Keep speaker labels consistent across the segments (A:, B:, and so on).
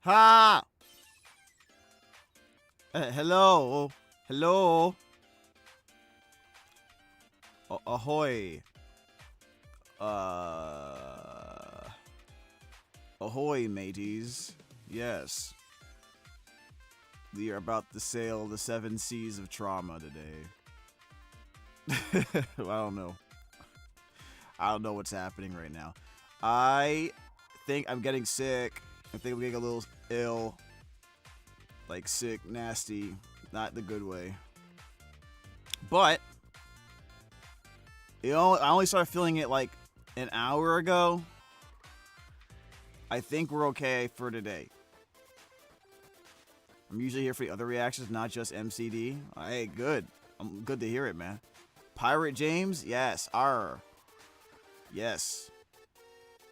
A: Ha! Hello. Hello. Ahoy. Ahoy, mateys. Yes. We are about to sail the 7 seas of trauma today. I don't know. I don't know what's happening right now. I think I'm getting sick. I think I'm getting a little ill. Like sick, nasty, not the good way. But I only started feeling it like an hour ago. I think we're okay for today. I'm usually here for the other reactions, not just MCD. Hey, good. I'm good to hear it, man. Pirate James? Yes. R. Yes.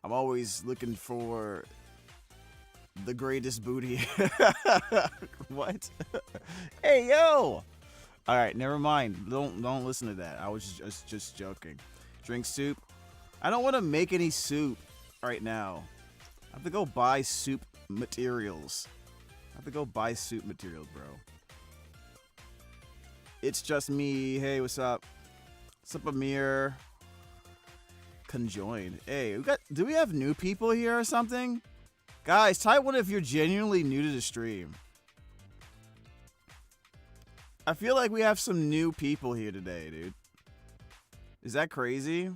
A: I'm always looking for the greatest booty. What? Hey, yo! Alright, never mind. Don't listen to that. I was just joking. Drink soup. I don't want to make any soup right now. I have to go buy soup materials. Bro. It's just me. Hey, what's up? What's up, Amir? Conjoined. Hey, do we have new people here or something? Guys, type one if you're genuinely new to the stream. I feel like we have some new people here today, dude. Is that crazy?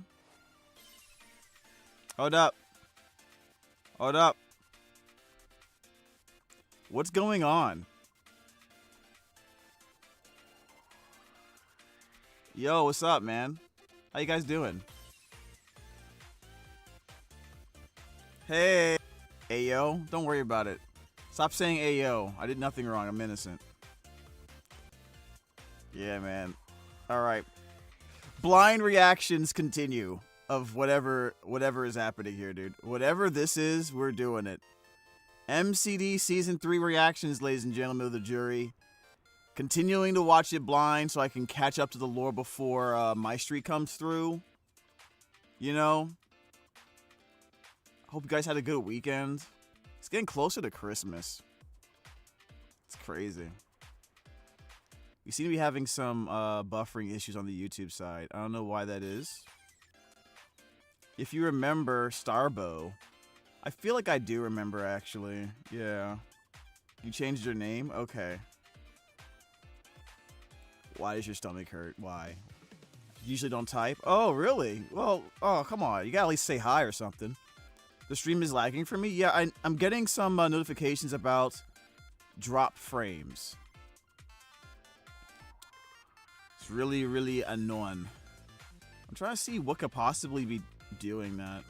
A: Hold up. Hold up. What's going on? Yo, what's up, man? How you guys doing? Hey. Ayo. Don't worry about it. Stop saying ayo. I did nothing wrong. I'm innocent. Yeah, man. Alright. Blind reactions continue of whatever is happening here, dude. Whatever this is, we're doing it. MCD Season 3 reactions, ladies and gentlemen of the jury. Continuing to watch it blind so I can catch up to the lore before MyStreet comes through. You know? Hope you guys had a good weekend. It's getting closer to Christmas. It's crazy. We seem to be having some buffering issues on the YouTube side. I don't know why that is. If you remember Starbo, I feel like I do remember, actually. Yeah. You changed your name? Okay. Why does your stomach hurt? Why? You usually don't type? Oh, really? Well, oh, come on. You gotta at least say hi or something. The stream is lagging for me? Yeah, I'm getting some notifications about drop frames. It's really, really annoying. I'm trying to see what could possibly be doing that.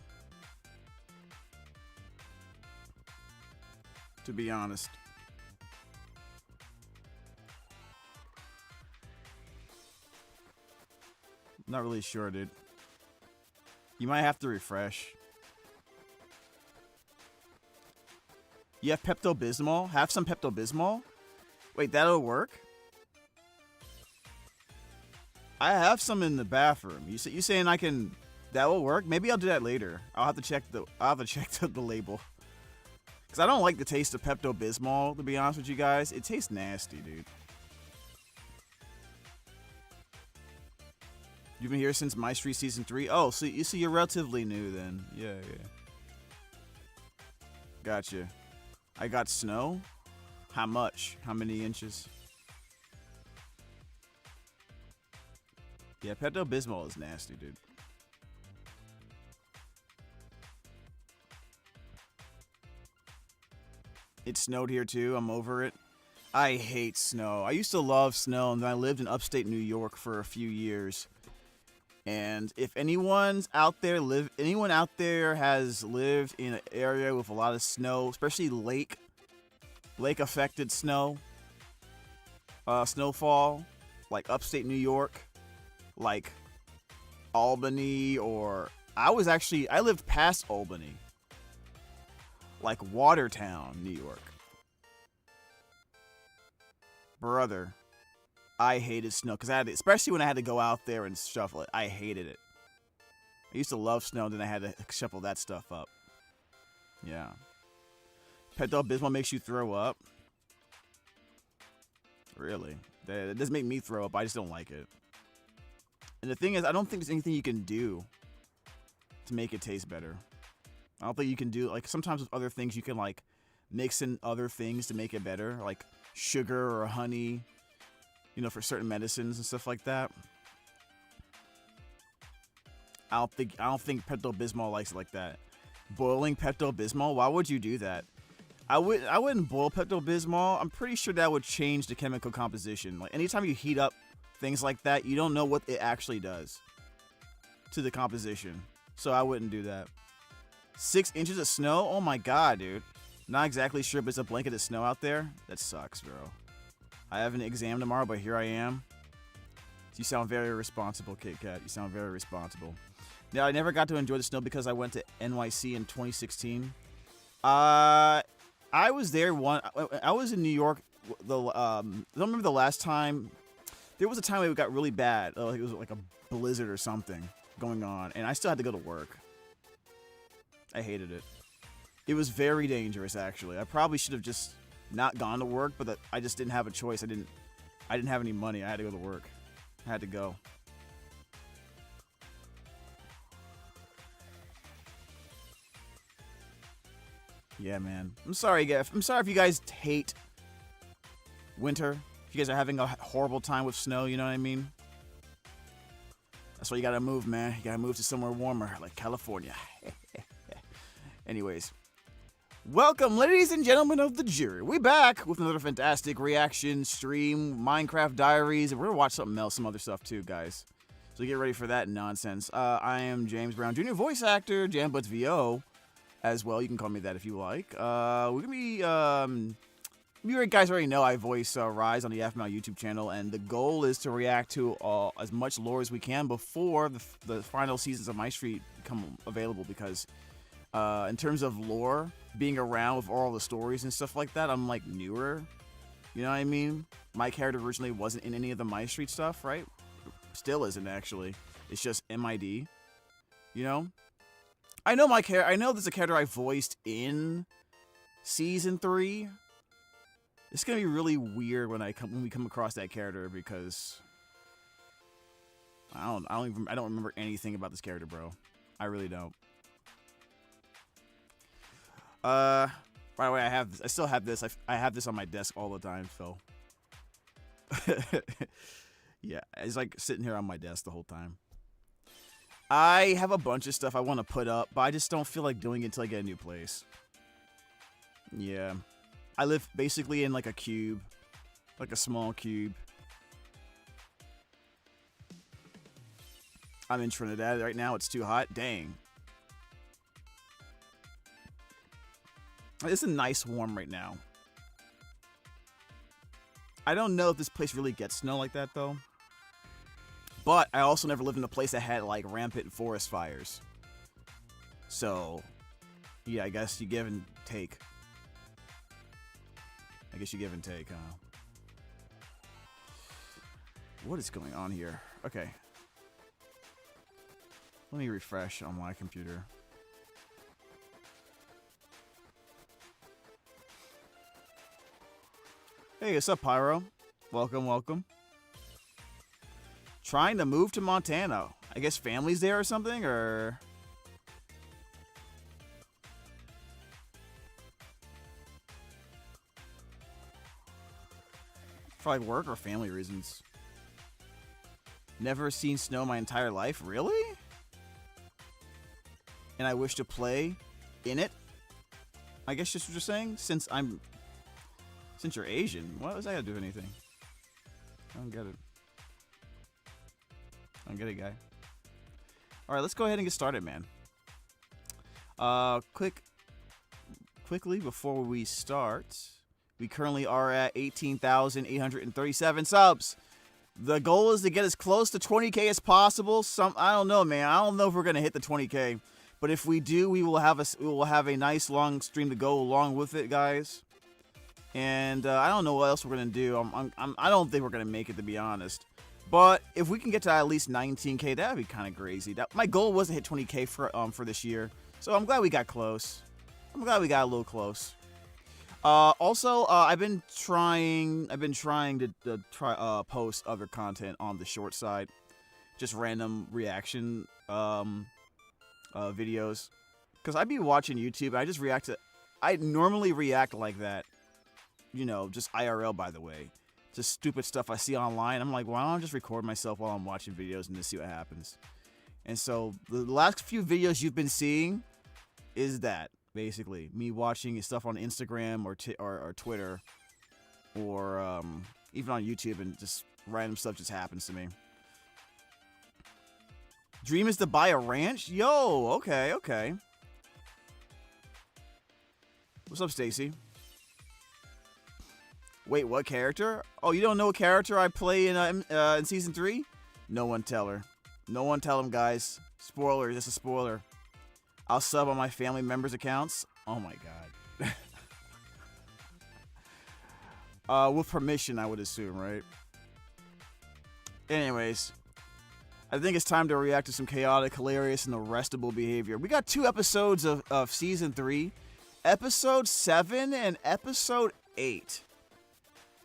A: To be honest. Not really sure, dude. You might have to refresh. You have Pepto-Bismol? Have some Pepto-Bismol? Wait, that'll work? I have some in the bathroom. You saying I can? That will work? Maybe I'll do that later. I'll have to check the label. Cause I don't like the taste of Pepto-Bismol, to be honest with you guys. It tastes nasty, dude. You've been here since MyStreet Season 3? Oh, so you're relatively new then. Yeah. Gotcha. I got snow? How much? How many inches? Yeah, Pepto-Bismol is nasty, dude. It snowed here too. I'm over it. I hate snow. I used to love snow, and then I lived in upstate New York for a few years. And if anyone out there has lived in an area with a lot of snow, especially lake affected snow, snowfall, like upstate New York, like Albany, or I lived past Albany, like Watertown, New York. Brother, I hated snow because especially when I had to go out there and shuffle it. I hated it. I used to love snow, and then I had to shuffle that stuff up. Yeah. Pepto-Bismol makes you throw up? Really? That doesn't make me throw up. I just don't like it. And the thing is, I don't think there's anything you can do to make it taste better. I don't think you can do, like, sometimes with other things you can, like, mix in other things to make it better, like sugar or honey, you know, for certain medicines and stuff like that. I don't think Pepto-Bismol likes it like that. Boiling Pepto-Bismol? Why would you do that? I wouldn't boil Pepto-Bismol. I'm pretty sure that would change the chemical composition. Like, anytime you heat up things like that, you don't know what it actually does to the composition. So I wouldn't do that. 6 inches of snow? Oh my god, dude. Not exactly sure, but it's a blanket of snow out there. That sucks, bro. I have an exam tomorrow, but here I am. You sound very responsible, Kit Kat. You sound very responsible. Now, I never got to enjoy the snow because I went to NYC in 2016. I was there I was in New York. I don't remember the last time. There was a time it got really bad. It was like a blizzard or something going on, and I still had to go to work. I hated it. It was very dangerous, actually. I probably should have just not gone to work, but I just didn't have a choice. I didn't have any money. I had to go to work. I had to go. Yeah, man. I'm sorry, guys. I'm sorry if you guys hate winter. If you guys are having a horrible time with snow, you know what I mean? That's why you gotta move, man. You gotta move to somewhere warmer, like California. Anyways. Welcome, ladies and gentlemen of the jury. We back with another fantastic reaction stream, Minecraft Diaries, and we're gonna watch something else, some other stuff too, guys. So get ready for that nonsense. I am James Brown Jr., voice actor, JamBudsVO, as well. You can call me that if you like. We're gonna be, you guys already know I voice Rhys on the Aphmau YouTube channel, and the goal is to react to as much lore as we can before the final seasons of MyStreet become available, because in terms of lore, being around with all the stories and stuff like that, I'm like newer. You know what I mean? My character originally wasn't in any of the MyStreet stuff, right? Still isn't, actually. It's just MID. You know? I know I know there's a character I voiced in season 3. It's gonna be really weird when we come across that character, because I don't remember anything about this character, bro. I really don't. By the way, I still have this. I have this on my desk all the time, so. Yeah, it's like sitting here on my desk the whole time. I have a bunch of stuff I want to put up, but I just don't feel like doing it until I get a new place. Yeah. I live basically in like a cube. Like a small cube. I'm in Trinidad right now. It's too hot. Dang. It's a nice warm right now. I don't know if this place really gets snow like that, though. But I also never lived in a place that had, like, rampant forest fires. So, yeah, I guess you give and take. I guess you give and take, huh? What is going on here? Okay. Let me refresh on my computer. Hey, what's up, Pyro? Welcome, welcome. Trying to move to Montana. I guess family's there or something, or... For like work or family reasons. Never seen snow my entire life? Really? And I wish to play in it? I guess just what you're saying? Since you're Asian, what does that have to do with anything? I don't get it. I don't get it, guy. Alright, let's go ahead and get started, man. Quickly before we start, we currently are at 18,837 subs. The goal is to get as close to 20K as possible. I don't know, man. I don't know if we're gonna hit the 20K, but if we do, we will have a nice long stream to go along with it, guys. And I don't know what else we're gonna do. I don't think we're gonna make it, to be honest. But if we can get to at least 19K, that'd be kind of crazy. My goal was to hit 20K for this year, so I'm glad we got close. I'm glad we got a little close. Also, I've been trying to post other content on the short side, just random reaction videos, because I be watching YouTube and I just react to. I normally react like that, you know, just IRL, by the way, just stupid stuff I see online. I'm like, why don't I just record myself while I'm watching videos and just see what happens? And so the last few videos you've been seeing is that. Basically, me watching stuff on Instagram or Twitter, or even on YouTube, and just random stuff just happens to me. Dream is to buy a ranch? Yo, okay. What's up, Stacy? Wait, what character? Oh, you don't know what character I play in Season 3? No one tell her. No one tell him, guys. Spoiler, this is a spoiler. I'll sub on my family members' accounts. Oh my god. With permission, I would assume, right? Anyways, I think it's time to react to some chaotic, hilarious, and arrestable behavior. We got 2 episodes of Season 3. Episode 7 and Episode 8.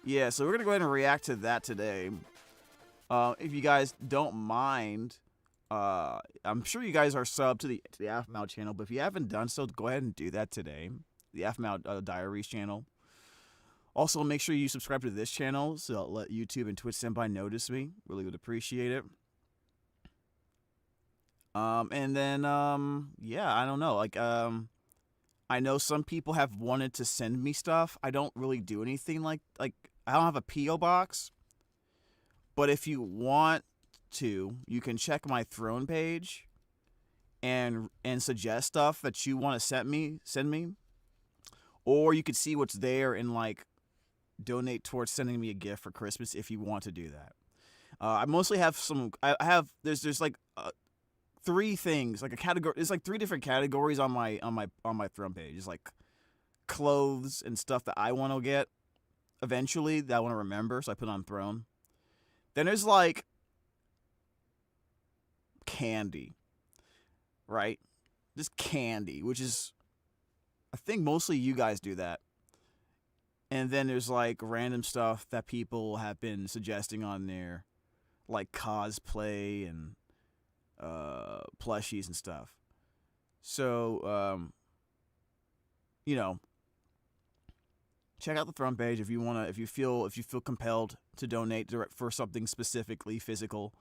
A: Yeah, so we're going to go ahead and react to that today. If you guys don't mind... I'm sure you guys are subbed to the Aphmau channel, but if you haven't done so, go ahead and do that today. The Aphmau Diaries channel. Also, make sure you subscribe to this channel so it'll let YouTube and Twitch Senpai notice me. Really would appreciate it. And then, yeah, I don't know. Like, I know some people have wanted to send me stuff. I don't really do anything like I don't have a P.O. box. But if you want to, you can check my throne page and suggest stuff that you want to send me, or you could see what's there and like donate towards sending me a gift for Christmas if you want to do that. I mostly have there's like 3 things, like a category. There's like 3 different categories on my throne page. It's like clothes and stuff that I want to get eventually that I want to remember, so I put on throne. Then there's like candy, right? Just candy, which is, I think mostly you guys do that. And then there's like random stuff that people have been suggesting on there, like cosplay and plushies and stuff. So you know, check out the front page if you feel compelled to donate for something specifically physical.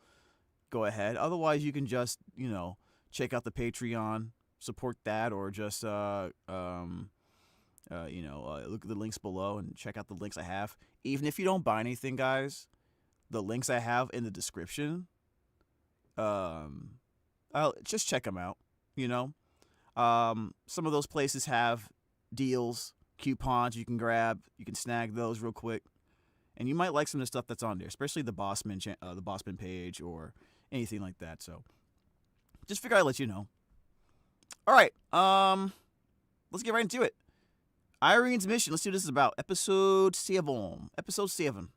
A: Go ahead. Otherwise, you can just, you know, check out the Patreon, support that, or just you know, look at the links below and check out the links I have. Even if you don't buy anything, guys, the links I have in the description, just check them out. You know, some of those places have deals, coupons you can grab. You can snag those real quick, and you might like some of the stuff that's on there, especially the Bossman page or anything like that. So just figure I'd let you know. All right, let's get right into it. Irene's mission. Let's see what this is about. Episode 7. Episode 7.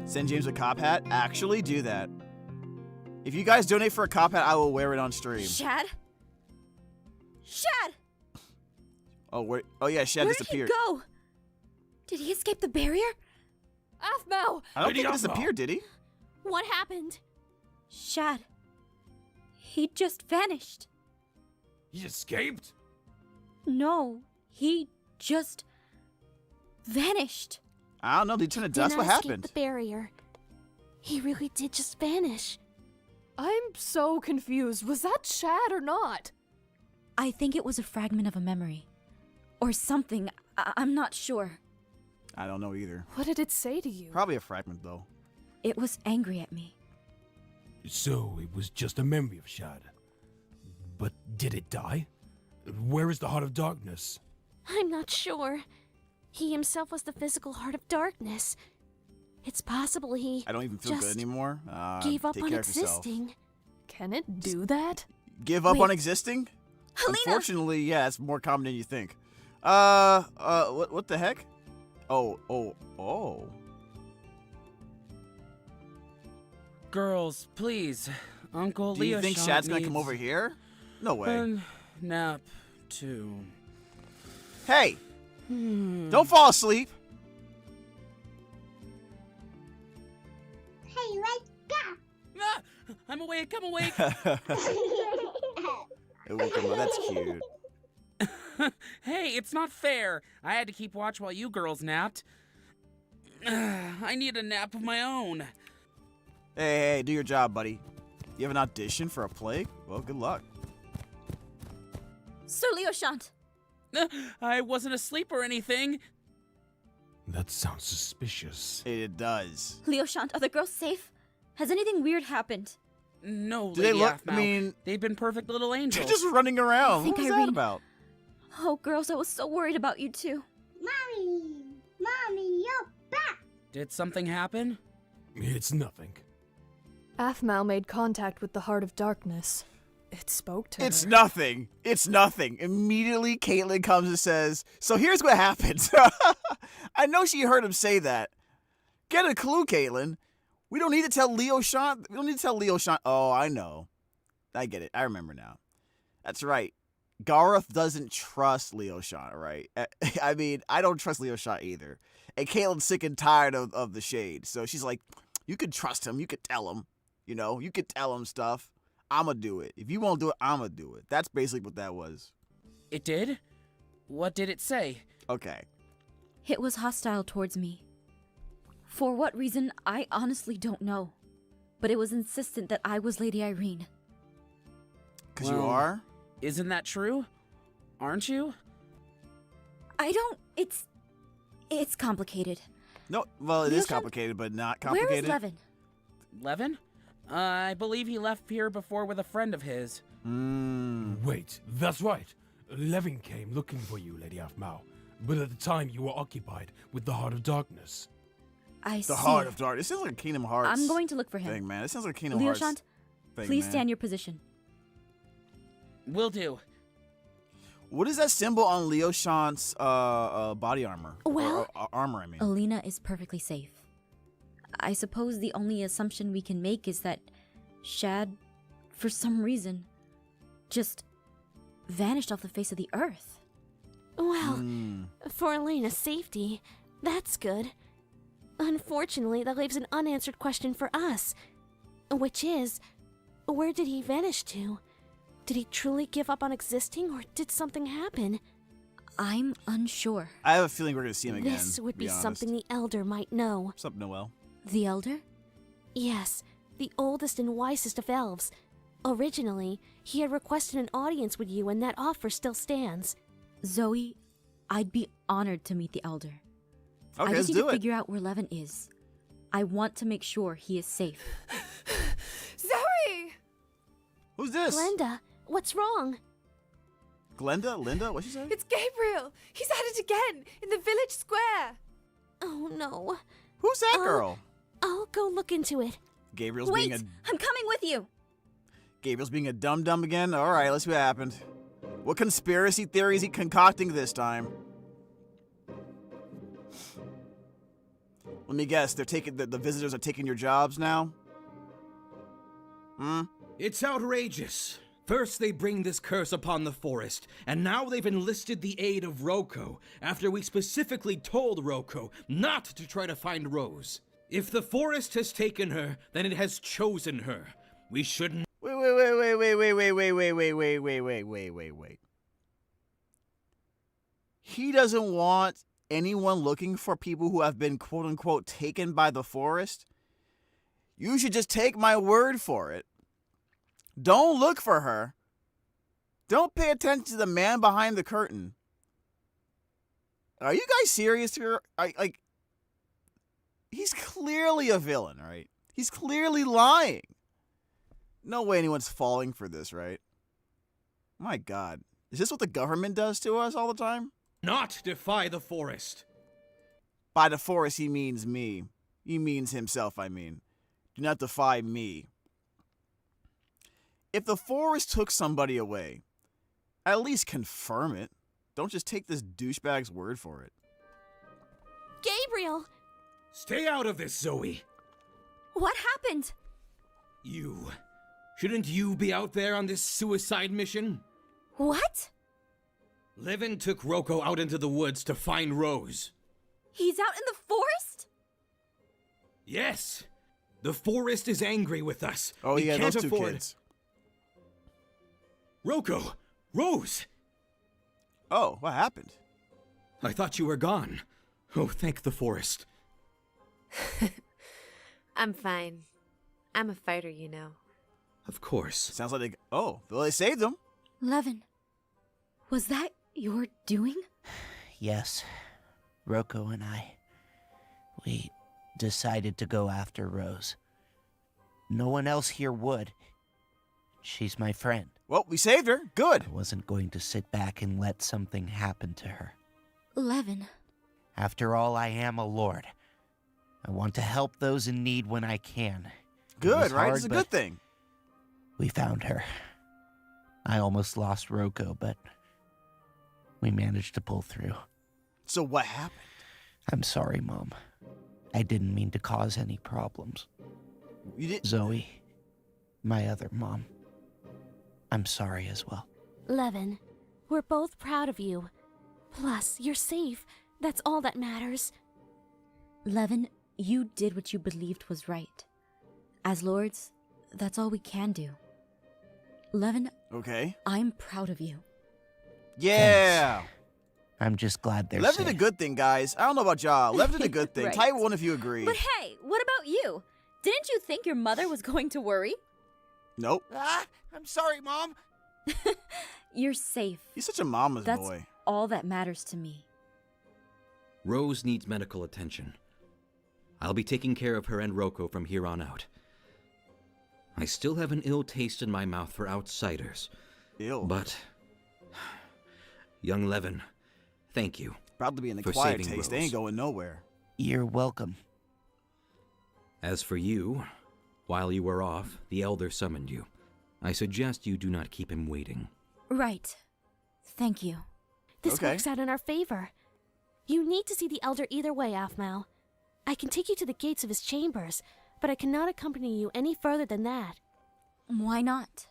A: Send James a cop hat. Actually, do that. If you guys donate for a cop hat, I will wear it on stream.
B: Shad?
A: Oh, wait. Oh yeah, Shad disappeared.
B: Where did he go? Did he escape the barrier?
C: Aphmau!
A: I don't think he disappeared, did he?
C: What happened?
B: Shad. He just vanished.
D: He escaped?
B: No, he just vanished.
A: I don't know. Did he turn to dust? What happened?
C: The barrier. He really did just vanish.
E: I'm so confused. Was that Shad or not?
B: I think it was a fragment of a memory. Or something. I'm not sure.
A: I don't know either.
E: What did it say to you?
A: Probably a fragment, though.
B: It was angry at me.
D: So, it was just a memory of Shad. But did it die? Where is the Heart of Darkness?
C: I'm not sure. He himself was the physical Heart of Darkness. It's possible he
A: I don't even feel good anymore.
C: Gave up
A: take
C: on
A: care of yourself.
C: existing.
E: Can it do that?
A: Give up
B: Wait.
A: on existing?
B: Helena!
A: Unfortunately, yeah, it's more common than you think. What the heck? Oh.
F: Girls, please. Uncle
A: Do you
F: Leo
A: think
F: Shot
A: Shad's gonna
F: needs...
A: come over here? No way.
F: Nap, too.
A: Hey! Don't fall asleep!
G: Hey, let's go.
F: Ah, I'm awake, I'm awake.
A: It woke him up. That's cute.
F: Hey, it's not fair. I had to keep watch while you girls napped. I need a nap of my own.
A: Hey, do your job, buddy. You have an audition for a play? Well, good luck.
B: Sir Leoshant!
F: I wasn't asleep or anything.
D: That sounds suspicious.
A: It does.
B: Leoshant, are the girls safe? Has anything weird happened?
F: No,
A: Do they
F: Lady
A: look?
F: Aphmau.
A: I mean,
F: They've been perfect little
A: they're
F: angels.
A: just running around.
B: I think
A: What was that
B: Irene-
A: about?
B: Oh, girls, I was so worried about you two.
G: Mommy, you're back.
F: Did something happen?
D: It's nothing.
E: Aphmau made contact with the Heart of Darkness. It spoke to
A: It's
E: her.
A: nothing. It's nothing. Immediately, Caitlin comes and says, so here's what happened. I know she heard him say that. Get a clue, Caitlin. We don't need to tell Leoshant. We don't need to tell Leoshant. Oh, I know. I get it. I remember now. That's right. Gareth doesn't trust Leoshant, right? I mean, I don't trust Leoshant either. And Caitlin's sick and tired of the shade. So she's like, you could trust him. You could tell him. You know, you could tell him stuff. I'ma do it. If you won't do it, I'ma do it. That's basically what that was.
F: It did? What did it say?
A: Okay.
B: It was hostile towards me. For what reason, I honestly don't know. But it was insistent that I was Lady Irene.
A: Because you
F: Well,
A: are?
F: Isn't that true? Aren't you?
B: I don't... It's complicated.
A: No, well, it is
B: Leoshant,
A: complicated, but not
B: Where
A: complicated.
B: is Levin?
F: Levin? I believe he left here before with a friend of his.
D: Wait, that's right. Levin came looking for you, Lady Aphmau. But at the time, you were occupied with the Heart of Darkness.
B: I see.
A: The Heart of Darkness. This sounds like a Kingdom Hearts
B: I'm going to look for him.
A: thing, man. This sounds like a Kingdom Hearts
B: Leoshant,
A: thing,
B: please
A: man.
B: stand your position.
F: Will do.
A: What is that symbol on Leoshant's body armor?
C: Well-
A: Or, armor, I mean.
B: Alina is perfectly safe. I suppose the only assumption we can make is that Shad, for some reason, just vanished off the face of the earth.
C: Well, for Elena's safety, that's good. Unfortunately, that leaves an unanswered question for us, which is, where did he vanish to? Did he truly give up on existing, or did something happen?
B: I'm unsure.
A: I have a feeling we're going to see him again.
C: This would
A: to
C: be
A: honest.
C: something the Elder might know.
A: What's up, Noelle?
B: The Elder?
C: Yes, the oldest and wisest of elves. Originally, he had requested an audience with you, and that offer still stands.
B: Zoe, I'd be honored to meet the Elder.
A: Okay,
B: I
A: let's
B: just need
A: do
B: to
A: it.
B: figure out where Levin is. I want to make sure he is safe.
E: Zoe!
A: Who's this?
C: Glenda, what's wrong?
A: Glenda? Linda? What'd she say?
E: It's Gabriel! He's at it again! In the village square!
C: Oh no.
A: Who's that girl?
C: I'll go look into it.
A: Gabriel's
B: Wait!
A: being a
B: I'm coming with you!
A: Gabriel's being a dum-dum again? Alright, let's see what happened. What conspiracy theory is he concocting this time? Let me guess, they're taking the visitors are taking your jobs now?
H: It's outrageous. First they bring this curse upon the forest, and now they've enlisted the aid of Roko, after we specifically told Roko not to try to find Rose. If the forest has taken her, then it has chosen her. We shouldn't.
A: Wait. He doesn't want anyone looking for people who have been quote unquote taken by the forest? You should just take my word for it. Don't look for her. Don't pay attention to the man behind the curtain. Are you guys serious here? He's clearly a villain, right? He's clearly lying. No way anyone's falling for this, right? My God. Is this what the government does to us all the time?
H: Not defy the forest.
A: By the forest, he means me. He means himself, I mean. Do not defy me. If the forest took somebody away, at least confirm it. Don't just take this douchebag's word for it.
C: Gabriel!
H: Stay out of this, Zoe.
B: What happened?
H: You Shouldn't you be out there on this suicide mission?
C: What?
H: Levin took Roko out into the woods to find Rose.
B: He's out in the forest?
H: Yes! The forest is angry with us.
A: Oh,
H: It
A: yeah,
H: can't
A: those two
H: afford...
A: kids.
H: Roko! Rose!
A: Oh, what happened?
H: I thought you were gone. Oh, thank the forest.
I: I'm fine. I'm a fighter, you know.
H: Of course.
A: Sounds like they... Oh, well, they saved them.
B: Levin, was that your doing?
J: Yes. Roko and I. We decided to go after Rose. No one else here would. She's my friend.
A: Well, we saved her. Good.
J: I wasn't going to sit back and let something happen to her.
B: Levin.
J: After all, I am a lord. I want to help those in need when I can. It
A: Good,
J: was
A: right?
J: hard,
A: It's a
J: but
A: good thing.
J: We found her. I almost lost Roko, but we managed to pull through.
A: So what happened?
J: I'm sorry, Mom. I didn't mean to cause any problems.
A: You did...
J: Zoe, my other mom. I'm sorry as well.
C: Levin, we're both proud of you. Plus, you're safe. That's all that matters.
B: Levin, you did what you believed was right. As lords, that's all we can do. Levin,
A: Okay.
B: I'm proud of you.
A: Yeah.
J: I'm just glad they're
A: Levin did a
J: safe.
A: good thing, guys. I don't know about y'all. Levin did a good thing.
B: Right.
A: Type 1 if you agree.
B: But hey, what about you? Didn't you think your mother was going to worry?
A: Nope.
J: Ah, I'm sorry, Mom.
B: You're safe.
A: He's such a mama's
B: That's
A: boy.
B: all that matters to me.
H: Rose needs medical attention. I'll be taking care of her and Roko from here on out. I still have an ill taste in my mouth for outsiders.
A: Ew.
H: But, young Levin, thank you.
A: Proud to be in the
H: for
A: quiet
H: saving
A: taste. They
H: Rose.
A: ain't going nowhere.
J: You're welcome.
H: As for you, while you were off, the Elder summoned you. I suggest you do not keep him waiting.
B: Right. Thank you.
C: This
A: Okay.
C: works out in our favor. You need to see the Elder either way, Aphmau. I can take you to the gates of his chambers, but I cannot accompany you any further than that.
B: Why not?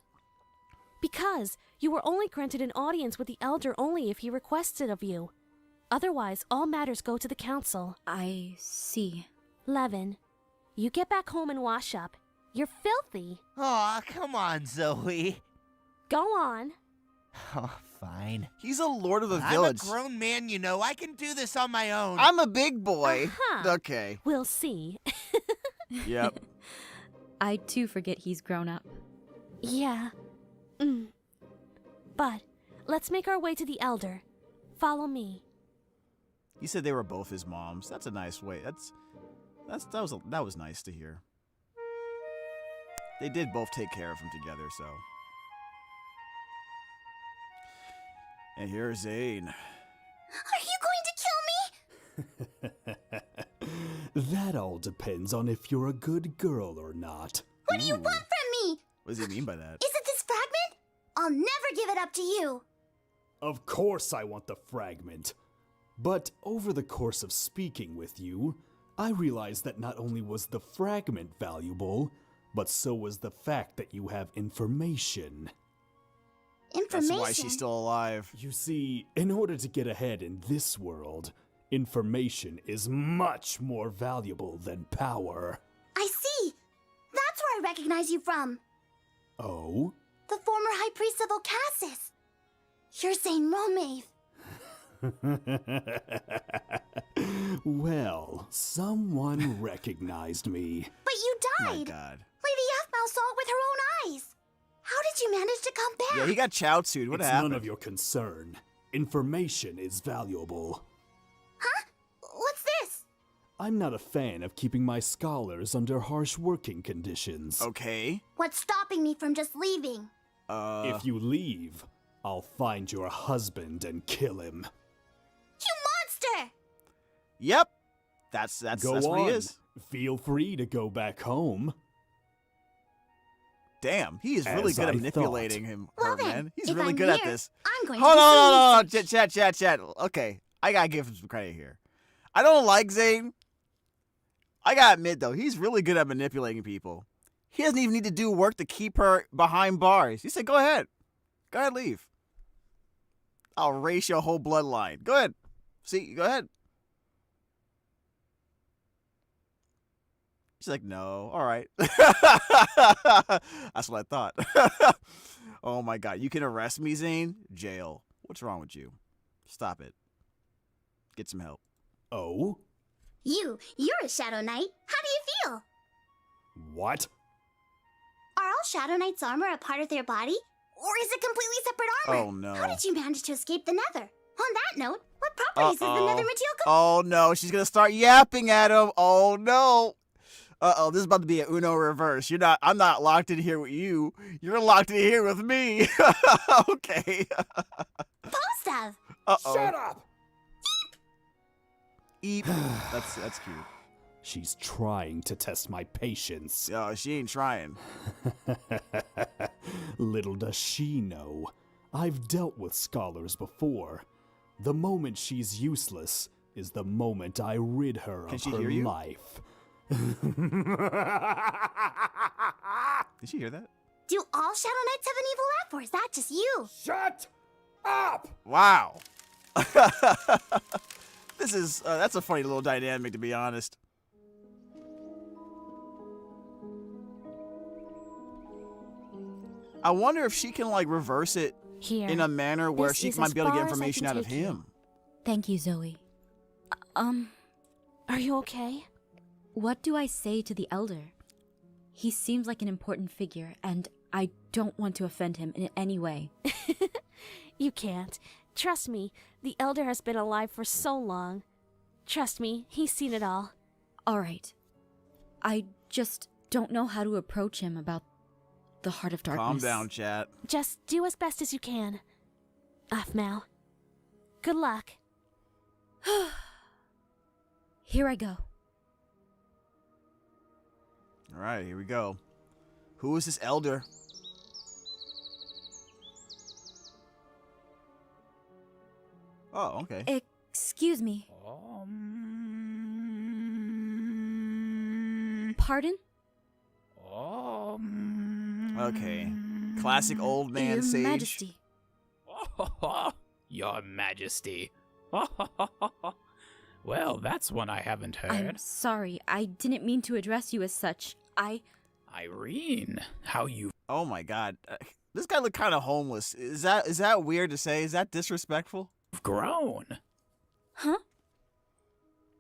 C: Because you were only granted an audience with the Elder only if he requests it of you. Otherwise, all matters go to the council.
B: I see.
C: Levin, you get back home and wash up. You're filthy.
J: Aw, come on, Zoe.
C: Go on.
J: Oh, fine.
A: He's a lord of the
J: I'm
A: village.
J: a grown man, you know. I can do this on my own.
A: I'm a big boy.
C: Uh-huh.
A: Okay.
C: We'll see.
A: Yep.
B: I too forget he's grown up.
C: Yeah. But let's make our way to the Elder. Follow me.
A: He said they were both his moms. That's a nice way. That was nice to hear. They did both take care of him together, so. And here's Zane.
G: Are you going to kill me?
K: That all depends on if you're a good girl or not.
G: What do you want from me?
A: What does he mean by that?
G: Is it this fragment? I'll never give it up to you.
K: Of course I want the fragment. But over the course of speaking with you, I realized that not only was the fragment valuable, but so was the fact that you have information.
G: Information?
A: That's why she's still alive.
K: You see, in order to get ahead in this world, information is much more valuable than power.
G: I see. That's where I recognize you from.
K: Oh?
G: The former High Priest of Ocassus. You're Zane Romave.
K: Well, someone recognized me.
G: But you
A: My
G: died.
A: God.
G: Lady Aphmau saw it with her own eyes. How did you manage to come back?
A: Yeah, he got chowed. What
K: It's
A: happened?
K: none of your concern. Information is valuable.
G: Huh? What's this?
K: I'm not a fan of keeping my scholars under harsh working conditions.
A: Okay.
G: What's stopping me from just leaving?
K: If you leave, I'll find your husband and kill him.
G: You monster!
A: Yep. That's
K: Go
A: what
K: on.
A: he is.
K: Feel free to go back home.
A: Damn, he is really
K: As
A: good at
K: I
A: manipulating
G: Well
A: her,
G: then,
A: man. He's
G: if
A: really
G: I'm
A: good at
G: here,
A: this.
G: I'm going
A: Hold
G: to
A: on,
G: do some
A: hold on.
G: research.
A: Chat. Okay, I gotta give him some credit here. I don't like Zane. I gotta admit though, he's really good at manipulating people. He doesn't even need to do work to keep her behind bars. He said, go ahead. Go ahead, leave. I'll erase your whole bloodline. Go ahead. See, go ahead. She's like, no. All right. That's what I thought. Oh, my God. You can arrest me, Zane? Jail. What's wrong with you? Stop it. Get some help.
K: Oh?
G: You're a Shadow Knight. How do you feel?
K: What?
G: Are all Shadow Knight's armor a part of their body? Or is it completely separate armor?
A: Oh, no.
G: How did you manage to escape the Nether? On that note, what properties does the Nether material come?
A: Oh, no. She's going to start yapping at him. Oh, no. Uh-oh, this is about to be an Uno reverse. I'm not locked in here with you. You're locked in here with me. Okay.
G: Post of.
A: Uh-oh.
H: Shut up!
A: Eep. That's cute.
K: She's trying to test my patience.
A: Yo, she ain't trying.
K: Little does she know, I've dealt with scholars before. The moment she's useless is the moment I rid her
A: Can
K: of
A: she
K: her
A: hear you?
K: life.
A: Did she hear that?
G: Do all Shadow Knights have an evil laugh, or is that just you?
H: Shut up!
A: Wow. That's a funny little dynamic, to be honest. I wonder if she can, like, reverse it
C: Here.
A: in a manner where
C: This
A: she
C: is
A: might
C: as
A: be able to get
C: far as I
A: information
C: can
A: out of
C: take you.
A: him.
B: Thank you, Zoe.
C: Are you okay?
B: What do I say to the elder? He seems like an important figure, and I don't want to offend him in any way.
C: You can't. Trust me, the Elder has been alive for so long. Trust me, he's seen it all.
B: All right. I just don't know how to approach him about the Heart of Darkness.
A: Calm down, chat.
C: Just do as best as you can. Aphmau. Good luck.
B: Here I go.
A: All right, here we go. Who is this elder? Oh, okay.
B: Excuse me. Pardon?
A: Okay. Classic old man
B: Your
A: sage.
B: Majesty.
L: Your Majesty. Well, that's one I haven't heard.
B: I'm sorry. I didn't mean to address you as such.
L: Irene, how you...
A: Oh my God. This guy looked kind of homeless. Is that weird to say? Is that disrespectful?
L: grown.
B: Huh?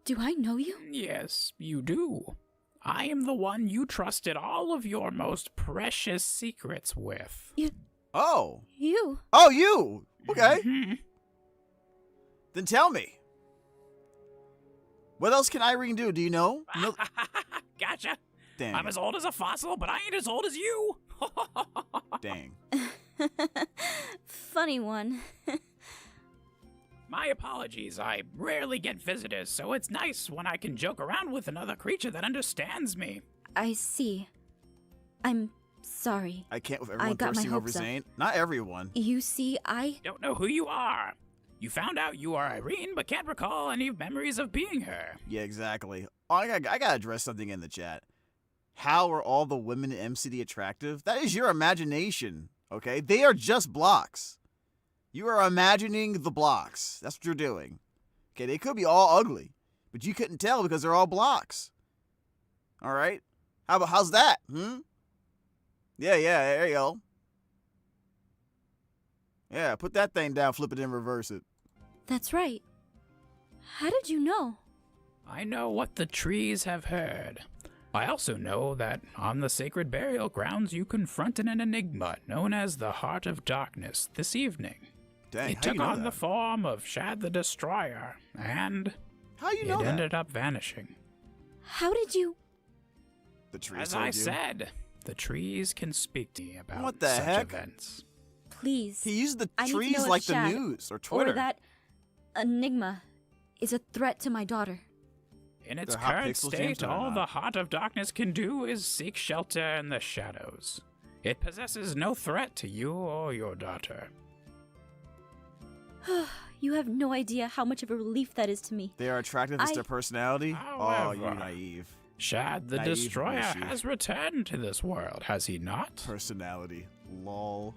B: Do I know you?
L: Yes, you do. I am the one you trusted all of your most precious secrets with.
A: Oh.
B: You?
A: Oh, you! Okay.
L: Mhm.
A: Then tell me. What else can Irene do? Do you know? No.
L: Gotcha.
A: Dang.
L: I'm as old as a fossil, but I ain't as old as you.
A: Dang.
B: Funny one.
L: My apologies. I rarely get visitors, so it's nice when I can joke around with another creature that understands me.
B: I see. I'm sorry.
A: I can't with
B: I
A: everyone
B: got my
A: thirsting over
B: hopes up.
A: Zane. Not everyone.
B: You see, I
L: Don't know who you are. You found out you are Irene, but can't recall any memories of being her.
A: Yeah, exactly. Oh, I gotta address something in the chat. How are all the women in MCD attractive? That is your imagination, okay? They are just blocks. You are imagining the blocks. That's what you're doing. Okay, they could be all ugly, but you couldn't tell because they're all blocks. All right? How's that? Yeah, there you go. Yeah, put that thing down, flip it and reverse it.
B: That's right. How did you know?
L: I know what the trees have heard. I also know that on the sacred burial grounds you confronted an enigma known as the Heart of Darkness this evening.
A: Dang,
L: It
A: how
L: took
A: you know
L: on
A: that?
L: the form of Shad the Destroyer, and
A: How you know
L: it
A: that?
L: ended up vanishing.
B: How did you?
A: The trees
L: As
A: told
L: I
A: you.
L: said, the trees can speak to me about
A: What the
L: such
A: heck?
L: events.
B: Please.
A: He used the
B: I need to
A: trees
B: know if
A: like the
B: Shad
A: news or Twitter.
B: Or that enigma is a threat to my daughter.
L: In its
A: The hot
L: current
A: pixel
L: state,
A: James, or
L: all
A: not?
L: the Heart of Darkness can do is seek shelter in the shadows. It possesses no threat to you or your daughter.
B: You have no idea how much of a relief that is to me.
A: They are attractive as
B: I-
A: their personality? Oh, you
L: However-
A: naive.
L: Shad the
A: Naive
L: Destroyer
A: issue.
L: has returned to this world, has he not?
A: Personality. Lol.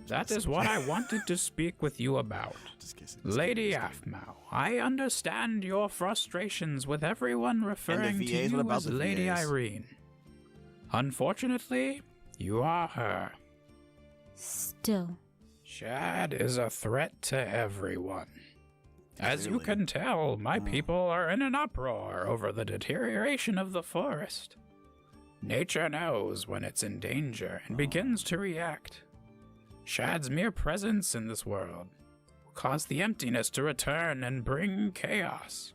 L: That is what I wanted to speak with you about.
A: Just kidding.
L: Lady Aphmau, I understand your frustrations with everyone referring to
A: VAs? What
L: you
A: about
L: as
A: the
L: Lady
A: VAs?
L: Irene. Unfortunately, you are her.
B: Still.
L: Shad is a threat to everyone. As you
A: Clearly.
L: can tell, my people are in an uproar over the deterioration of the forest. Nature knows when it's in danger and begins to react. Shad's mere presence in this world will cause the emptiness to return and bring chaos.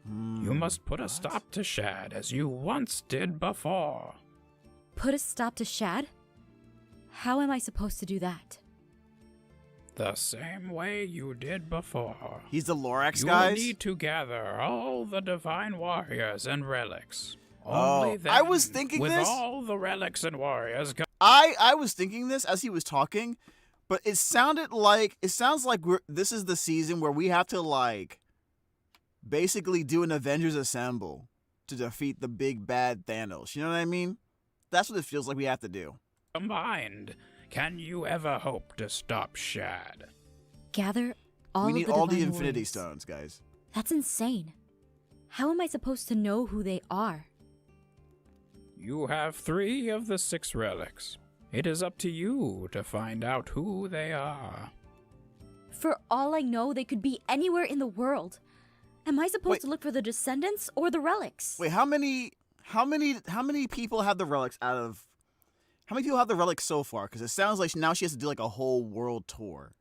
L: You must put a stop to Shad as you once did before.
B: Put a stop to Shad? How am I supposed to do that?
L: The same way you did before.
A: He's the Lorax
L: You
A: guys?
L: will need to gather all the divine warriors and relics.
A: Oh,
L: Only then,
A: I was thinking
L: with
A: this.
L: all the relics and warriors.
A: I was thinking this as he was talking, but it sounds like this is the season where we have to like basically do an Avengers Assemble to defeat the big bad Thanos. You know what I mean? That's what it feels like we have to do.
L: Combined, can you ever hope to stop Shad?
B: Gather all
A: We
B: of
A: need
B: the
A: all the
B: divine
A: Infinity
B: warriors.
A: Stones, guys.
B: That's insane. How am I supposed to know who they are?
L: You have 3 of the 6 relics. It is up to you to find out who they are.
B: For all I know, they could be anywhere in the world. Am I supposed to look for the descendants or the relics?
A: Wait, how many people have the relics out of? How many people have the relics so far? Because it sounds like now she has to do like a whole world tour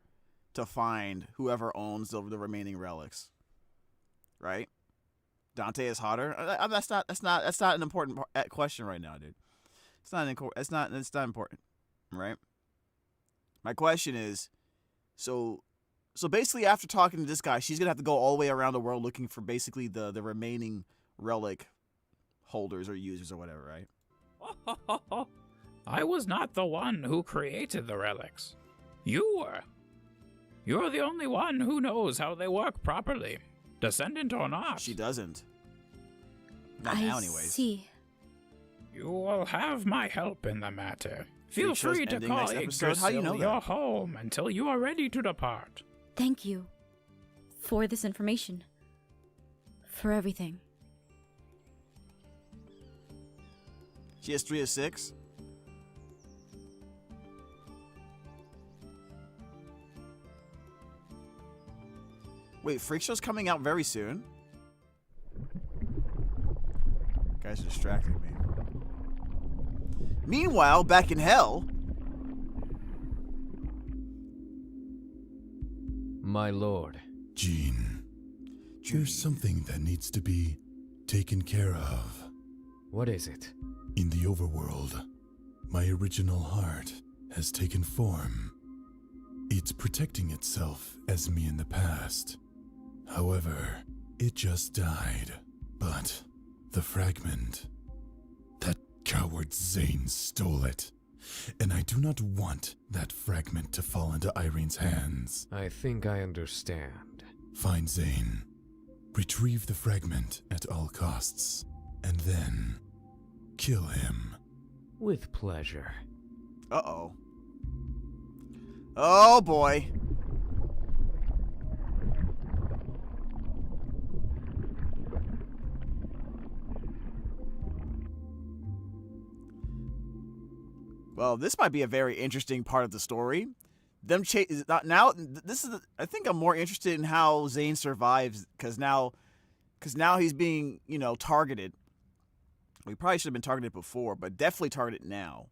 A: to find whoever owns the remaining relics. Right? Dante is hotter. That's not an important question right now, dude. It's not important, right? My question is, so basically after talking to this guy, she's gonna have to go all the way around the world looking for basically the remaining relic holders or users or whatever, right?
L: I was not the one who created the relics. You were. You're the only one who knows how they work properly, descendant or not.
A: She doesn't. Not now, anyways.
B: See.
L: You will have my help in the matter. Feel
A: Freak show's
L: free to
A: ending
L: call
A: next episode? How do you know
L: your
A: that?
L: home until you are ready to depart.
B: Thank you for this information. For everything.
A: She has 3 of 6. Wait, Freak Show's coming out very soon? Guys are distracting me. Meanwhile, back in hell.
M: My lord.
N: Jean, there's something that needs to be taken care of.
M: What is it?
N: In the overworld, my original heart has taken form. It's protecting itself as me in the past. However, it just died. But the fragment, that coward Zane stole it. And I do not want that fragment to fall into Irene's hands.
M: I think I understand.
N: Find Zane. Retrieve the fragment at all costs. And then kill him.
M: With pleasure.
A: Uh-oh. Oh, boy. Well, this might be a very interesting part of the story. Them now. This is. I think I'm more interested in how Zane survives because now he's being targeted. We probably should have been targeted before, but definitely targeted now.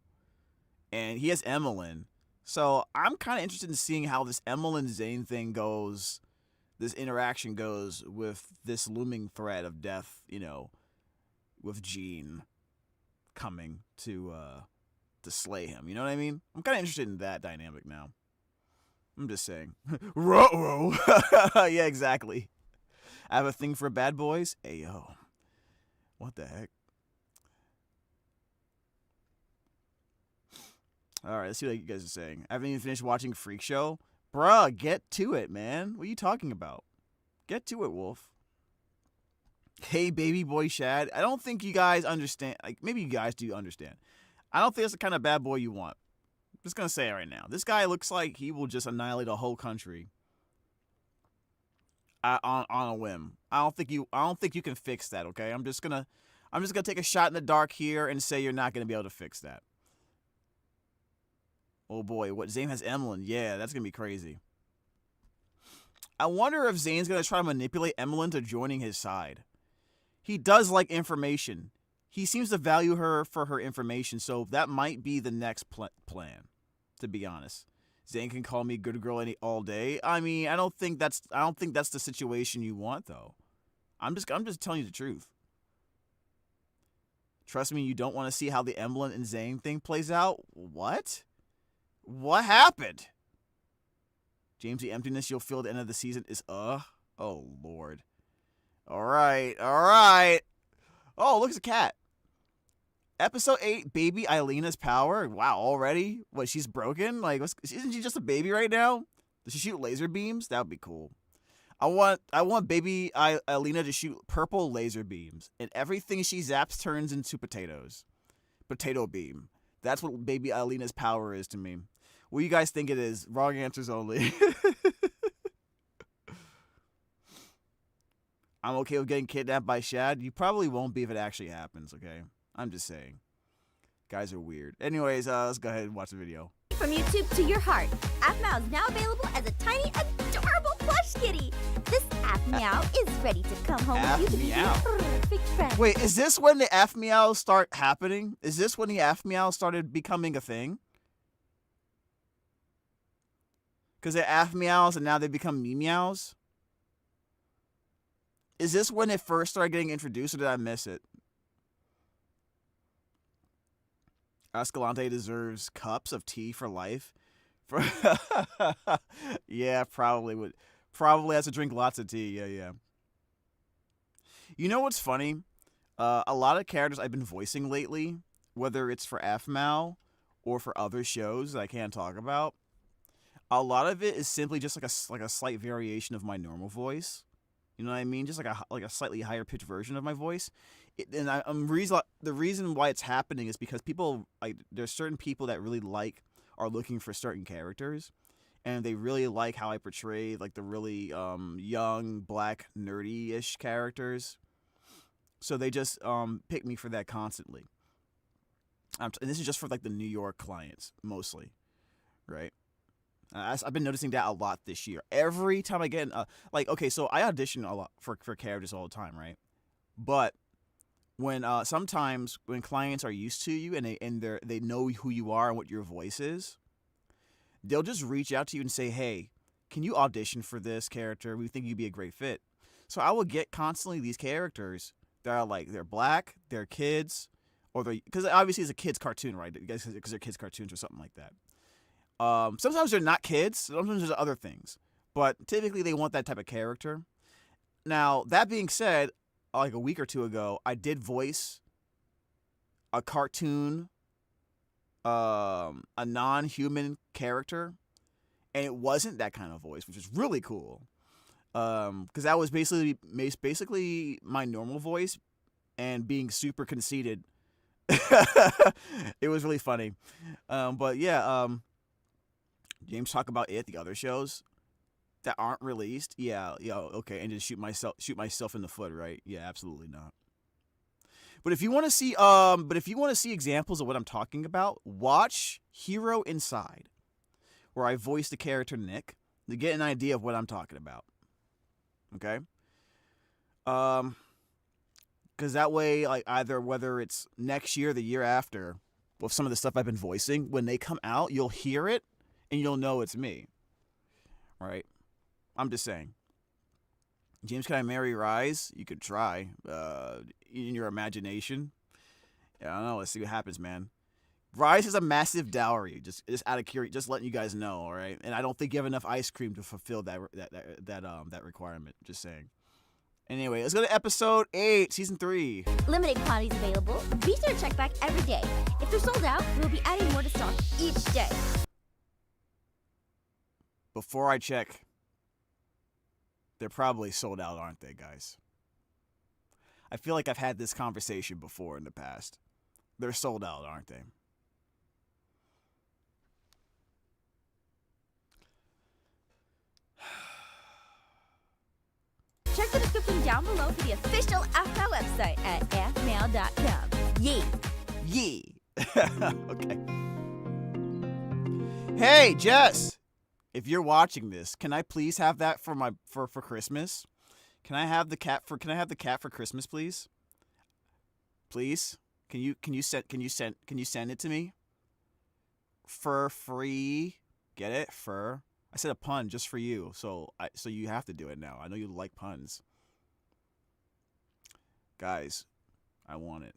A: And he has Emmeline, so I'm kind of interested in seeing how this Emmeline Zane thing goes. This interaction goes with this looming threat of death. With Jean coming to slay him. You know what I mean? I'm kind of interested in that dynamic now. I'm just saying. Ruh-roh. Yeah, exactly. I have a thing for bad boys. Ayo. What the heck? Alright, let's see what you guys are saying. I haven't even finished watching Freak Show. Bruh, get to it, man. What are you talking about? Get to it, Wolf. Hey, baby boy Shad. I don't think you guys understand. Like, maybe you guys do understand. I don't think that's the kind of bad boy you want. I'm just gonna say it right now. This guy looks like he will just annihilate a whole country on a whim. I don't think you can fix that. Okay, I'm just gonna take a shot in the dark here and say you're not gonna be able to fix that. Oh boy, what Zane has Emlyn? Yeah, that's gonna be crazy. I wonder if Zane's gonna try to manipulate Emlyn to joining his side. He does like information. He seems to value her for her information, so that might be the next plan, to be honest. Zane can call me good girl all day. I mean, I don't think that's the situation you want, though. I'm just telling you the truth. Trust me, you don't want to see how the Emlyn and Zane thing plays out. What? What happened? James, the emptiness you'll feel at the end of the season is oh Lord. All right. Oh, look, it's a cat. Episode 8, Baby Eilena's power. Wow, already? What, she's broken? Like, isn't she just a baby right now? Does she shoot laser beams? That would be cool. I want Baby Eilena to shoot purple laser beams, and everything she zaps turns into potatoes. Potato beam. That's what Baby Eilena's power is to me. What do you guys think it is? Wrong answers only. I'm okay with getting kidnapped by Shad. You probably won't be if it actually happens, okay? I'm just saying. Guys are weird. Anyways, let's go ahead and watch the video.
O: From YouTube to your heart, Aphmau is now available as a tiny, adorable plush kitty. This Aphmau is ready to come home with you to be your perfect friend.
A: Wait, is this when the Aphmau start happening? Is this when the Aphmau started becoming a thing? Because they're Aphmaus and now they become meows? Is this when it first started getting introduced, or did I miss it? Escalante deserves cups of tea for life. Yeah, probably would. Probably has to drink lots of tea. Yeah. You know what's funny? A lot of characters I've been voicing lately, whether it's for Aphmau or for other shows that I can't talk about, a lot of it is simply just like a slight variation of my normal voice. You know what I mean? Just like a slightly higher pitched version of my voice. The reason why it's happening is because people, like, there's certain people that really are looking for certain characters, and they really like how I portray like the really young, black, nerdy-ish characters. So they just pick me for that constantly. And this is just for like the New York clients mostly, right? I've been noticing that a lot this year. Every time I get so I audition a lot for characters all the time, right? But when sometimes when clients are used to you and they know who you are and what your voice is, they'll just reach out to you and say, "Hey, can you audition for this character? We think you'd be a great fit." So I will get constantly these characters that are like, they're black, they're kids, or because obviously it's a kids cartoon, right? Because they're kids cartoons or something like that. Sometimes they're not kids. Sometimes there's other things. But typically they want that type of character. Now, that being said, like a week or two ago, I did voice a cartoon, a non-human character. And it wasn't that kind of voice, which is really cool. Because that was basically my normal voice and being super conceited. It was really funny. But yeah, James talk about it, the other shows that aren't released. Yeah, okay, and just shoot myself in the foot, right? Yeah, absolutely not. But if you want to see, examples of what I'm talking about, watch Hero Inside, where I voice the character Nick to get an idea of what I'm talking about. Okay. Because that way, like either whether it's next year, or the year after, with some of the stuff I've been voicing, when they come out, you'll hear it. And you'll know it's me, right? I'm just saying. James, can I marry Rhys? You could try, in your imagination. Yeah, I don't know. Let's see what happens, man. Rhys is a massive dowry. Just out of curiosity, just letting you guys know, all right? And I don't think you have enough ice cream to fulfill that requirement. Just saying. Anyway, let's go to episode 8, season 3.
O: Limited quantities available. Be sure to check back every day. If they're sold out, we'll be adding more to stock each day.
A: Before I check, they're probably sold out, aren't they, guys? I feel like I've had this conversation before in the past. They're sold out, aren't they?
O: Check the description down below for the official Aphmau website at aphmau.com. Yee!
A: Yee! Okay. Hey, Jess! If you're watching this, can I please have that for Christmas? Can I have the cat for Christmas, please? Please? Can you send it to me? For free. Get it? Fur. I said a pun just for you, so you have to do it now. I know you like puns. Guys, I want it.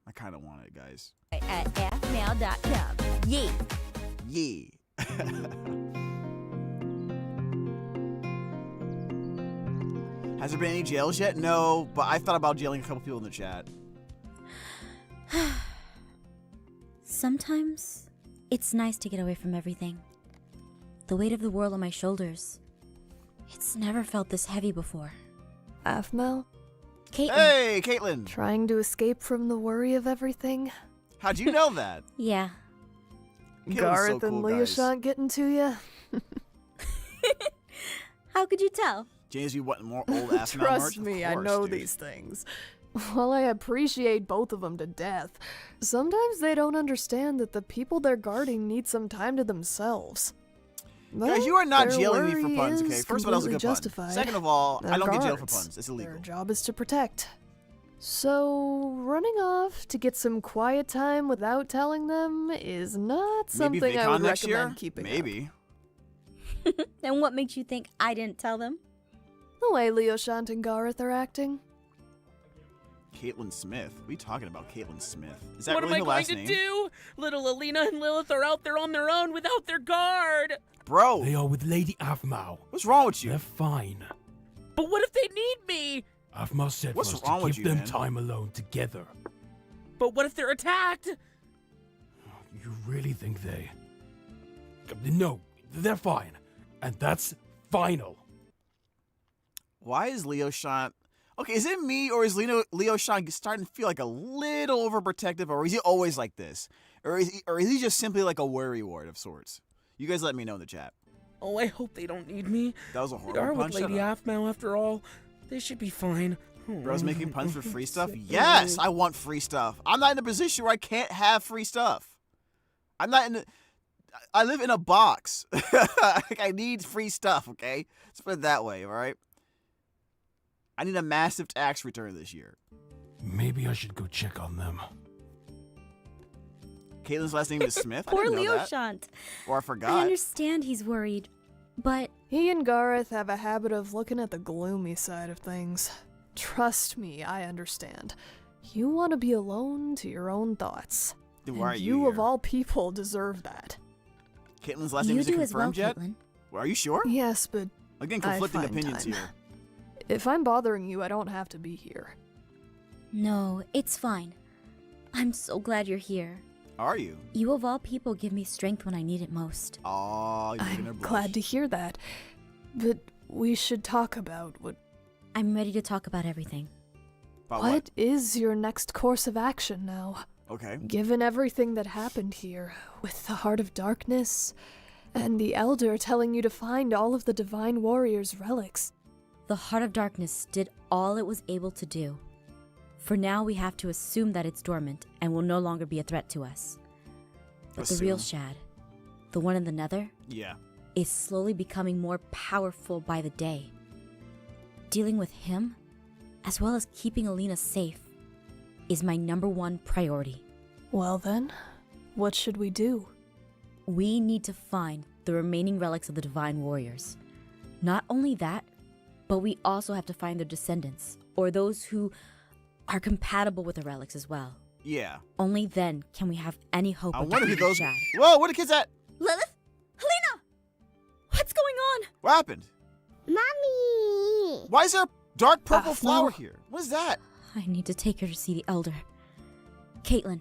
A: I kind of want it, guys.
O: At aphmau.com. Yee!
A: Yee! Has there been any jails yet? No, but I thought about jailing a couple people in the chat.
B: Sometimes it's nice to get away from everything. The weight of the world on my shoulders. It's never felt this heavy before.
E: Aphmau?
B: Caitlin.
A: Hey, Caitlin.
E: Trying to escape from the worry of everything?
A: How'd you know that?
B: Yeah.
E: Gareth and Leoshant getting to you?
B: How could you tell?
A: James, you want more old Aphmau
E: Trust
A: merch?
E: me,
A: Of
E: I
A: course,
E: know
A: dude.
E: these things. While I appreciate both of them to death, sometimes they don't understand that the people they're guarding need some time to themselves.
A: Guys, you are not
E: their
A: jailing me for
E: worry
A: puns, okay?
E: is
A: First of all, that was a good pun.
E: justified.
A: Second of all,
E: They're
A: I don't get jailed for
E: guards.
A: puns. It's illegal.
E: Their job is to protect. So, running off to get some quiet time without telling them is not
A: Maybe
E: something I
A: VidCon
E: would
A: next
E: recommend
A: year?
E: keeping up.
A: Maybe.
B: And what makes you think I didn't tell them?
E: The way Leoshant and Gareth are acting.
A: Caitlin Smith. What are you talking about, Caitlin Smith? Is that
F: What
A: really
F: am I
A: her
F: going
A: last
F: to
A: name?
F: do? Little Alina and Lilith are out there on their own without their guard.
A: Bro.
D: They are with Lady Aphmau.
A: What's wrong with you?
D: They're fine.
F: But what if they need me?
D: Aphmau said
A: What's
D: for us
A: wrong
D: to
A: with
D: give
A: you,
D: them
A: man?
D: time alone together.
F: But what if they're attacked?
D: You really think they... No, they're fine. And that's final.
A: Why is Leoshant... Okay, is it me or is Leoshant starting to feel like a little overprotective, or is he always like this? Or is he just simply like a worry ward of sorts? You guys let me know in the chat.
F: Oh, I hope they don't need me.
A: That was a
F: They
A: horrible
F: are
A: pun.
F: with
A: Shut
F: Lady
A: up.
F: Aphmau after all. They should be fine.
A: Bro's making puns for free stuff? Yes, I want free stuff. I'm not in a position where I can't have free stuff. I'm not in the... I live in a box. Like, I need free stuff, okay? Let's put it that way, all right? I need a massive tax return this year.
D: Maybe I should go check on them.
A: Caitlin's last name is Smith? I
B: Poor
A: didn't know that.
B: Leoshant.
A: Or I
B: I
A: forgot.
B: understand he's worried, but
E: He and Gareth have a habit of looking at the gloomy side of things. Trust me, I understand. You want to be alone to your own thoughts.
A: Then why are
E: And
A: you
E: you of
A: here?
E: all people deserve that.
A: Caitlin's last name
B: you
A: isn't
B: do as well,
A: confirmed yet?
B: Caitlin.
A: Well, are you sure?
E: Yes, but
A: I'm getting
E: I
A: conflicting
E: find
A: opinions
E: time.
A: here.
E: If I'm bothering you, I don't have to be here.
B: No, it's fine. I'm so glad you're here.
A: Are you?
B: You of all people give me strength when I need it most.
A: Aw, you're gonna
E: I'm
A: blush.
E: glad to hear that. But we should talk about
B: I'm ready to talk about everything.
A: About
E: what is your next course of action now?
A: Okay.
E: Given everything that happened here, with the Heart of Darkness, and the Elder telling you to find all of the Divine Warrior's relics.
B: The Heart of Darkness did all it was able to do. For now, we have to assume that it's dormant and will no longer be a threat to us. But the real Shad, the one in the Nether,
A: Yeah.
B: is slowly becoming more powerful by the day. Dealing with him, as well as keeping Alina safe, is my #1 priority.
E: Well then, what should we do?
B: We need to find the remaining relics of the Divine Warriors. Not only that, but we also have to find their descendants, or those who are compatible with the relics as well.
A: Yeah.
B: Only then can we have any hope
A: I
B: of
A: wonder who
B: defeating
A: those...
B: Shad.
A: Whoa, where the kids at?
B: Lilith? Helena! What's going on?
A: What happened?
G: Mommy!
A: Why is there a dark purple
E: Aphmau?
A: flower here? What is that?
B: I need to take her to see the Elder. Caitlin,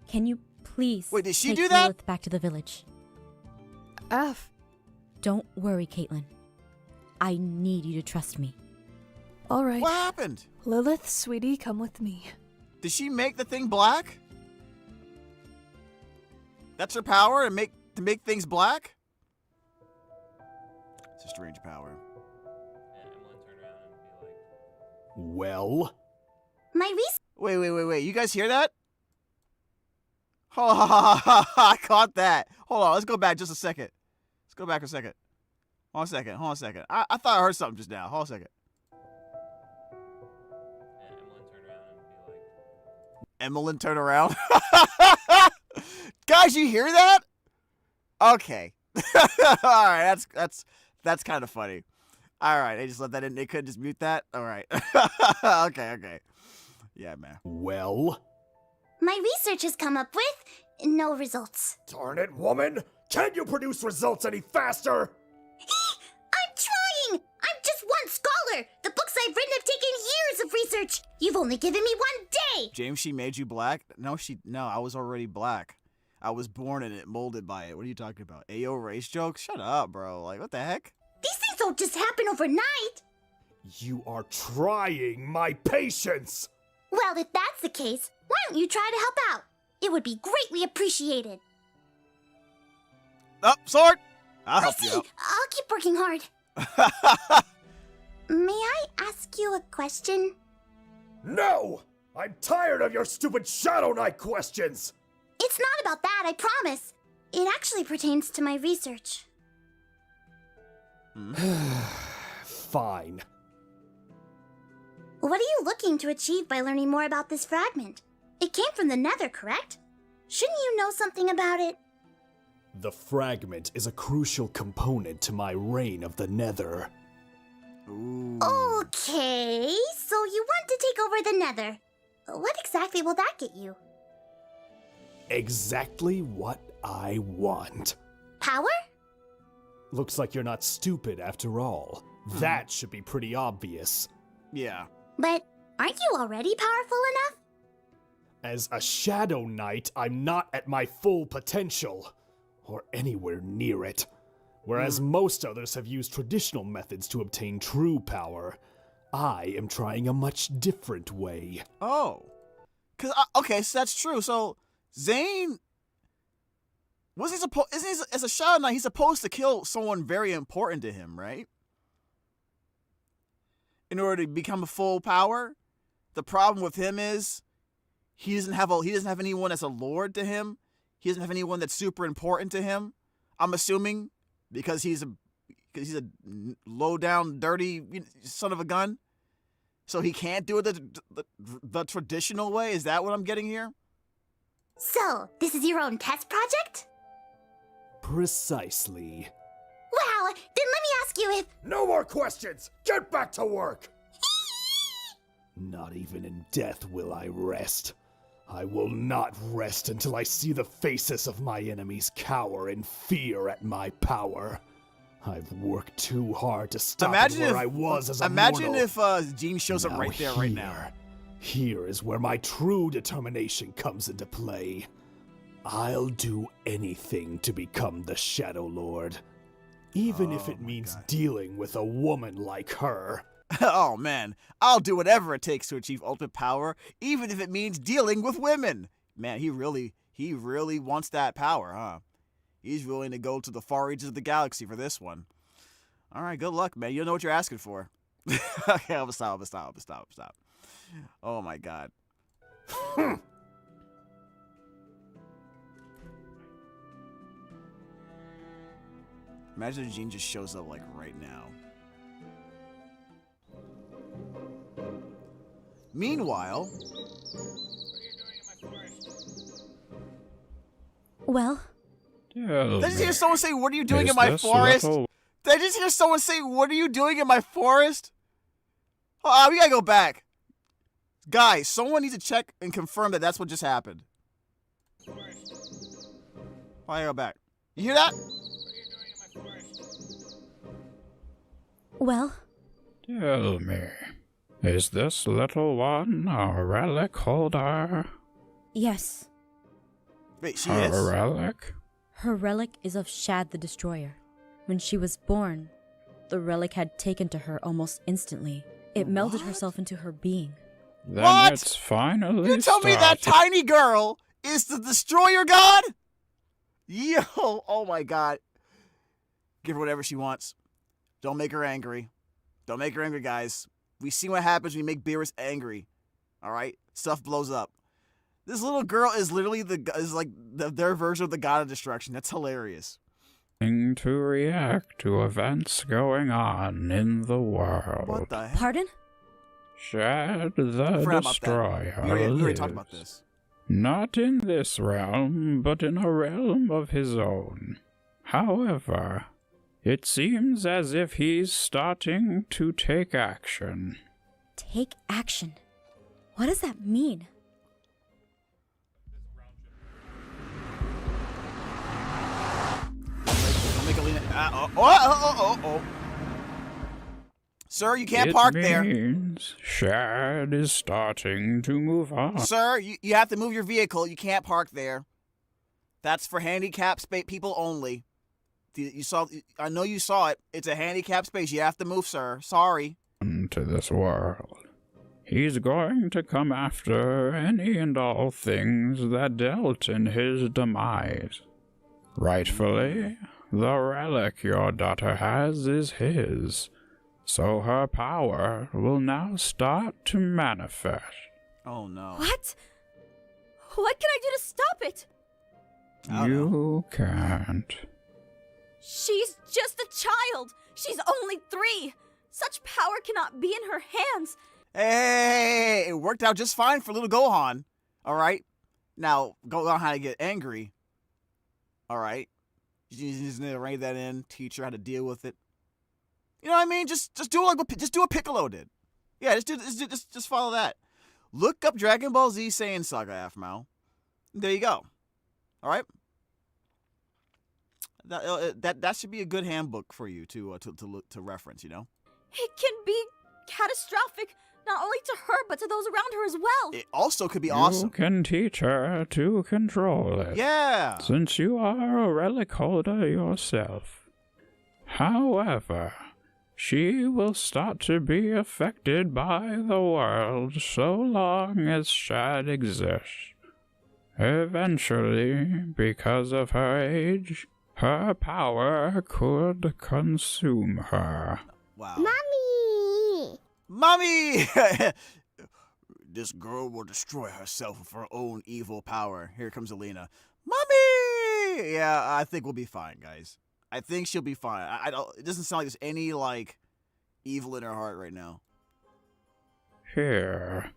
B: can you please
A: Wait, did she
B: take
A: do that?
B: Lilith back to the village?
E: Aph,
B: Don't worry, Caitlin. I need you to trust me.
E: All right.
A: What happened?
E: Lilith, sweetie, come with me.
A: Did she make the thing black? That's her power to make things black? It's a strange power.
K: Well?
G: My Rhys.
A: Wait. You guys hear that? Oh, I caught that. Hold on, let's go back just a second. Let's go back a second. Hold on a second. I thought I heard something just now. Hold on a second. Emmeline turn around. Guys, you hear that? Okay. All right, that's kind of funny. All right, they just let that in. They couldn't just mute that. All right. Okay. Yeah, man.
K: Well?
G: My research has come up with no results.
K: Darn it, woman! Can't you produce results any faster?
G: I'm trying! I'm just one scholar! The books I've written have taken years of research! You've only given me 1 day!
A: James, she made you black? No, I was already black. I was born in it, molded by it. What are you talking about? Ayo, race jokes? Shut up, bro. Like, what the heck?
G: These things don't just happen overnight!
K: You are trying my patience!
G: Well, if that's the case, why don't you try to help out? It would be greatly appreciated.
A: Oh, sword! I'll help
G: I see.
A: you out.
G: I'll keep working hard. May I ask you a question?
K: No! I'm tired of your stupid Shadow Knight questions!
G: It's not about that, I promise. It actually pertains to my research.
K: Fine.
G: What are you looking to achieve by learning more about this fragment? It came from the Nether, correct? Shouldn't you know something about it?
K: The fragment is a crucial component to my reign of the Nether.
A: Ooh.
G: Okay, so you want to take over the Nether. What exactly will that get you?
K: Exactly what I want.
G: Power?
K: Looks like you're not stupid after all. That should be pretty obvious.
A: Yeah.
G: But aren't you already powerful enough?
K: As a Shadow Knight, I'm not at my full potential, or anywhere near it. Whereas most others have used traditional methods to obtain true power, I am trying a much different way.
A: Oh. Okay, so that's true. So, Zane... as a Shadow Knight, he's supposed to kill someone very important to him, right? In order to become a full power? The problem with him is... He doesn't have anyone that's a lord to him. He doesn't have anyone that's super important to him. I'm assuming because he's a low down, dirty son of a gun. So he can't do it the traditional way. Is that what I'm getting here?
G: So, this is your own test project?
K: Precisely.
G: Wow, then let me ask you if...
K: No more questions! Get back to work! Not even in death will I rest. I will not rest until I see the faces of my enemies cower in fear at my power. I've worked too hard to stop where I was as a mortal.
A: Imagine if Gene shows up right there, right now.
K: Here is where my true determination comes into play. I'll do anything to become the Shadow Lord. Even if it means dealing with a woman like her.
A: Oh man, I'll do whatever it takes to achieve ultimate power, even if it means dealing with women. Man, he really wants that power, huh? He's willing to go to the far reaches of the galaxy for this one. All right, good luck, man. You know what you're asking for. Okay, I'm gonna stop. Oh my god. Imagine if Gene just shows up like right now. Meanwhile...
B: Well?
A: Did I just hear someone say, what are you doing in my forest? Did I just hear someone say, what are you doing in my forest? Oh, we gotta go back. Guys, someone needs to check and confirm that that's what just happened. Why go back? You hear that?
B: Well?
L: Tell me, is this little one a relic holder?
B: Yes.
A: Wait, she
L: a
A: is?
L: relic?
B: Her relic is of Shad the Destroyer. When she was born, the relic had taken to her almost instantly. It melded herself into her being.
L: Then
A: What?
L: it's finally
A: You tell me that
L: started.
A: tiny girl is the destroyer god? Yo, oh my god. Give her whatever she wants. Don't make her angry. Don't make her angry, guys. We see what happens when you make Beerus angry. All right? Stuff blows up. This little girl is literally their version of the god of destruction. That's hilarious.
L: To react to events going on in the world.
A: What the heck?
B: Pardon?
L: Shad the
A: Forgot about that.
L: Destroyer
A: We already
L: lives.
A: talked about this.
L: Not in this realm, but in a realm of his own. However, it seems as if he's starting to take action.
B: Take action. What does that mean?
A: Don't make Alina. Oh. Sir, you can't park there.
L: It means Shad is starting to move on.
A: Sir, you have to move your vehicle. You can't park there. That's for handicapped people only. You saw. I know you saw it. It's a handicapped space. You have to move, sir. Sorry.
L: To this world. He's going to come after any and all things that dealt in his demise. Rightfully, the relic your daughter has is his, so her power will now start to manifest.
A: Oh no.
O: What? What can I do to stop it?
L: You can't.
O: She's just a child. She's only 3. Such power cannot be in her hands.
A: Hey, it worked out just fine for little Gohan. All right. Now, Gohan had to get angry. All right. You just need to rein that in, teach her how to deal with it. You know what I mean? Just do like what Piccolo did. Yeah, just follow that. Look up Dragon Ball Z Saiyan Saga, Aphmau. There you go. All right. That should be a good handbook for you to reference. You know.
O: It can be catastrophic, not only to her, but to those around her as well.
A: It also could be awesome.
L: You can teach her to control it.
A: Yeah.
L: Since you are a relic holder yourself. However, she will start to be affected by the world so long as Shad exists. Eventually, because of her age, her power could consume her.
A: Wow.
G: Mommy!
A: This girl will destroy herself with her own evil power. Here comes Alina. Mommy! Yeah, I think we'll be fine, guys. I think she'll be fine. I don't. It doesn't sound like there's any evil in her heart right now.
L: Here,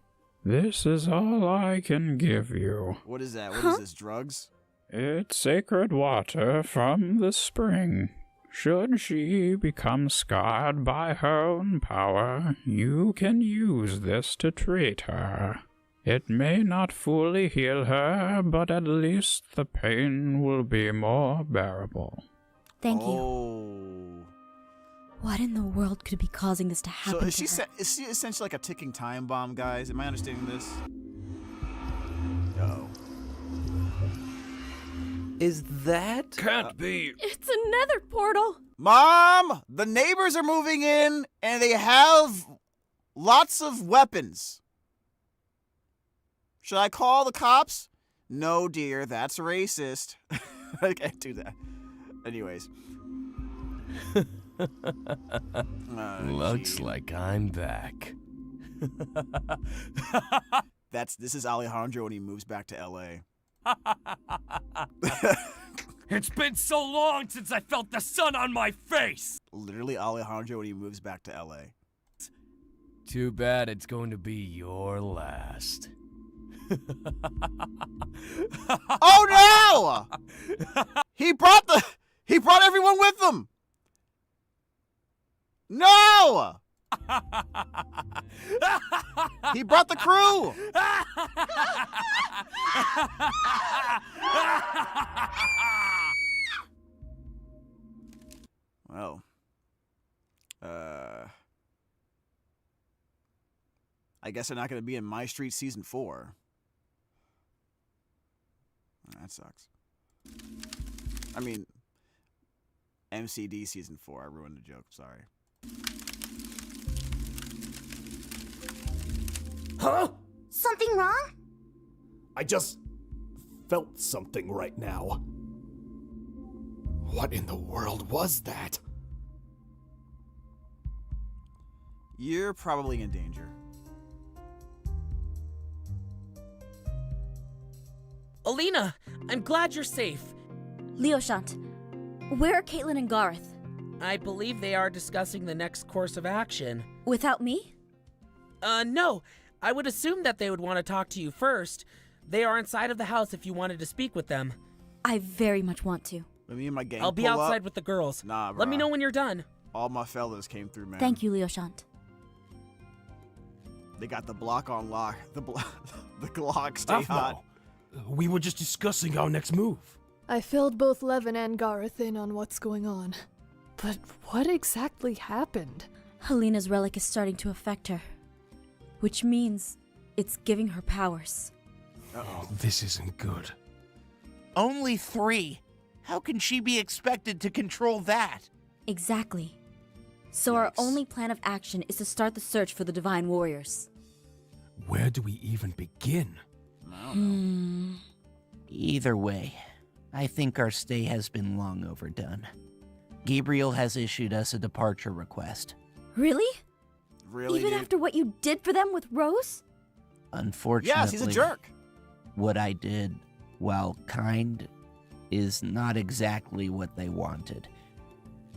L: this is all I can give you.
A: What is that? What is this? Drugs?
L: It's sacred water from the spring. Should she become scarred by her own power, you can use this to treat her. It may not fully heal her, but at least the pain will be more bearable.
B: Thank you. What in the world could be causing this to happen
A: So is she
B: to her?
A: is she essentially like a ticking time bomb, guys? Am I understanding this? Uh-oh.
H: Is that?
D: Can't be.
O: It's a nether portal.
A: Mom, the neighbors are moving in and they have lots of weapons. Should I call the cops? No, dear, that's racist. I can't do that. Anyways.
M: Looks like I'm back.
A: This is Alejandro when he moves back to LA.
P: It's been so long since I felt the sun on my face!
A: Literally Alejandro when he moves back to LA.
M: Too bad it's going to be your last.
A: Oh no! He brought everyone with him. No! He brought the crew. Well, I guess they're not going to be in MyStreet Season 4. That sucks. I mean, MCD Season 4. I ruined the joke. Sorry.
K: Huh?
G: Something wrong?
K: I just felt something right now. What in the world was that?
A: You're probably in danger.
F: Alina, I'm glad you're safe.
B: Leoshant, where are Caitlin and Gareth?
F: I believe they are discussing the next course of action.
B: Without me?
F: No. I would assume that they would want to talk to you first. They are inside of the house if you wanted to speak with them.
B: I very much want to.
A: Let me and my gang
F: I'll be
A: pull
F: outside
A: up.
F: with the girls.
A: Nah, bro.
F: Let me know when you're done.
A: All my fellas came through, man.
B: Thank you, Leoshant.
A: They got the block on lock. The Glock stay
D: Aphmau,
A: hot.
D: we were just discussing our next move.
E: I filled both Levin and Gareth in on what's going on. But what exactly happened?
B: Helena's relic is starting to affect her, which means it's giving her powers.
D: Uh-oh. This isn't good.
J: Only 3. How can she be expected to control that?
B: Exactly. So our only plan of action is to start the search for the Divine Warriors.
D: Where do we even begin?
J: Either way, I think our stay has been long overdone. Gabriel has issued us a departure request.
B: Really?
A: Really,
B: Even
A: dude?
B: after what you did for them with Rose?
J: Unfortunately,
A: Yes, he's a jerk.
J: What I did, while kind, is not exactly what they wanted.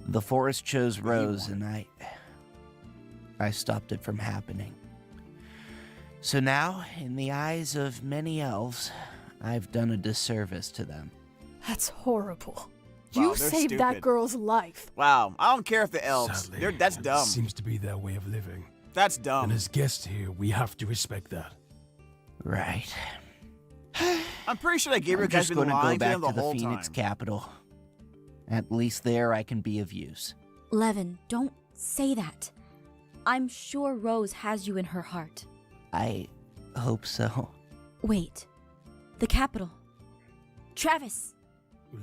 J: The forest chose Rose, and I stopped it from happening. So now, in the eyes of many elves, I've done a disservice to them.
E: That's horrible.
A: Wow,
E: You
A: they're
E: saved that
A: stupid.
E: girl's life.
A: Wow, I don't care if the elves.
D: Sadly,
A: That's
D: it
A: dumb.
D: seems to be their way of living.
A: That's dumb.
D: And as guests here, we have to respect that.
J: Right.
A: I'm pretty sure that Gabriel
J: I'm
A: guy's
J: just
A: been
J: going to
A: lying
J: go
A: to
J: back
A: him the
J: to the
A: whole
J: Phoenix
A: time.
J: capital. At least there I can be of use.
B: Levin, don't say that. I'm sure Rose has you in her heart.
J: I hope so.
B: Wait. The capital. Travis!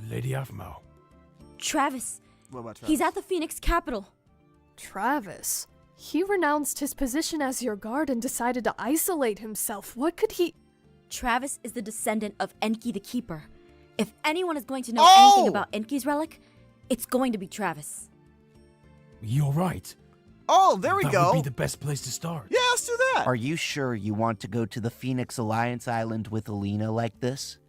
D: Lady Aphmau.
B: Travis!
A: What about Travis?
B: He's at the Phoenix capital.
E: Travis? He renounced his position as your guard and decided to isolate himself. What could he...
B: Travis is the descendant of Enki the Keeper. If anyone is going to know
A: Oh!
B: anything about Enki's relic, it's going to be Travis.
D: You're right.
A: Oh, there we
D: That
A: go.
D: would be the best place to start.
A: Yeah, let's do that.
J: Are you sure you want to go to the Phoenix Alliance Island with Alina like this?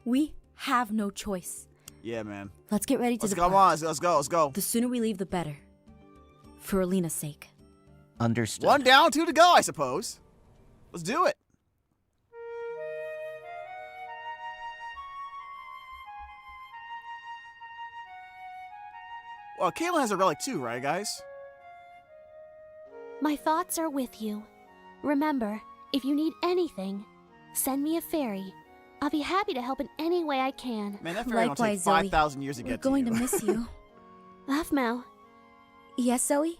B: We have no choice.
A: Yeah, man.
B: Let's get ready to
A: Let's
B: depart.
A: go on. Let's go. Let's go.
B: The sooner we leave, the better. For Alina's sake.
J: Understood.
A: 1 down, 2 to go, I suppose. Let's do it. Well, Caitlin has a relic too, right, guys?
C: My thoughts are with you. Remember, if you need anything, send me a fairy. I'll be happy to help in any way I can.
A: Man, that fairy don't take
B: Likewise, Zoe.
A: 5,000 years to
B: We're
A: get
B: going
A: to
B: to
A: you.
B: miss you.
C: Aphmau,
B: Yes, Zoe?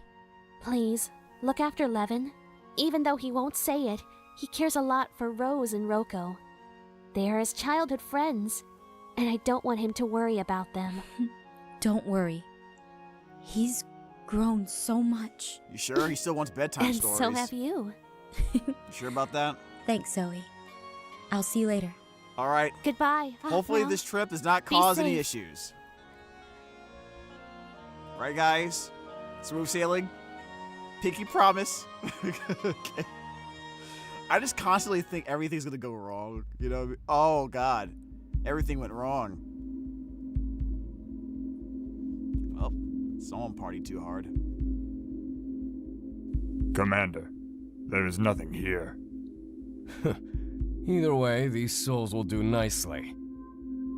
C: please, look after Levin. Even though he won't say it, he cares a lot for Rose and Rocco. They are his childhood friends, and I don't want him to worry about them.
B: Don't worry. He's grown so much.
A: You sure? He still wants bedtime
C: And
A: stories.
C: so have you.
A: You sure about that?
B: Thanks, Zoe. I'll see you later.
A: All right.
C: Goodbye.
A: Hopefully
C: Aphmau.
A: this trip does not
C: Be
A: cause any
C: safe.
A: issues. Right, guys? Smooth sailing? Pinky promise? Okay. I just constantly think everything's gonna go wrong. You know? Oh, God. Everything went wrong. Well, someone partied too hard.
Q: Commander, there is nothing here.
M: Either way, these souls will do nicely.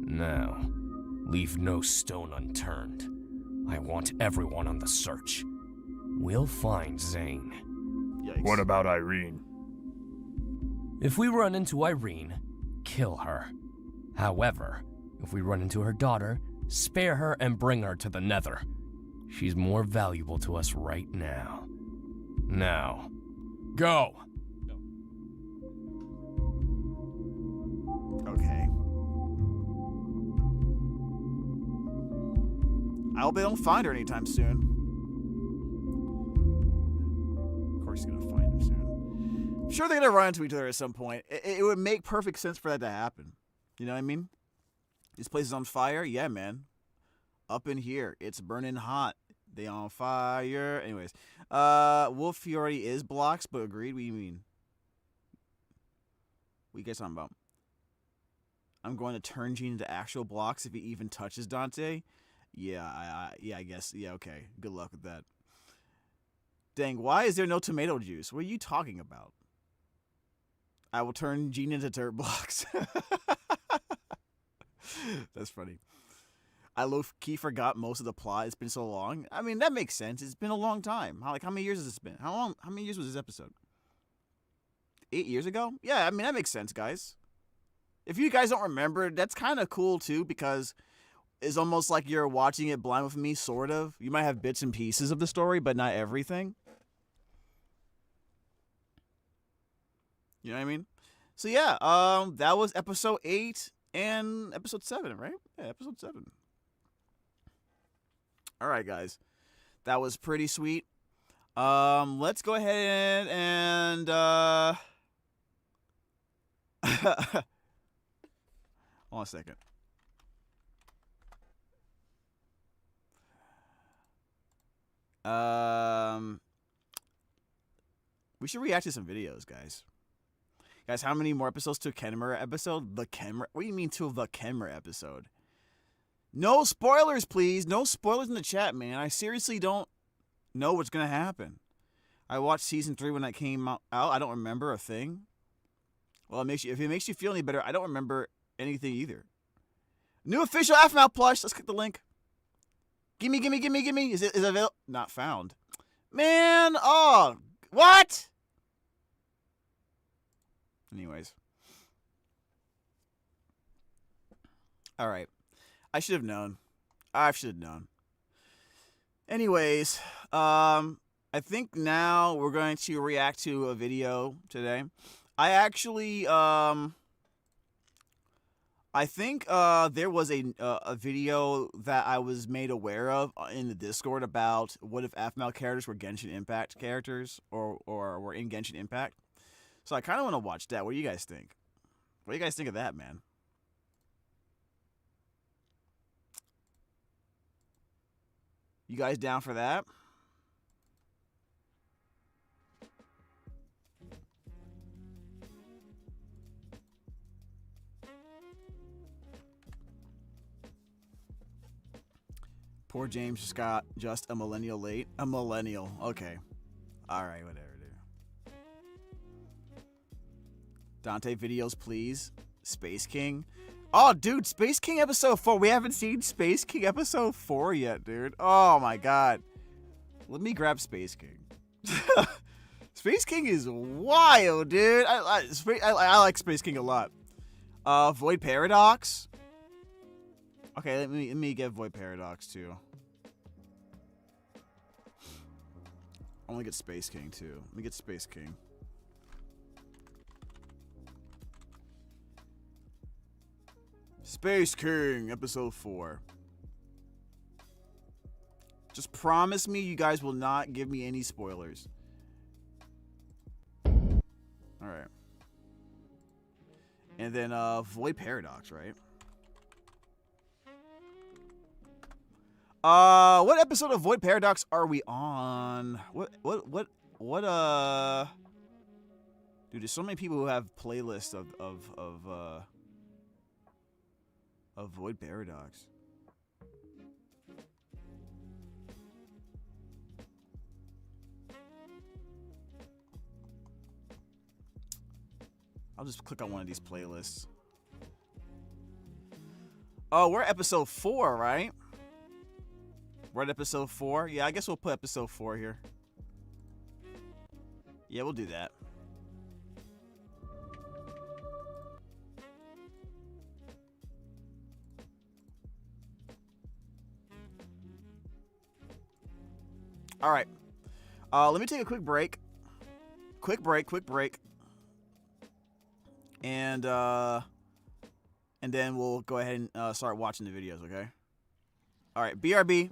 M: Now, leave no stone unturned. I want everyone on the search. We'll find Zane.
A: Yikes.
Q: What about Irene?
M: If we run into Irene, kill her. However, if we run into her daughter, spare her and bring her to the Nether. She's more valuable to us right now. Now, go!
A: Okay. I hope they don't find her anytime soon. Of course he's gonna find her soon. sure they're gonna run into each other at some point. It would make perfect sense for that to happen. You know what I mean? This place is on fire? Yeah, man. Up in here. It's burning hot. They on fire. Anyways. Wolf Fury is blocks, but agreed. What do you mean? What you guys talking about? I'm going to turn Gene into actual blocks if he even touches Dante. Yeah, I guess. Yeah, okay. Good luck with that. Dang, why is there no tomato juice? What are you talking about? I will turn Gene into dirt blocks. That's funny. I low-key forgot most of the plot. It's been so long. I mean, that makes sense. It's been a long time. How many years has this been? How many years was this episode? 8 years ago? Yeah, I mean, that makes sense, guys. If you guys don't remember, that's kind of cool, too, because it's almost like you're watching it blind with me, sort of. You might have bits and pieces of the story, but not everything. You know what I mean? So, yeah, that was episode 8 and episode 7, right? Yeah, episode 7. All right, guys. That was pretty sweet. Let's go ahead and hold on a second. We should react to some videos, guys. Guys, how many more episodes to a Kenmure episode? The Kenmure? What do you mean to the Kenmure episode? No spoilers, please. No spoilers in the chat, man. I seriously don't know what's going to happen. I watched season 3 when that came out. I don't remember a thing. Well, if it makes you feel any better, I don't remember anything either. New official Aphmau plush. Let's click the link. Gimme. Is it available? Not found. Man, oh, what? Anyways. All right. I should have known. Anyways, I think now we're going to react to a video today. I actually, I think there was a video that I was made aware of in the Discord about what if Aphmau characters were Genshin Impact characters or were in Genshin Impact. So I kind of want to watch that. What do you guys think? What do you guys think of that, man? You guys down for that? Poor James just got just a millennial late. A millennial. Okay. All right, whatever, dude. Dante videos, please. Space King. Oh, dude, Space King episode 4. We haven't seen Space King episode 4 yet, dude. Oh, my God. Let me grab Space King. Space King is wild, dude. I like Space King a lot. Void Paradox. Okay, let me get Void Paradox, too. I want to get Space King, too. Let me get Space King. Space King, episode 4. Just promise me you guys will not give me any spoilers. Alright. And then, Void Paradox, right? What episode of Void Paradox are we on? What, dude, there's so many people who have playlists of Void Paradox. I'll just click on one of these playlists. Oh, we're at episode 4, right? We're at episode 4? Yeah, I guess we'll put episode 4 here. Yeah, we'll do that. All right. Let me take a quick break. Quick break. And then we'll go ahead and start watching the videos, okay? All right, BRB.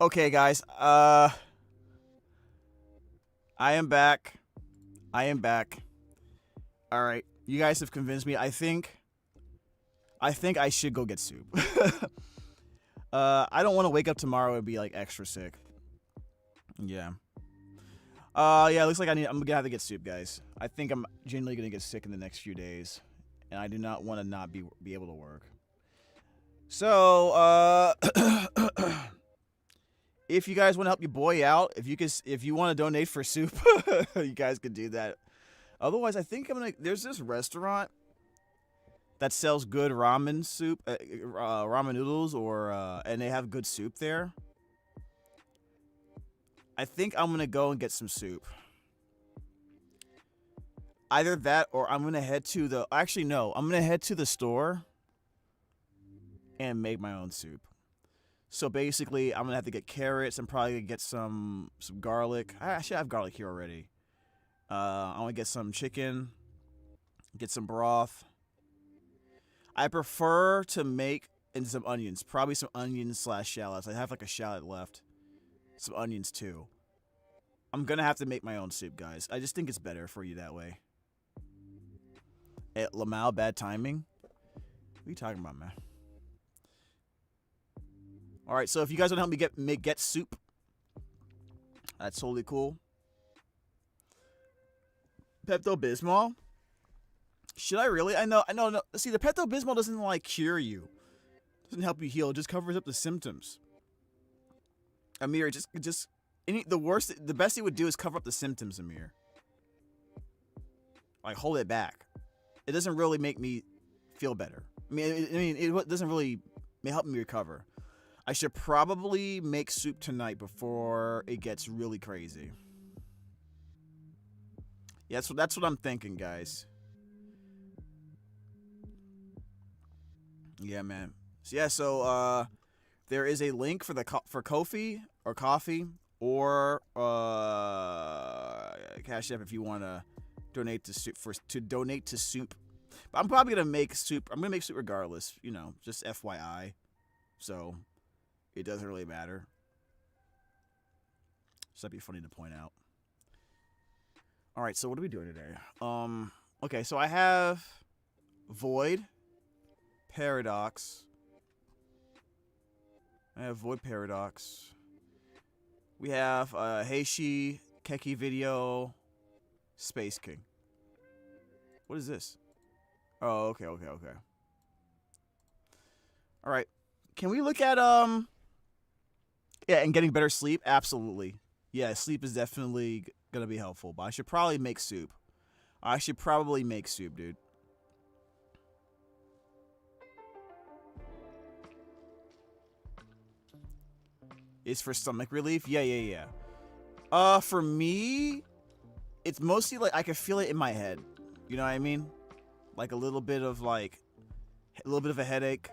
A: Okay, guys. I am back. All right. You guys have convinced me. I think I should go get soup. I don't want to wake up tomorrow and be like extra sick. Yeah. Yeah, it looks like I'm gonna have to get soup, guys. I think I'm genuinely gonna get sick in the next few days, and I do not want to not be able to work. So, if you guys want to help your boy out, if you want to donate for soup, you guys could do that. Otherwise, I think there's this restaurant that sells good ramen soup, ramen noodles, and they have good soup there. I think I'm gonna go and get some soup. Either that, or I'm gonna head to the. Actually, no. I'm gonna head to the store and make my own soup. So basically, I'm gonna have to get carrots. I'm probably gonna get some garlic. I actually have garlic here already. I'm gonna get some chicken. Get some broth. I prefer to make and some onions. Probably some onions / shallots. I have like a shallot left. Some onions too. I'm gonna have to make my own soup, guys. I just think it's better for you that way. Hey, Lamau, bad timing? What are you talking about, man? Alright, so if you guys want to help me get soup, that's totally cool. Pepto-Bismol? Should I really? No. See, the Pepto-Bismol doesn't like cure you. Doesn't help you heal. It just covers up the symptoms. Amir, the best it would do is cover up the symptoms, Amir. Like, hold it back. It doesn't really make me feel better. It doesn't really help me recover. I should probably make soup tonight before it gets really crazy. Yeah, that's what I'm thinking, guys. Yeah, man. So there is a link for for Ko-fi or coffee or Cash App if you want to donate to soup. But I'm probably gonna make soup. I'm gonna make soup regardless. Just FYI. So it doesn't really matter. So that'd be funny to point out. All right. So what are we doing today? Okay. So I have Void, Paradox. I have Void Paradox. We have Heishi, Keki Video, Space King. What is this? Oh, okay. All right. Can we look at yeah, and getting better sleep? Absolutely. Yeah, sleep is definitely gonna be helpful, but I should probably make soup. Dude. Is for stomach relief? Yeah. For me, it's mostly like I can feel it in my head. You know what I mean? Like a little bit of a headache.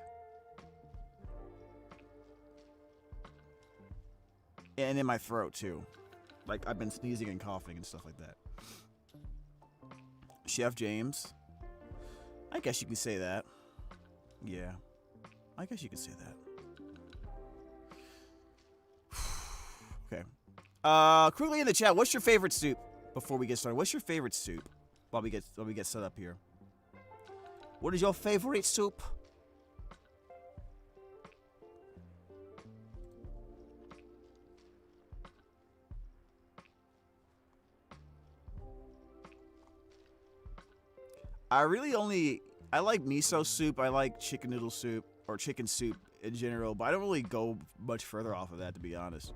A: And in my throat too. Like I've been sneezing and coughing and stuff like that. Chef James. I guess you can say that. Yeah. I guess you can say that. Okay. Quickly in the chat, what's your favorite soup? Before we get started, what's your favorite soup? While we get set up here. What is your favorite soup? I like miso soup. I like chicken noodle soup or chicken soup in general, but I don't really go much further off of that, to be honest.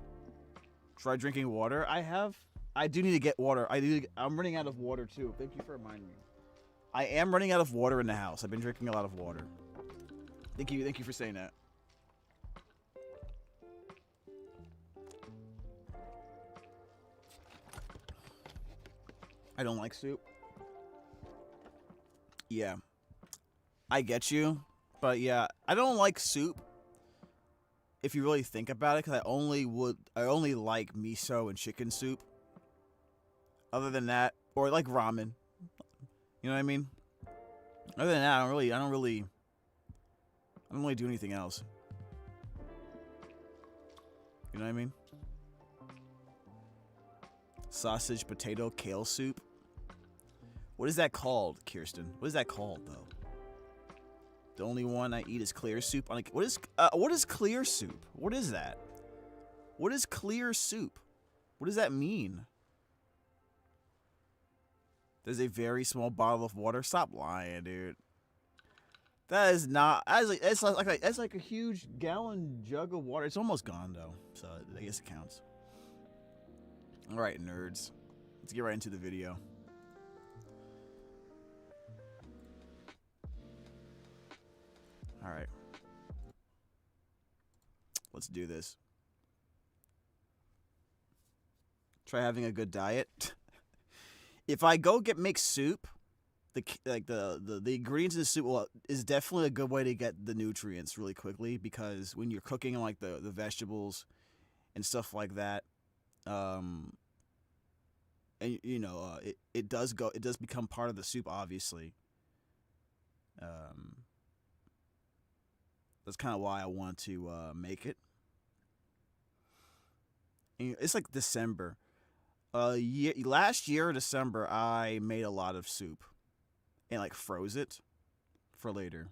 A: Try drinking water. I do need to get water. I'm running out of water too. Thank you for reminding me. I am running out of water in the house. I've been drinking a lot of water. Thank you for saying that. I don't like soup. Yeah. I get you. But yeah, I don't like soup. If you really think about it, because I only like miso and chicken soup. Other than that, or like ramen. You know what I mean? Other than that, I don't really do anything else. You know what I mean? Sausage, potato, kale soup. What is that called, Kirsten? What is that called, though? The only one I eat is clear soup. What is clear soup? What is that? What is clear soup? What does that mean? There's a very small bottle of water. Stop lying, dude. That is not. It's like a huge gallon jug of water. It's almost gone though, so I guess it counts. All right, nerds. Let's get right into the video. All right. Let's do this. Try having a good diet. If I go make soup, the ingredients in the soup is definitely a good way to get the nutrients really quickly, because when you're cooking like the vegetables and stuff like that, and you know, it does become part of the soup, obviously. That's kind of why I want to make it. And it's like December. Last year, December, I made a lot of soup and like froze it for later.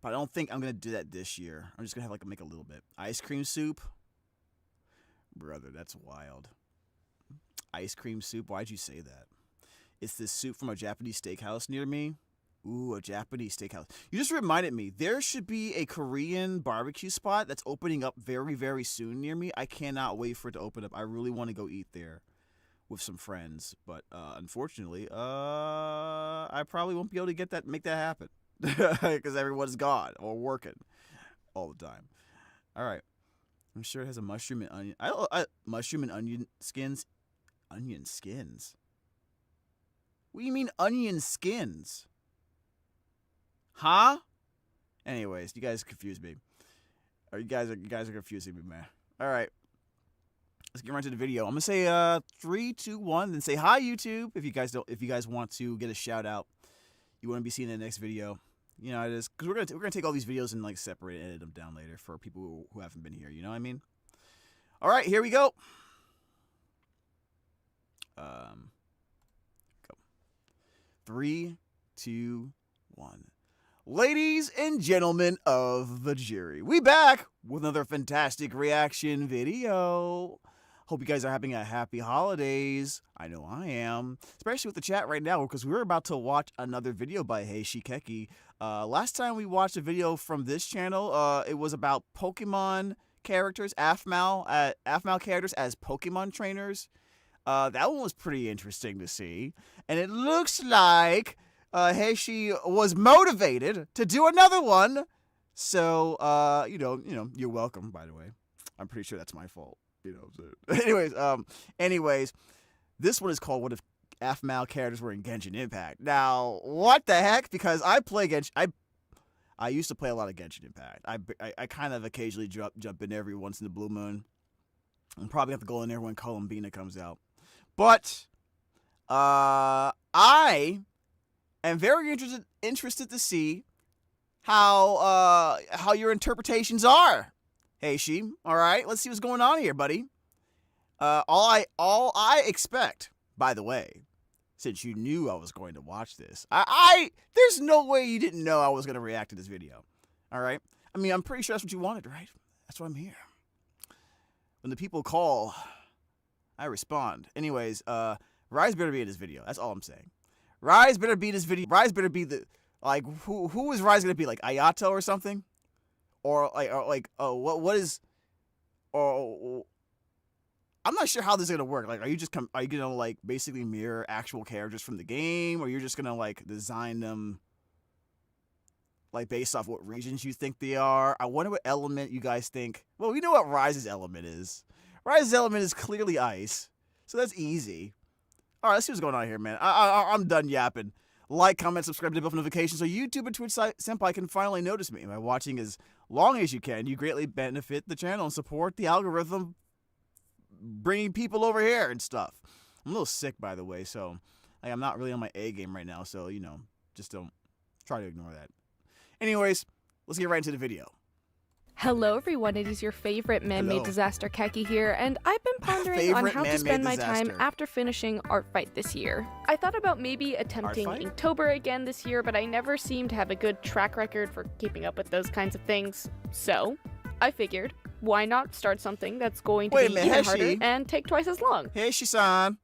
A: But I don't think I'm gonna do that this year. I'm just gonna have make a little bit. Ice cream soup, brother, that's wild. Ice cream soup. Why'd you say that? It's this soup from a Japanese steakhouse near me. Ooh, a Japanese steakhouse. You just reminded me. There should be a Korean barbecue spot that's opening up very, very soon near me. I cannot wait for it to open up. I really want to go eat there with some friends. But unfortunately, I probably won't be able to make that happen. Because everyone's gone or working all the time. All right. I'm sure it has a mushroom and onion. Mushroom and onion skins. Onion skins? What do you mean onion skins? Huh? Anyways, you guys confused me. Or you guys are confusing me, man. All right. Let's get right to the video. I'm gonna say 3, 2, 1, then say hi YouTube. If you guys want to get a shout out, you want to be seen in the next video. You know, it is because we're gonna take all these videos and separate and edit them down later for people who haven't been here. You know what I mean? All right, here we go. Go. 3, 2, 1. Ladies and gentlemen of the jury, we back with another fantastic reaction video. Hope you guys are having a happy holidays. I know I am, especially with the chat right now, because we're about to watch another video by Hey Shikeki. Last time we watched a video from this channel, it was about Pokemon characters, Aphmau characters as Pokemon trainers. That one was pretty interesting to see, and it looks like Heishi was motivated to do another one. So, you're welcome, by the way. I'm pretty sure that's my fault. So. Anyways, this one is called What If Aphmau Characters Were in Genshin Impact. Now, what the heck? Because I play Genshin. I used to play a lot of Genshin Impact. I kind of occasionally jump in every once in the blue moon. I'm probably have to go in there when Columbina comes out. But, I am very interested to see how your interpretations are. Heishi, all right, let's see what's going on here, buddy. All I expect, by the way, since you knew I was going to watch this, there's no way you didn't know I was going to react to this video. All right, I mean, I'm pretty sure that's what you wanted, right? That's why I'm here. When the people call, I respond. Anyways, Rhys better be in this video. That's all I'm saying. Rhys better be in this video. Rhys better be who is Rhys gonna be, like Ayato or something, or what is, or I'm not sure how this is gonna work. Like, are you gonna basically mirror actual characters from the game, or you're just gonna design them based off what regions you think they are? I wonder what element you guys think. Well, we know what Rhys's element is. Rhys's element is clearly ice, so that's easy. All right, let's see what's going on here, man. I'm done yapping. Like, comment, subscribe to the bell for notifications so YouTube and Twitch Senpai can finally notice me. By watching as long as you can, you greatly benefit the channel and support the algorithm bringing people over here and stuff. I'm a little sick, by the way, so I'm not really on my A game right now, so, just don't try to ignore that. Anyways, let's get right into the video.
R: Hello everyone, it is your favorite man-made
A: Hello.
R: disaster, Keki here, and I've been pondering on
A: Favorite
R: how to
A: man-made
R: spend my time
A: disaster.
R: after finishing Art Fight this year. I thought about maybe attempting
A: Fight?
R: Inktober again this year, but I never seem to have a good track record for keeping up with those kinds of things. So, I figured, why not start something that's going to
A: Wait a
R: be
A: minute,
R: even
A: Heshi.
R: harder and take twice as long?
A: Hey, Shisan.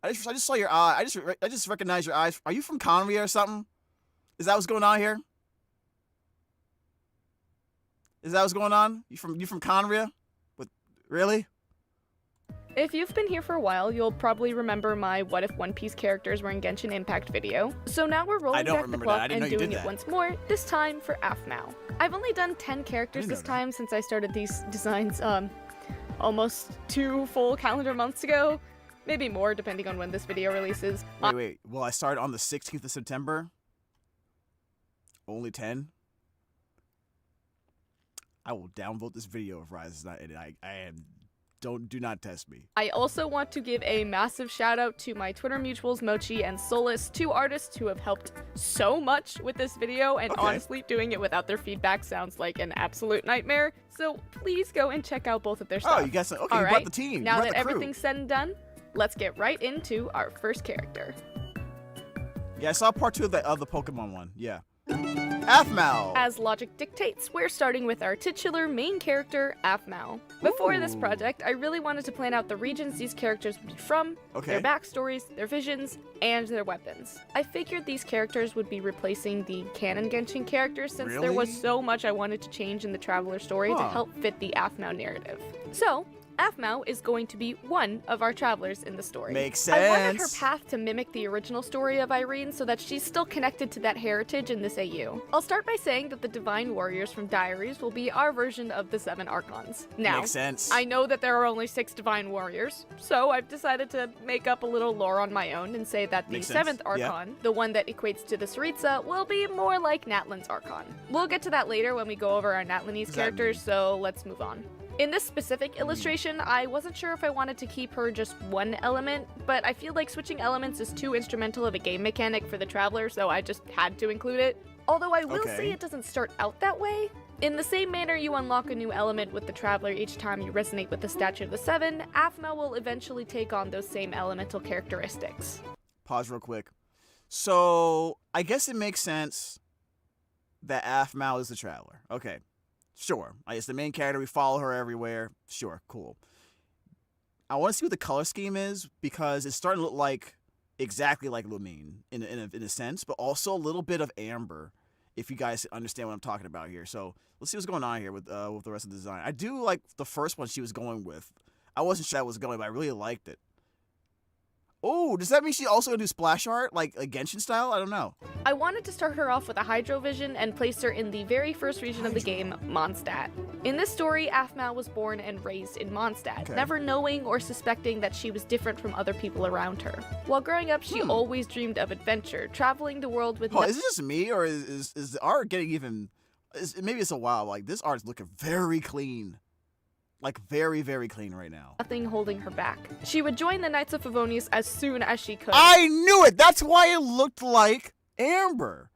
A: I just saw your eye. I just recognized your eyes. Are you from Conria or something? Is that what's going on here? Is that what's going on? You from Conria? Really?
R: If you've been here for a while, you'll probably remember my What If One Piece characters were in Genshin Impact video. So now we're rolling
A: don't
R: back the
A: remember
R: clock
A: that. I didn't
R: and
A: know you
R: doing
A: did
R: it
A: that.
R: once more, this time for Aphmau. I've only done 10 characters
A: didn't know
R: this time since I started these designs almost 2 full calendar months ago. Maybe more, depending on when this video releases.
A: Wait. Well, I started on the 16th of September. Only 10. I will downvote this video if Rhys is not in it. I am. Do not test me.
R: I also want to give a massive shout out to my Twitter mutuals Mochi and Solus, 2 artists who have helped so much with this video, and
A: Okay.
R: honestly doing it without their feedback sounds like an absolute nightmare. So please go and check out both of their stuff.
A: Oh, you got some. Okay,
R: All
A: you
R: right,
A: brought the team.
R: now
A: you brought
R: that
A: the crew.
R: everything's said and done, let's get right into our first character.
A: Yeah, I saw part 2 of the Pokemon one. Yeah. Aphmau.
R: As logic dictates, we're starting with our titular main character, Aphmau. Before this
A: Ooh.
R: project, I really wanted to plan out the regions these characters would be from, their backstories, their visions, and their weapons. I figured these characters would be replacing the canon Genshin characters since there was
A: Really?
R: so much I wanted to change in the Traveler story to
A: Huh.
R: help fit the Aphmau narrative. So, Aphmau is going to be one of our travelers in the story.
A: Makes
R: I wanted her
A: sense.
R: path to mimic the original story of Irene so that she's still connected to that heritage in this AU. I'll start by saying that the Divine Warriors from Diaries will be our version of the 7 Archons. Now,
A: Makes sense.
R: I know that there are only 6 Divine Warriors, so I've decided to make up a little lore on my own and say that the
A: Makes sense.
R: 7th
A: Yeah.
R: Archon, the one that equates to the Saritsa, will be more like Natlan's Archon. We'll get to that later when we go over our Natlanese characters, so let's move on. In this specific illustration, I wasn't sure if I wanted to keep her just one element, but I feel like switching elements is too instrumental of a game mechanic for the Traveler, so I just had to include it. Although I will say it doesn't start out that way. In the same manner you unlock a new element with the Traveler each time you resonate with the Statue of the Seven, Aphmau will eventually take on those same elemental characteristics.
A: Pause real quick. So, I guess it makes sense that Aphmau is the Traveler. Okay. Sure. It's the main character. We follow her everywhere. Sure. Cool. I want to see what the color scheme is because it's starting to look like exactly like Lumine in a sense, but also a little bit of amber, if you guys understand what I'm talking about here. So let's see what's going on here with the rest of the design. I do like the first one she was going with. I wasn't sure I was going, but I really liked it. Oh, does that mean she also gonna do splash art, like a Genshin style? I don't know.
R: I wanted to start her off with a Hydro Vision and place her in the very first region of the game, Mondstadt. In this story, Aphmau was born and raised in Mondstadt, never knowing or suspecting that she was different from other people around her. While growing up, she always dreamed of adventure, traveling the world with
A: Is it just me, or is the art getting even... maybe it's a while. Like, this art's looking very clean. Like, very, very clean right now.
R: nothing holding her back. She would join the Knights of Favonius as soon as she could.
A: I knew it! That's why it looked like Amber.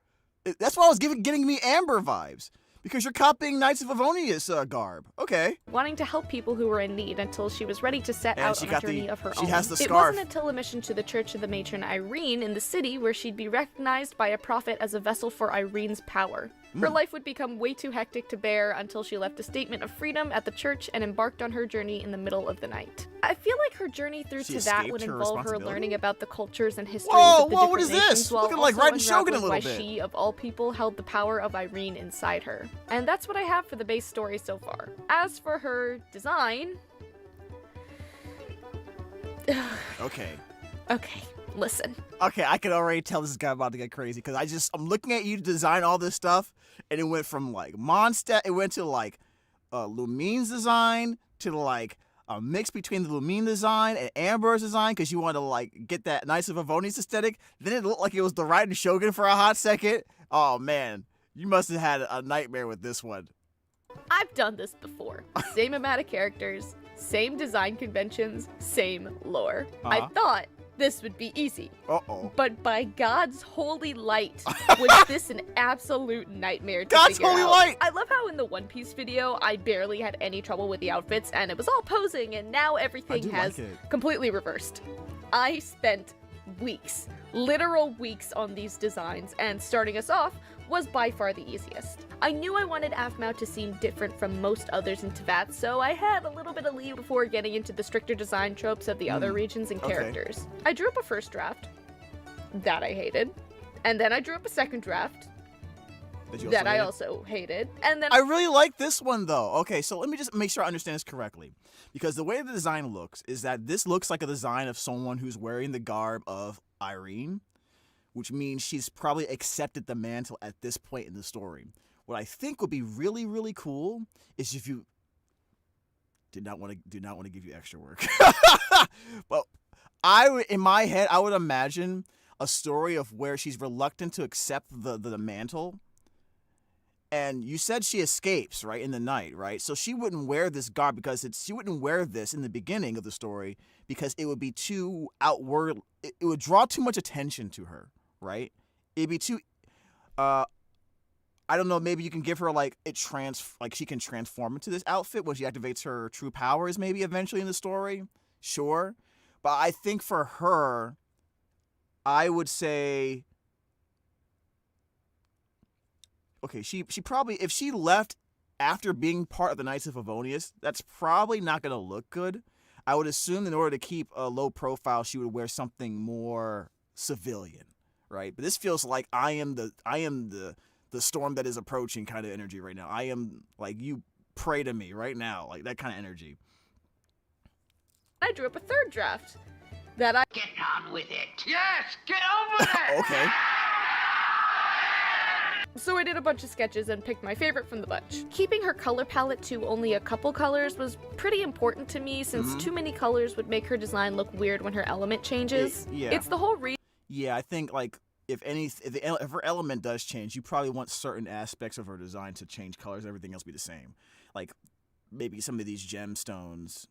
A: That's why I was getting me Amber vibes. Because you're copying Knights of Favonius garb. Okay.
R: Wanting to help people who were in need until she was ready to set
A: And
R: out
A: she
R: on a
A: got
R: journey
A: the-
R: of her
A: she
R: own.
A: has the
R: It
A: scarf.
R: wasn't until a mission to the Church of the Matron Irene in the city where she'd be recognized by a prophet as a vessel for Irene's power. Her life would become way too hectic to bear until she left a statement of freedom at the church and embarked on her journey in the middle of the night. I feel like her journey through
A: She
R: to that would
A: escaped her
R: involve her
A: responsibility?
R: learning about the cultures and histories
A: Whoa,
R: of the
A: whoa, what
R: different
A: is this?
R: nations, while
A: Looking like
R: also
A: Raiden Shogun a
R: unraveling
A: little
R: why
A: bit.
R: she, of all people, held the power of Irene inside her. And that's what I have for the base story so far. As for her design...
A: Okay.
R: Okay, listen.
A: Okay, I can already tell this is about to get crazy because I'm looking at you design all this stuff, and it went from like Mondstadt, it went to like Lumine's design to like a mix between the Lumine design and Amber's design because you want to like get that Knights of Favonius aesthetic. Then it looked like it was the Raiden Shogun for a hot second. Oh man, you must have had a nightmare with this one.
R: I've done this before. Same amount of characters, same design conventions, same lore. I
A: Uh-huh.
R: thought this would be easy.
A: Uh-oh.
R: But by God's holy light, was this an absolute nightmare to
A: God's
R: figure
A: holy
R: out.
A: light!
R: I love how in the One Piece video, I barely had any trouble with the outfits, and it was all posing, and now everything has completely reversed. I spent weeks, literal weeks on these designs, and starting us off was by far the easiest. I knew I wanted Aphmau to seem different from most others in Teyvat, so I had a little bit of leeway before getting into the stricter design tropes of the other regions and characters. I drew up a first draft that I hated, and then I drew up a second draft that I also hated, and then
A: I really like this one though. Okay, so let me just make sure I understand this correctly. Because the way the design looks is that this looks like a design of someone who's wearing the garb of Irene, which means she's probably accepted the mantle at this point in the story. What I think would be really, really cool is if you do not want to give you extra work. But in my head, I would imagine a story of where she's reluctant to accept the mantle. And you said she escapes, right, in the night, right? So she wouldn't wear this garb because she wouldn't wear this in the beginning of the story because it would be too outward. It would draw too much attention to her, right? It'd be too. I don't know. Maybe you can give her like she can transform into this outfit when she activates her true powers. Maybe eventually in the story, sure. But I think for her, I would say. Okay, she probably, if she left after being part of the Knights of Favonius, that's probably not going to look good. I would assume in order to keep a low profile, she would wear something more civilian, right? But this feels like I am the storm that is approaching kind of energy right now. I am like, you pray to me right now, like that kind of energy.
R: I drew up a third draft that I
S: get on with it. Yes, get on with it.
A: Okay.
R: So I did a bunch of sketches and picked my favorite from the bunch. Keeping her color palette to only a couple colors was pretty important to me since too many colors would make her design look weird when her element changes.
A: Yeah.
R: It's the whole reason.
A: Yeah, I think like if her element does change, you probably want certain aspects of her design to change colors, everything else be the same. Like maybe some of these gemstones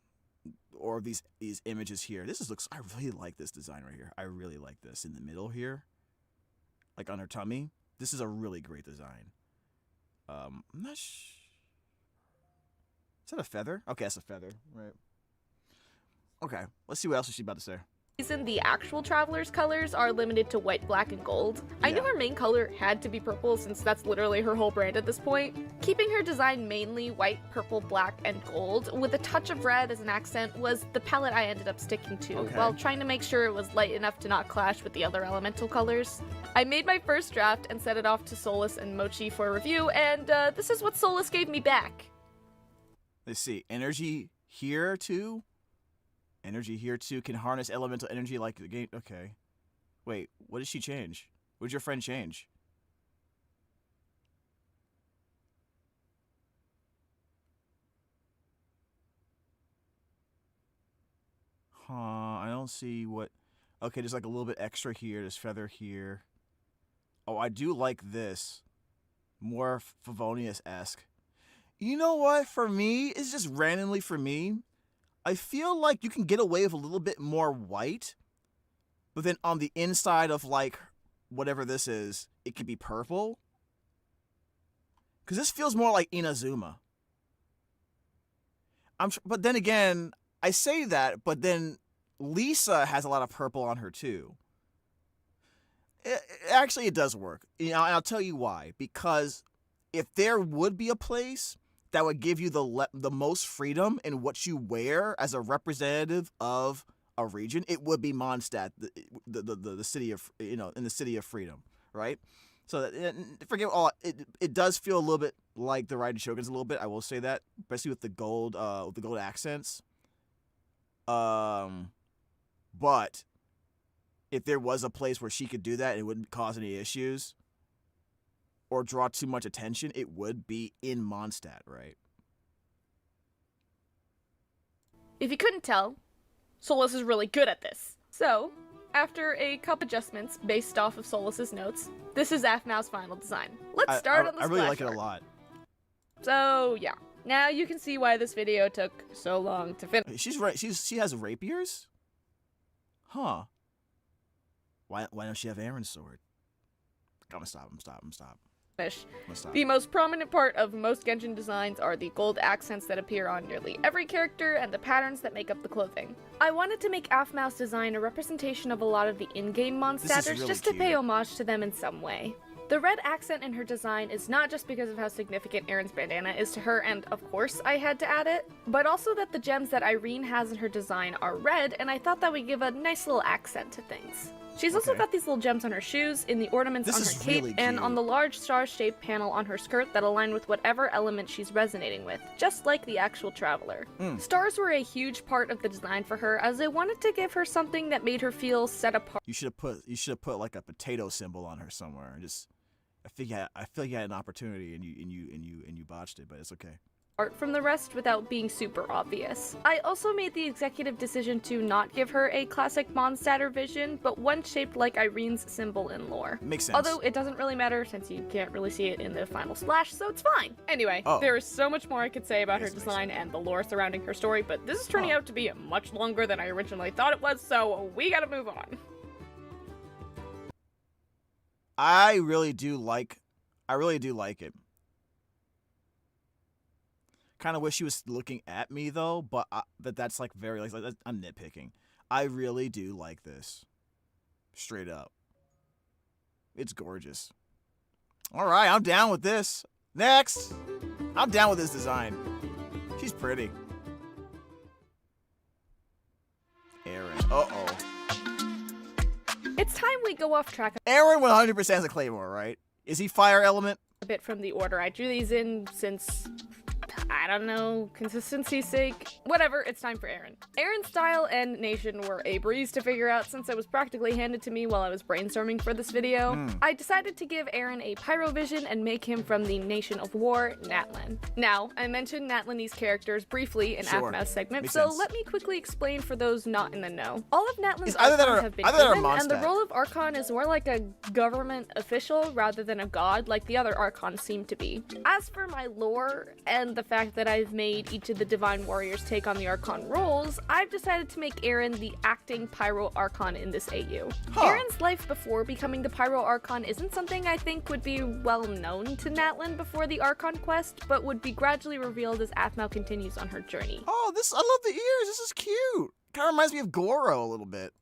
A: or these images here. I really like this design right here. I really like this in the middle here. Like on her tummy. This is a really great design. I'm not Is that a feather? Okay, that's a feather, right? Okay, let's see what else is she about to say.
R: The actual Traveler's colors are limited to white, black, and gold. I knew her main color had to be purple since that's literally her whole brand at this point. Keeping her design mainly white, purple, black, and gold with a touch of red as an accent was the palette I ended up sticking to, while trying to make sure it was light enough to not clash with the other elemental colors. I made my first draft and sent it off to Solus and Mochi for review, and this is what Solus gave me back.
A: Let's see, energy here too? Energy here too can harness elemental energy like the game. Okay. Wait, what did she change? What did your friend change? I don't see what. Okay, there's like a little bit extra here. There's feather here. Oh, I do like this. More Favonius-esque. You know what? For me, it's just randomly for me. I feel like you can get away with a little bit more white, but then on the inside of like whatever this is, it could be purple. Because this feels more like Inazuma. But then again, I say that, but then Lisa has a lot of purple on her too. Actually, it does work. You know, and I'll tell you why. Because if there would be a place that would give you the most freedom in what you wear as a representative of a region, it would be Mondstadt, the city of, in the city of freedom, right? So forget all. It does feel a little bit like the Raiden Shoguns a little bit. I will say that, especially with the gold accents. But if there was a place where she could do that and it wouldn't cause any issues or draw too much attention, it would be in Mondstadt, right?
R: If you couldn't tell, Solus is really good at this. So, after a couple adjustments based off of Solus's notes, this is Aphmau's final design. Let's start on the
A: I really like
R: splash
A: it a
R: art.
A: lot.
R: So, yeah. Now you can see why this video took so long to finish.
A: She's right. She has rapiers? Huh. Why don't she have Aaron's sword? I'm gonna stop.
R: The most prominent part of most Genshin designs are the gold accents that appear on nearly every character and the patterns that make up the clothing. I wanted to make Aphmau's design a representation of a lot of the in-game monsters
A: really
R: just to pay
A: cute.
R: homage to them in some way. The red accent in her design is not just because of how significant Erin's bandana is to her, and of course I had to add it, but also that the gems that Irene has in her design are red, and I thought that would give a nice little accent to things. She's also got these little gems on her shoes, in the ornaments
A: This
R: on
A: is
R: her cape,
A: really
R: and
A: cute.
R: on the large star-shaped panel on her skirt that align with whatever element she's resonating with, just like the actual Traveler. Stars were a huge part of the design for her, as I wanted to give her something that made her feel set apart.
A: You should have put like a potato symbol on her somewhere. Just I feel you had an opportunity and you botched it, but it's okay.
R: From the rest without being super obvious. I also made the executive decision to not give her a classic Mondstatter vision, but one shaped like Irene's symbol in lore.
A: Makes sense.
R: Although it doesn't really matter since you can't really see it in the final splash, so it's fine. Anyway,
A: Oh.
R: there is so much more I could say about her design and the lore surrounding her story, but this is turning out to be much longer than I originally thought it was, so we gotta move on.
A: I really do like it. Kind of wish she was looking at me though, but that's like very like I'm nitpicking. I really do like this. Straight up. It's gorgeous. All right, I'm down with this. Next. I'm down with this design. She's pretty. Aaron. Uh-oh.
R: It's time we go off track
A: Aaron 100% is a Claymore, right? Is he fire element?
R: a bit from the order I drew these in since, I don't know, consistency's sake. Whatever, it's time for Aaron. Aaron's style and nation were a breeze to figure out since it was practically handed to me while I was brainstorming for this video. I decided to give Aaron a pyro vision and make him from the Nation of War, Natlan. Now, I mentioned Natlanese characters briefly in
A: Sure.
R: Aphmau's segment,
A: Makes
R: so
A: sense.
R: let me quickly explain for those not in the know. All of Natlan's
A: It's either that
R: Archons
A: or-
R: have been
A: either that or
R: given, and the
A: Mondstadt.
R: role of Archon is more like a government official rather than a god like the other Archons seem to be. As for my lore and the fact that I've made each of the Divine Warriors take on the Archon roles, I've decided to make Aaron the acting Pyro Archon in this AU. Aaron's life before becoming the Pyro Archon isn't something I think would be well known to Natlan before the Archon quest, but would be gradually revealed as Aphmau continues on her journey.
A: Oh, I love the ears. This is cute. Kind of reminds me of Goro a little bit.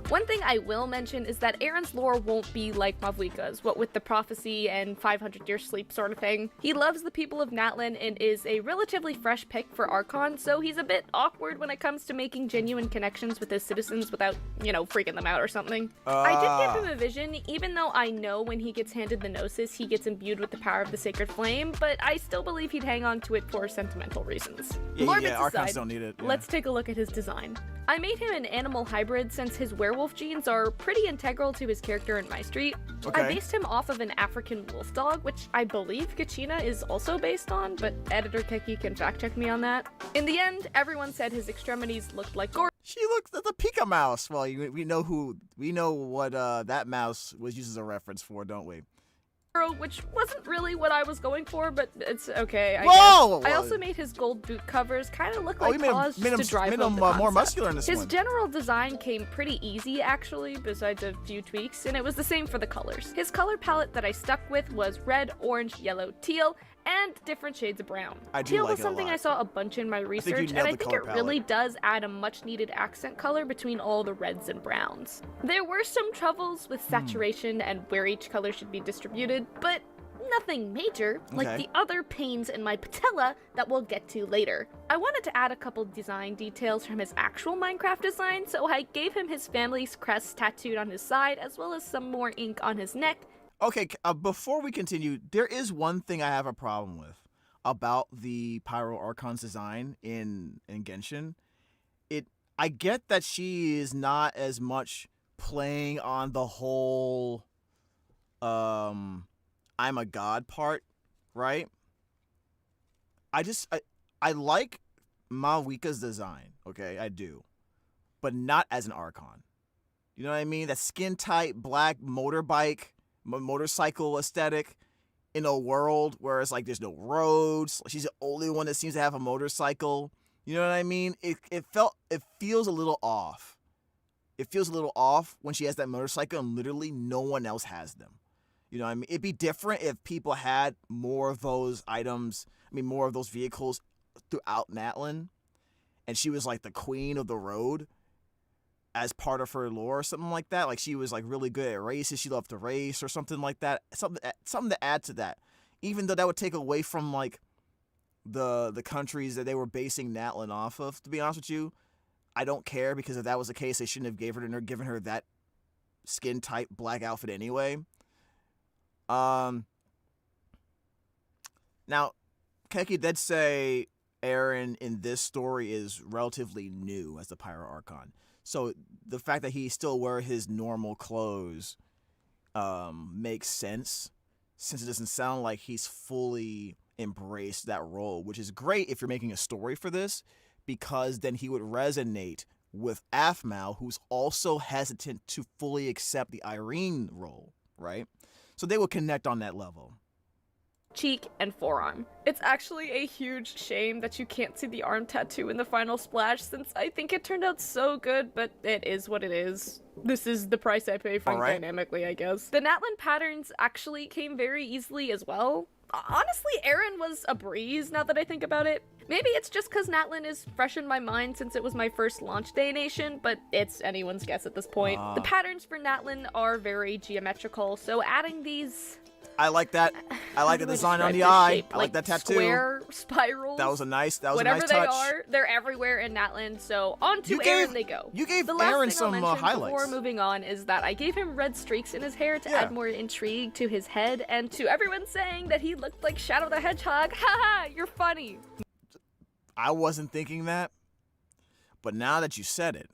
R: One thing I will mention is that Aaron's lore won't be like Mavwika's, what with the prophecy and 500-year sleep sort of thing. He loves the people of Natlan and is a relatively fresh pick for Archon, so he's a bit awkward when it comes to making genuine connections with his citizens without, freaking them out or something. I did give him a vision, even though I know when he gets handed the Gnosis, he gets imbued with the power of the Sacred Flame, but I still believe he'd hang on to it for sentimental reasons. Lore bits
A: Archons
R: aside,
A: don't need it. Yeah.
R: let's take a look at his design. I made him an animal hybrid since his werewolf genes are pretty integral to his character in MyStreet.
A: Okay.
R: I based him off of an African wolf dog, which I believe Kachina is also based on, but editor Keki can fact check me on that. In the end, everyone said his extremities looked like Goro.
A: She looks at the Pika mouse. Well, we know what that mouse was used as a reference for, don't we?
R: Which wasn't really what I was going for, but it's okay, I
A: Whoa!
R: guess. I also made his gold boot covers kind of look like
A: you made him-
R: paws
A: made
R: just
A: him-
R: to drive
A: made
R: home
A: him,
R: the
A: more
R: concept.
A: muscular in this
R: His
A: one.
R: general design came pretty easy, actually, besides a few tweaks, and it was the same for the colors. His color palette that I stuck with was red, orange, yellow, teal, and different shades of brown.
A: I do
R: Teal
A: like
R: was
A: it a
R: something
A: lot.
R: I saw a bunch in my
A: you
R: research, and
A: nailed
R: I
A: the
R: think
A: color
R: it really does add a much-needed accent color between all the reds and browns. There were some troubles with saturation and where each color should be distributed, but nothing major, like
A: Okay.
R: the other pains in my patella that we'll get to later. I wanted to add a couple design details from his actual Minecraft design, so I gave him his family's crest tattooed on his side, as well as some more ink on his neck.
A: Okay, before we continue, there is one thing I have a problem with about the Pyro Archon's design in Genshin. I get that she is not as much playing on the whole I'm a god part, right? I like Mawika's design, okay? I do. But not as an Archon. You know what I mean? That skin tight black motorcycle aesthetic in a world where it's like there's no roads. She's the only one that seems to have a motorcycle. You know what I mean? It feels a little off. it feels a little off when she has that motorcycle and literally no one else has them. You know what I mean? It'd be different if people had more of those items, more of those vehicles throughout Natlan, and she was like the queen of the road as part of her lore or something like that. Like she was like really good at races. She loved to race or something like that. Something to add to that. Even though that would take away from like the countries that they were basing Natlan off of, to be honest with you. I don't care, because if that was the case, they shouldn't have given her that skin type black outfit anyway. Now, Keki did say Aaron in this story is relatively new as the Pyro Archon. So the fact that he still wear his normal clothes makes sense, since it doesn't sound like he's fully embraced that role, which is great if you're making a story for this, because then he would resonate with Aphmau, who's also hesitant to fully accept the Irene role, right? So they will connect on that level.
R: Cheek and forearm. It's actually a huge shame that you can't see the arm tattoo in the final splash, since I think it turned out so good, but it is what it is. This is the price I pay for dynamically, I guess. The Natlan patterns actually came very easily as well. Honestly, Aaron was a breeze now that I think about it. Maybe it's just because Natlan is fresh in my mind since it was my first launch day nation, but it's anyone's guess at this point. The patterns for Natlan are very geometrical, so adding these...
A: I like that. I like the design on the eye.
R: Shape,
A: I like that tattoo.
R: Square spirals.
A: That was a nice touch.
R: Whatever they are, they're everywhere in Natlan, so on to Aaron they go.
A: You gave
R: the last
A: Aaron
R: thing I'll
A: some
R: mention
A: highlights.
R: Before moving on is that I gave him red streaks in his hair to add more intrigue to his head, and to everyone saying that he looked like Shadow the Hedgehog, haha, you're funny.
A: I wasn't thinking that, but now that you said it,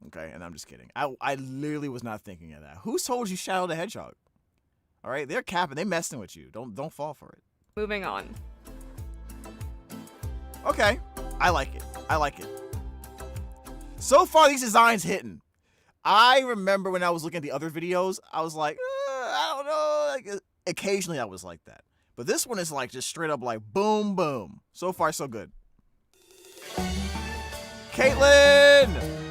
A: okay, and I'm just kidding. I literally was not thinking of that. Who told you Shadow the Hedgehog? All right, they're capping. They messing with you. Don't fall for it.
R: Moving on.
A: Okay, I like it. I like it. So far, these designs hitting. I remember when I was looking at the other videos, I was like, I don't know. Like, occasionally, I was like that. But this one is like just straight up like boom, boom. So far, so good. Caitlin!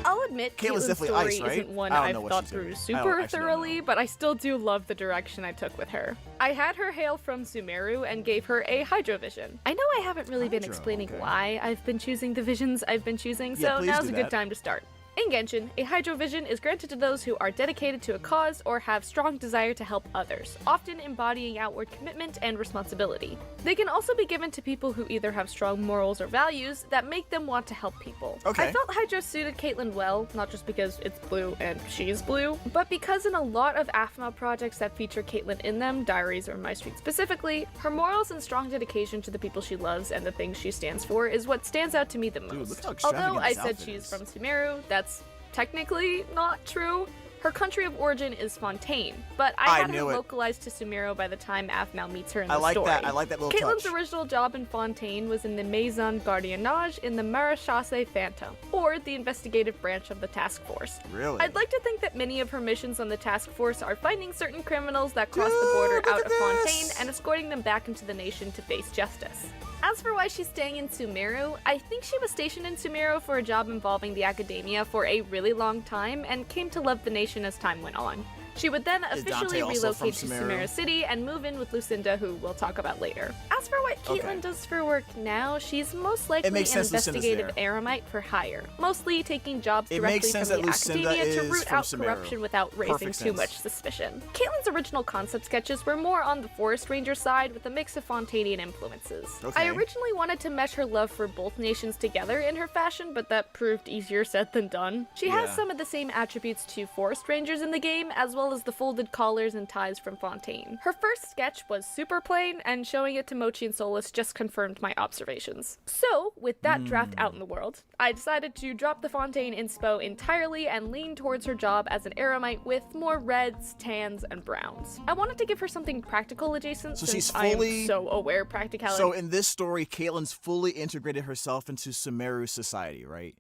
R: I'll admit
A: Caitlin's
R: Caitlin's
A: definitely
R: story
A: ice, right?
R: isn't one
A: I don't
R: I've
A: know what
R: thought
A: she's
R: through
A: doing. I
R: super
A: actually don't
R: thoroughly, but I still do love the direction I took with her. I had her hail from Sumeru and gave her a Hydrovision. I know I haven't really been explaining why I've been choosing the visions I've been choosing, so
A: please
R: now's
A: do
R: a good
A: that.
R: time to start. In Genshin, a Hydrovision is granted to those who are dedicated to a cause or have strong desire to help others, often embodying outward commitment and responsibility. They can also be given to people who either have strong morals or values that make them want to help people.
A: Okay.
R: I felt Hydro suited Caitlin well, not just because it's blue and she's blue, but because in a lot of Aphmau projects that feature Caitlin in them, Diaries or MyStreet specifically, her morals and strong dedication to the people she loves and the things she stands for is what stands out to me the most.
A: look how extravagant
R: Although I
A: this
R: said
A: outfit
R: she's
A: is.
R: from Sumeru, that's technically not true. Her country of origin is Fontaine, but I had her
A: knew it.
R: localized to Sumeru by the time Aphmau meets her in
A: I
R: the
A: like
R: story.
A: that. I like that little
R: Caitlin's
A: touch.
R: original job in Fontaine was in the Maison Gardiennage in the Maréchaussée Phantom, or the investigative branch of the task force.
A: Really?
R: I'd like to think that many of her missions on the task force are finding certain criminals that cross the border out of Fontaine and escorting them back into the nation to face justice. As for why she's staying in Sumeru, I think she was stationed in Sumeru for a job involving the academia for a really long time and came to love the nation as time went on. She would then
A: Is
R: officially
A: Dante also from
R: relocate to
A: Sumeru?
R: Sumeru City and move in with Lucinda, who we'll talk about later. As for what Caitlin
A: Okay.
R: does for work now, she's most likely an
A: makes sense Lucinda's
R: investigative
A: there.
R: eremite for hire, mostly taking jobs
A: It
R: directly
A: makes sense
R: from the
A: that Lucinda
R: academia to
A: is
R: root
A: from
R: out
A: Sumeru.
R: corruption without raising
A: Perfect
R: too
A: sense.
R: much suspicion. Caitlin's original concept sketches were more on the Forest Ranger side with a mix of Fontanian influences.
A: Okay.
R: I originally wanted to mesh her love for both nations together in her fashion, but that proved easier said than done. She has
A: Yeah.
R: some of the same attributes to Forest Rangers in the game, as well as the folded collars and ties from Fontaine. Her first sketch was super plain, and showing it to Mochi and Solus just confirmed my observations. So, with that draft out in the world, I decided to drop the Fontaine inspo entirely and lean towards her job as an eremite with more reds, tans, and browns. I wanted to give her something practical adjacent,
A: So
R: since
A: she's
R: I am
A: fully-
R: so aware practicality.
A: So in this story, Caitlin's fully integrated herself into Sumeru society, right?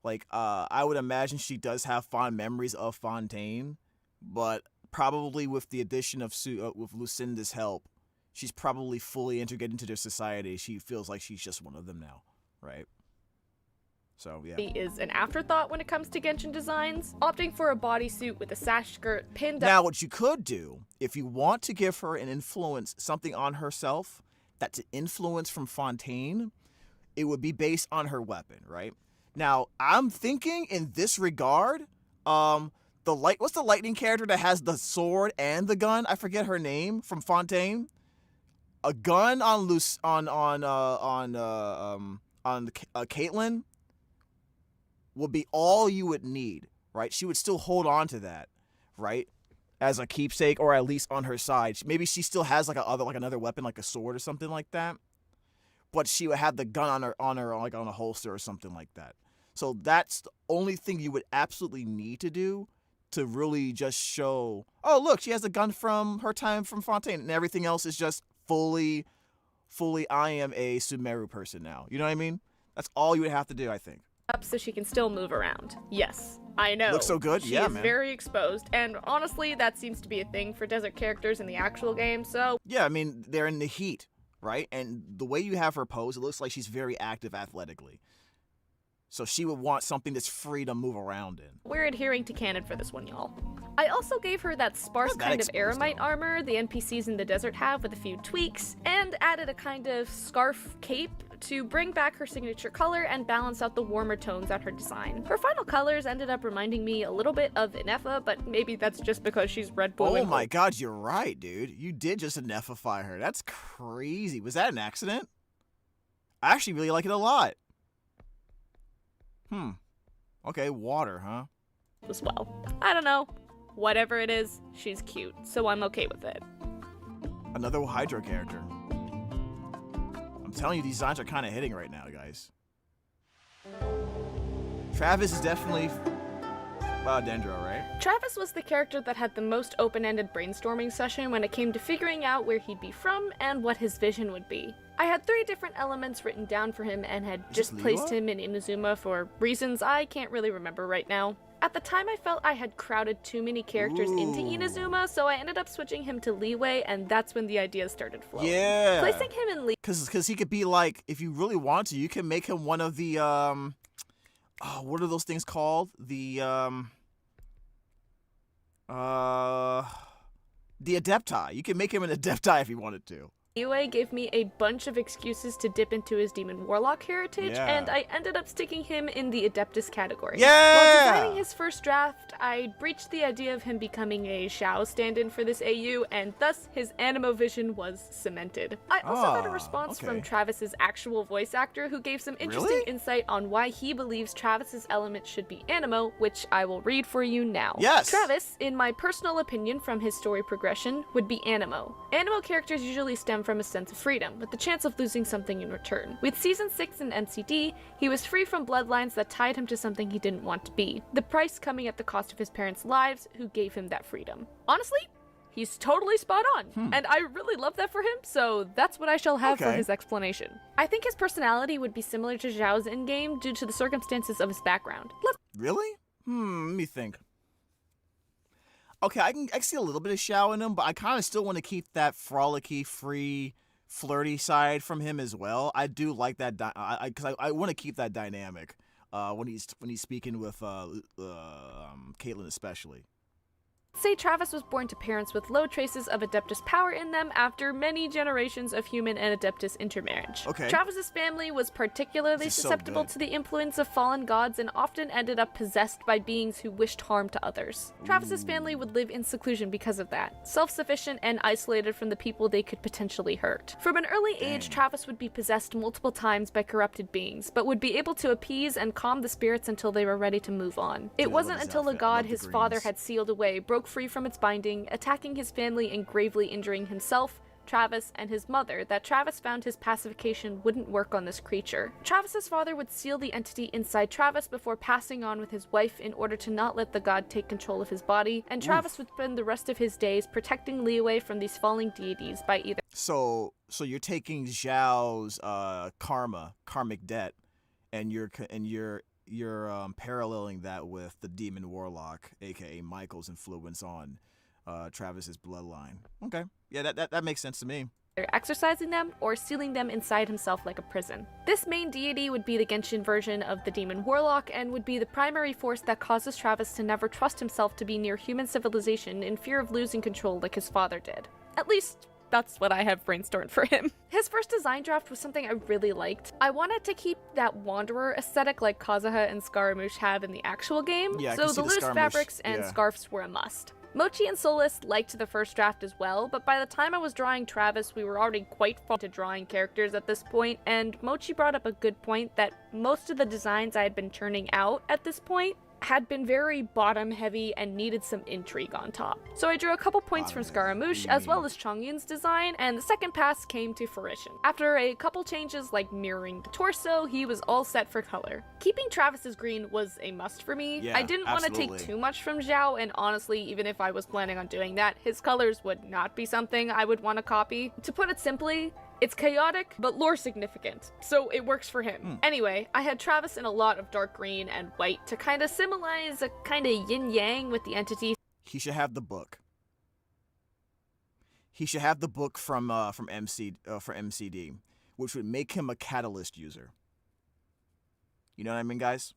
A: Like, I would imagine she does have fond memories of Fontaine, but probably with the addition of with Lucinda's help, she's probably fully integrated into their society. She feels like she's just one of them now, right? So yeah.
R: Is an afterthought when it comes to Genshin designs, opting for a bodysuit with a sash skirt pinned
A: Now,
R: up.
A: what you could do, if you want to give her an influence, something on herself that's an influence from Fontaine, it would be based on her weapon, right? Now, I'm thinking in this regard, what's the lightning character that has the sword and the gun? I forget her name from Fontaine. A gun on Caitlyn would be all you would need, right? She would still hold on to that, right, as a keepsake, or at least on her side. Maybe she still has another weapon, like a sword or something like that, but she would have the gun on her like on a holster or something like that. So that's the only thing you would absolutely need to do to really just show, oh look, she has a gun from her time from Fontaine, and everything else is just fully I am a Sumeru person now. You know what I mean? That's all you would have to do, I think.
R: Up so she can still move around. Yes, I know.
A: Looks so good.
R: She
A: Yeah,
R: is
A: man.
R: very exposed, and honestly, that seems to be a thing for desert characters in the actual game, so...
A: Yeah, I mean, they're in the heat, right? And the way you have her pose, it looks like she's very active athletically. So she would want something that's free to move around in.
R: We're adhering to canon for this one, y'all. I also gave her that sparse kind of aramite armor the NPCs in the desert have with a few tweaks, and added a kind of scarf cape to bring back her signature color and balance out the warmer tones on her design. Her final colors ended up reminding me a little bit of Inefa, but maybe that's just because she's red, blue,
A: Oh
R: and
A: my
R: gold.
A: god, you're right, dude. You did just anephify her. That's crazy. Was that an accident? I actually really like it a lot. Okay, water, huh?
R: As well. I don't know. Whatever it is, she's cute, so I'm okay with it.
A: Another Hydro character. I'm telling you, these designs are kind of hitting right now, guys. Travis is definitely Dendro, right?
R: Travis was the character that had the most open-ended brainstorming session when it came to figuring out where he'd be from and what his vision would be. I had 3 different elements written down for him and had just placed him in Inazuma for reasons I can't really remember right now. At the time, I felt I had crowded too many characters into Inazuma, so I ended up switching him to Leeway, and that's when the ideas started flowing.
A: Yeah.
R: Placing him in Leeway.
A: Because he could be like, if you really want to, you can make him one of the, what are those things called? The Adepti. You can make him an Adepti if you wanted to.
R: Leeway gave me a bunch of excuses to dip into his Demon Warlock heritage,
A: Yeah.
R: and I ended up sticking him in the Adeptus category.
A: Yeah!
R: While designing his first draft, I breached the idea of him becoming a Xiao stand-in for this AU, and thus his animo vision was cemented. I also got a response from Travis's actual voice actor, who gave some interesting insight on why he believes Travis's element should be animo, which I will read for you now.
A: Yes!
R: Travis, in my personal opinion from his story progression, would be animo. Animo characters usually stem from a sense of freedom, with the chance of losing something in return. With Season 6 in MCD, he was free from bloodlines that tied him to something he didn't want to be, the price coming at the cost of his parents' lives, who gave him that freedom. Honestly, he's totally spot on, and I really love that for him, so that's what I shall have for his explanation. I think his personality would be similar to Zhao's in-game due to the circumstances of his background.
A: Really? Let me think. Okay, I can see a little bit of Xiao in him, but I kind of still want to keep that frolicky, free, flirty side from him as well. I do like that, because I want to keep that dynamic when he's speaking with Caitlyn especially.
R: Say Travis was born to parents with low traces of Adeptus power in them after many generations of human and Adeptus intermarriage.
A: Okay.
R: Travis's family was particularly
A: This is so
R: susceptible
A: good.
R: to the influence of fallen gods and often ended up possessed by beings who wished harm to others. Travis's family would live in seclusion because of that, self-sufficient and isolated from the people they could potentially hurt. From an early age, Travis would be possessed multiple times by corrupted beings, but would be able to appease and calm the spirits until they were ready to move on. It wasn't until a god his father had sealed away broke free from its binding, attacking his family and gravely injuring himself, Travis, and his mother, that Travis found his pacification wouldn't work on this creature. Travis's father would seal the entity inside Travis before passing on with his wife in order to not let the god take control of his body, and Travis would spend the rest of his days protecting Leeway from these falling deities by either
A: So you're taking Zhao's karmic debt, and you're paralleling that with the Demon Warlock, aka Michael's influence on Travis's bloodline. Okay, yeah, that makes sense to me.
R: exercising them or sealing them inside himself like a prison. This main deity would be the Genshin version of the demon warlock and would be the primary force that causes Travis to never trust himself to be near human civilization in fear of losing control like his father did. At least, that's what I have brainstormed for him. His first design draft was something I really liked. I wanted to keep that wanderer aesthetic like Kazuha and Scaramouche have in the actual game, so the loose fabrics and scarves were a must. Mochi and Solus liked the first draft as well, but by the time I was drawing Travis, we were already quite far into drawing characters at this point, and Mochi brought up a good point that most of the designs I had been churning out at this point had been very bottom heavy and needed some intrigue on top. So I drew a couple points from Scaramouche as well as Chongyun's design, and the second pass came to fruition. After a couple changes like mirroring the torso, he was all set for color. Keeping Travis's green was a must for me.
A: Yeah,
R: I didn't want to take too much from Zhao, and honestly, even if I was planning on doing that, his colors would not be something I would want to copy. To put it simply, it's chaotic, but lore significant, so it works for him. Anyway, I had Travis in a lot of dark green and white to kind of symbolize a kind of yin-yang with the entity.
A: He should have the book. He should have the book from MCD, which would make him a catalyst user. You know what I mean, guys?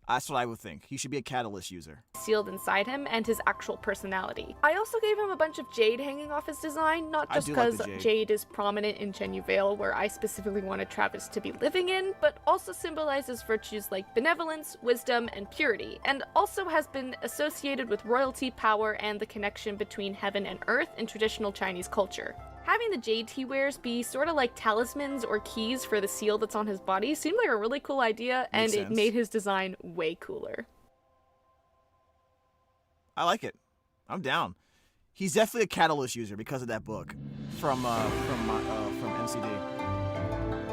A: That's what I would think. He should be a catalyst user.
R: Sealed inside him and his actual personality. I also gave him a bunch of jade hanging off his design, not just because jade is prominent in Genyu Vale, where I specifically wanted Travis to be living in, but also symbolizes virtues like benevolence, wisdom, and purity, and also has been associated with royalty, power, and the connection between heaven and earth in traditional Chinese culture. Having the jade he wears be sort of like talismans or keys for the seal that's on his body seemed like a really cool idea, and it made his design way cooler.
A: I like it. I'm down. He's definitely a catalyst user because of that book from MCD.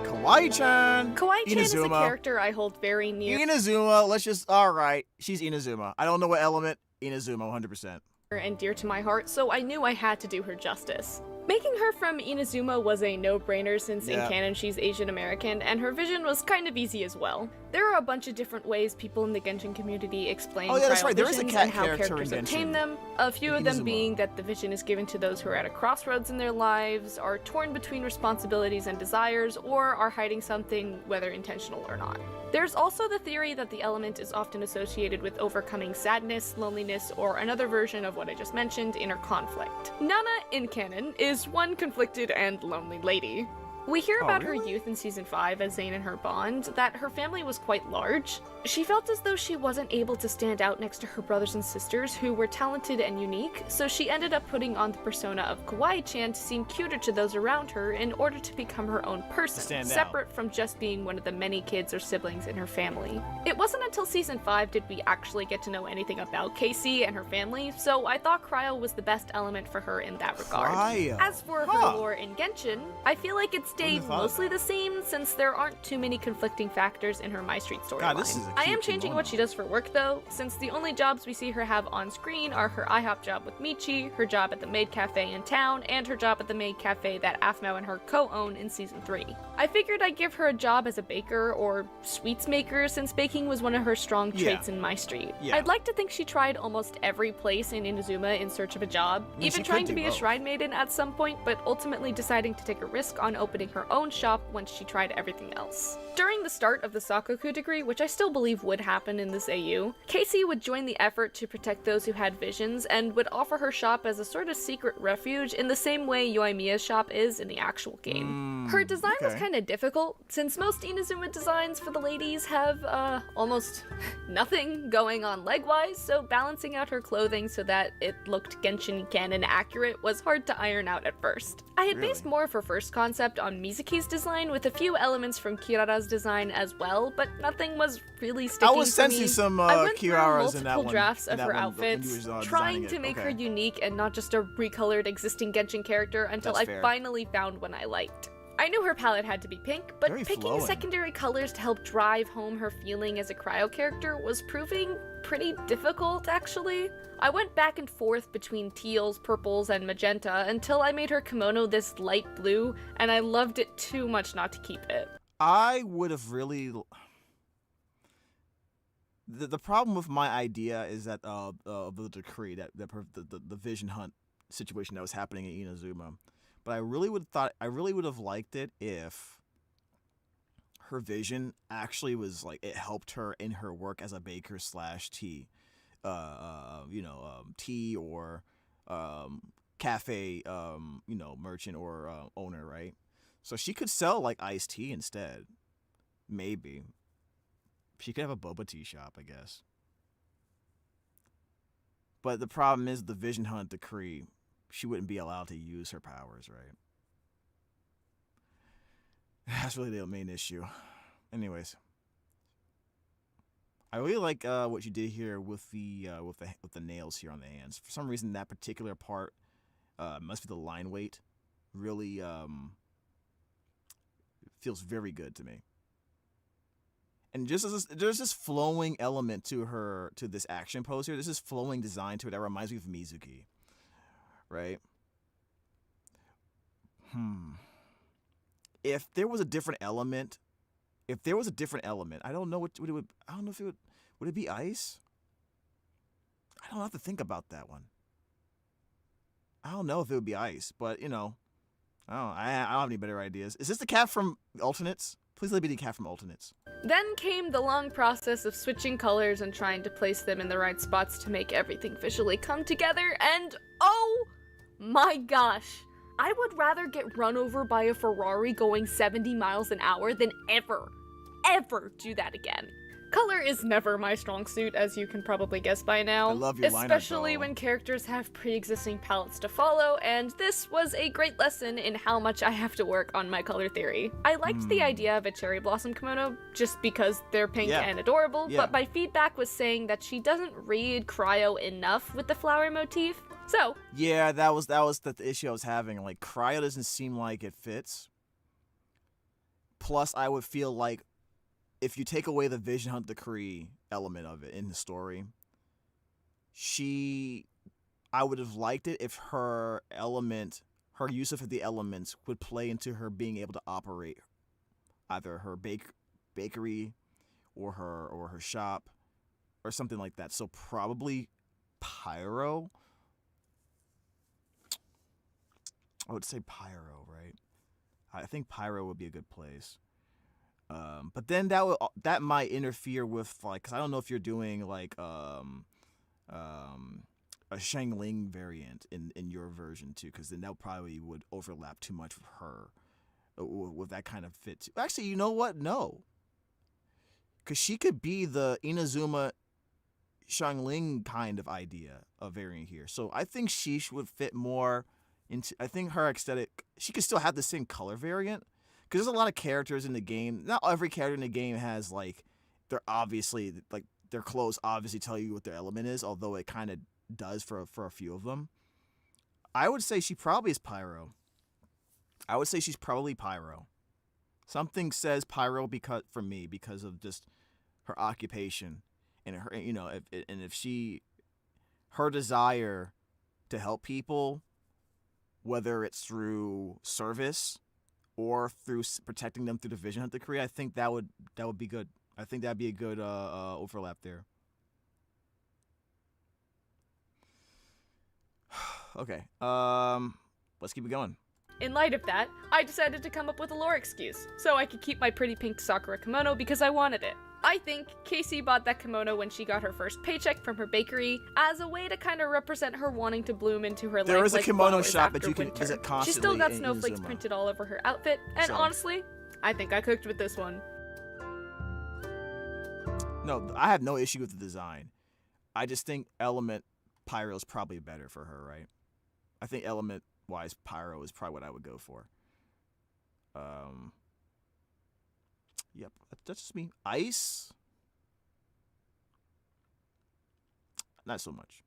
A: Kawaii-chan!
R: Kawaii-chan is a character I hold very near.
A: Inazuma, alright. She's Inazuma. I don't know what element. Inazuma, 100%.
R: And dear to my heart, so I knew I had to do her justice. Making her from Inazuma was a no-brainer since in canon she's Asian American, and her vision was kind of easy as well. There are a bunch of different ways people in the Genshin community explain cryovisions and how characters obtain them. A few of them being that the vision is given to those who are at a crossroads in their lives, are torn between responsibilities and desires, or are hiding something, whether intentional or not. There's also the theory that the element is often associated with overcoming sadness, loneliness, or another version of what I just mentioned, inner conflict. Nana, in canon, is one conflicted and lonely lady. We hear about her youth in Season 5 as Zane and her bond, that her family was quite large. She felt as though she wasn't able to stand out next to her brothers and sisters who were talented and unique, so she ended up putting on the persona of Kawaii-chan to seem cuter to those around her in order to become her own person, separate from just being one of the many kids or siblings in her family. It wasn't until Season 5 did we actually get to know anything about Casey and her family, so I thought cryo was the best element for her in that regard. As for her lore in Genshin, I feel like it stayed mostly the same since there aren't too many conflicting factors in her MyStreet storyline. I am changing what she does for work though, since the only jobs we see her have on screen are her IHOP job with Michi, her job at the maid cafe in town, and her job at the maid cafe that Aphmau and her co-own in Season 3. I figured I'd give her a job as a baker or sweets maker since baking was one of her strong traits in MyStreet. I'd like to think she tried almost every place in Inazuma in search of a job, even trying to be a shrine maiden at some point, but ultimately deciding to take a risk on opening her own shop once she tried everything else. During the start of the Sakoku degree, which I still believe would happen in this AU, Casey would join the effort to protect those who had visions and would offer her shop as a sort of secret refuge in the same way Yoimiya's shop is in the actual game. Her design was kind of difficult, since most Inazuma designs for the ladies have, almost nothing going on leg-wise, so balancing out her clothing so that it looked Genshin canon accurate was hard to iron out at first. I had based more of her first concept on Mizuki's design with a few elements from Kirara's design as well, but nothing was really sticking
A: I was sensing some Kirara's in that one.
R: I went through multiple drafts of her outfits, trying to make her unique and not just a recolored existing Genshin character until I finally found one I liked. I knew her palette had to be pink, but picking secondary colors to help drive home her feeling as a cryo character was proving pretty difficult, actually. I went back and forth between teals, purples, and magenta until I made her kimono this light blue, and I loved it too much not to keep it.
A: I would have really... The problem with my idea is that of the decree, that the vision hunt situation that was happening in Inazuma. But I really would have liked it if her vision actually was like it helped her in her work as a baker / tea, tea or cafe, merchant or owner, right? So she could sell like iced tea instead. Maybe she could have a boba tea shop, I guess. But the problem is the Vision Hunt decree. She wouldn't be allowed to use her powers, right? That's really the main issue. Anyways, I really like what you did here with the nails here on the hands. For some reason, that particular part must be the line weight. Really feels very good to me. And there's this flowing element to this action pose here. There's this flowing design to it that reminds me of Mizuki, right? If there was a different element, I don't know what it would. I don't know if it would it be ice? I don't have to think about that one. I don't know if it would be ice, but I don't have any better ideas. Is this the cat from Alternates? Please let me be the cat from Alternates.
R: Then came the long process of switching colors and trying to place them in the right spots to make everything visually come together, and oh my gosh! I would rather get run over by a Ferrari going 70 miles an hour than ever do that again. Color is never my strong suit, as you can probably guess by now.
A: I love your lineup,
R: especially
A: though.
R: when characters have pre-existing palettes to follow, and this was a great lesson in how much I have to work on my color theory. I liked the idea of a cherry blossom kimono, just because they're pink and adorable, but my feedback was saying that she doesn't read Cryo enough with the flower motif. So
A: yeah, that was the issue I was having. Like, Cryo doesn't seem like it fits. Plus, I would feel like if you take away the Vision Hunt Decree element of it in the story, I would have liked it if her use of the elements would play into her being able to operate either her bakery or her shop or something like that. So probably Pyro. I would say Pyro, right? I think Pyro would be a good place. But then that might interfere with, like, because I don't know if you're doing like a Shangling variant in your version too, because then that probably would overlap too much with her, with that kind of fit too. Actually, you know what? No, because she could be the Inazuma Shangling kind of idea of variant here. So I think she would fit more into. I think her aesthetic. She could still have the same color variant. Because there's a lot of characters in the game. Not every character in the game has, like, their clothes obviously tell you what their element is, although it kind of does for a few of them. I would say she probably is Pyro. I would say she's probably Pyro. Something says Pyro because of just her occupation and her, her desire to help people, whether it's through service or through protecting them through the Vision Hunt Decree. I think that would be good. I think that'd be a good overlap there. Okay, let's keep it going.
R: in light of that, I decided to come up with a lore excuse, so I could keep my pretty pink Sakura kimono because I wanted it. I think Casey bought that kimono when she got her first paycheck from her bakery as a way to kind of represent her wanting to bloom into her life.
A: There is a
R: like
A: kimono
R: flowers
A: shop that
R: after
A: you can
R: winter.
A: visit constantly.
R: She still got
A: in
R: snowflakes
A: Inazuma.
R: printed all over her outfit, and
A: So-
R: honestly, I think I cooked with this one.
A: No, I have no issue with the design. I just think Element Pyro is probably better for her, right? I think Element-wise, Pyro is probably what I would go for. Yep, that's just me. Ice? Not so much.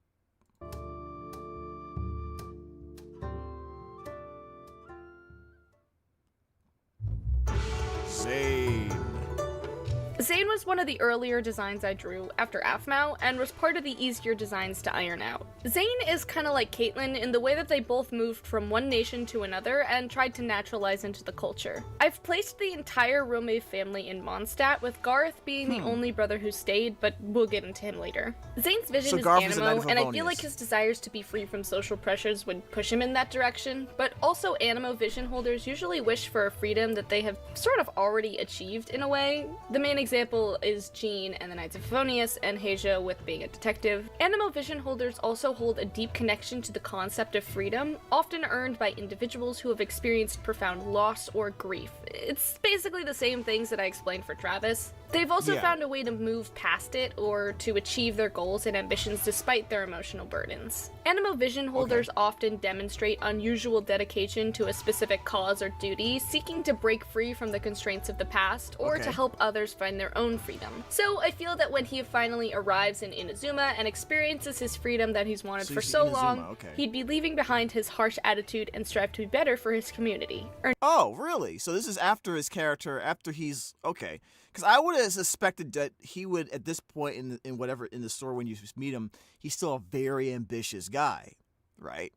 R: Zane Zane was one of the earlier designs I drew after Aphmau, and was part of the easier designs to iron out. Zane is kinda like Caitlyn in the way that they both moved from one nation to another and tried to naturalize into the culture. I've placed the entire Romave family in Mondstadt, with Garth being the only brother who stayed, but we'll get into him later. Zane's vision is Animo, and I feel like his desires to be free from social pressures would push him in that direction, but also Animo vision holders usually wish for a freedom that they have sort of already achieved in a way. The main example is Jean and the Knights of Favonius, and Hasia with being a detective. Animo vision holders also hold a deep connection to the concept of freedom, often earned by individuals who have experienced profound loss or grief. It's basically the same things that I explained for Travis. They've also found a way to move past it or to achieve their goals and ambitions despite their emotional burdens. Animo vision holders often demonstrate unusual dedication to a specific cause or duty, seeking to break free from the constraints of the past or to help others find their own freedom. So I feel that when he finally arrives in Inazuma and experiences his freedom that he's wanted for so long, he'd be leaving behind his harsh attitude and strive to be better for his community.
A: Oh, really? So this is after his character, after he's... Okay. Because I would have suspected that he would, at this point in whatever, in the store when you meet him, he's still a very ambitious guy, right?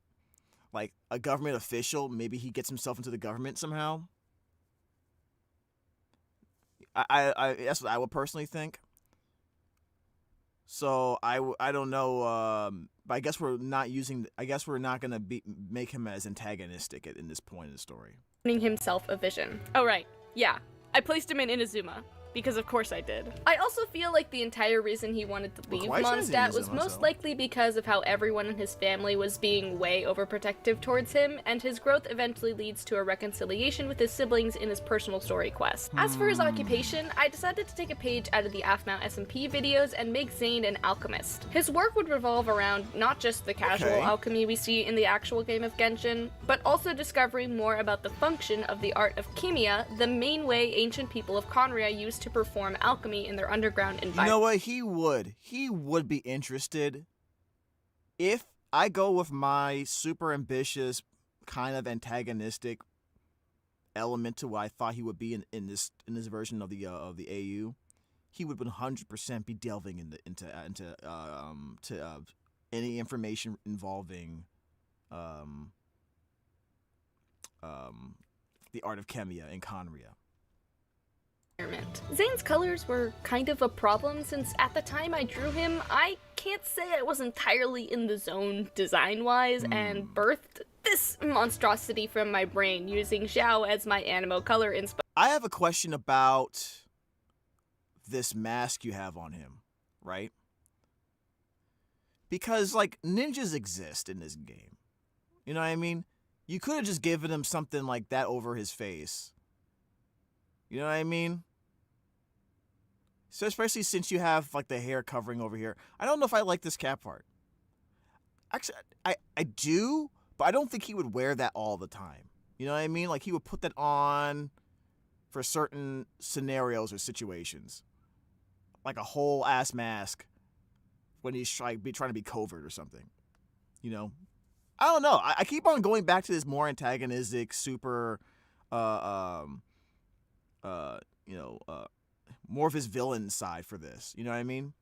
A: Like a government official, maybe he gets himself into the government somehow. That's what I would personally think. So I don't know, but I guess we're not using, I guess we're not going to make him as antagonistic in this point in the story.
R: Himself a vision. Oh, right. Yeah. I placed him in Inazuma. Because of course I did. I also feel like the entire reason he wanted to leave Mondstadt was most likely because of how everyone in his family was being way overprotective towards him, and his growth eventually leads to a reconciliation with his siblings in his personal story quest. As for his occupation, I decided to take a page out of the Aphmau SMP videos and make Zane an alchemist. His work would revolve around not just the casual alchemy we see in the actual game of Genshin, but also discovering more about the function of the art of Kimia, the main way ancient people of Conria used to perform alchemy in their underground environment.
A: You know what? He would be interested if I go with my super ambitious, kind of antagonistic element to what I thought he would be in this version of the AU. He would 100% be delving into any information involving the art of Chemia in Conria.
R: Zane's colors were kind of a problem since at the time I drew him, I can't say I was entirely in the zone design-wise and birthed this monstrosity from my brain using Xiao as my Animo color inspiration.
A: I have a question about this mask you have on him, right? Because, like, ninjas exist in this game. You know what I mean? You could have just given him something like that over his face. You know what I mean? So especially since you have like the hair covering over here. I don't know if I like this cap part. Actually, I do, but I don't think he would wear that all the time. You know what I mean? Like he would put that on for certain scenarios or situations. Like a whole ass mask when he's trying to be covert or something. You know? I don't know. I keep on going back to this more antagonistic, super more of his villain side for this. You know what I mean?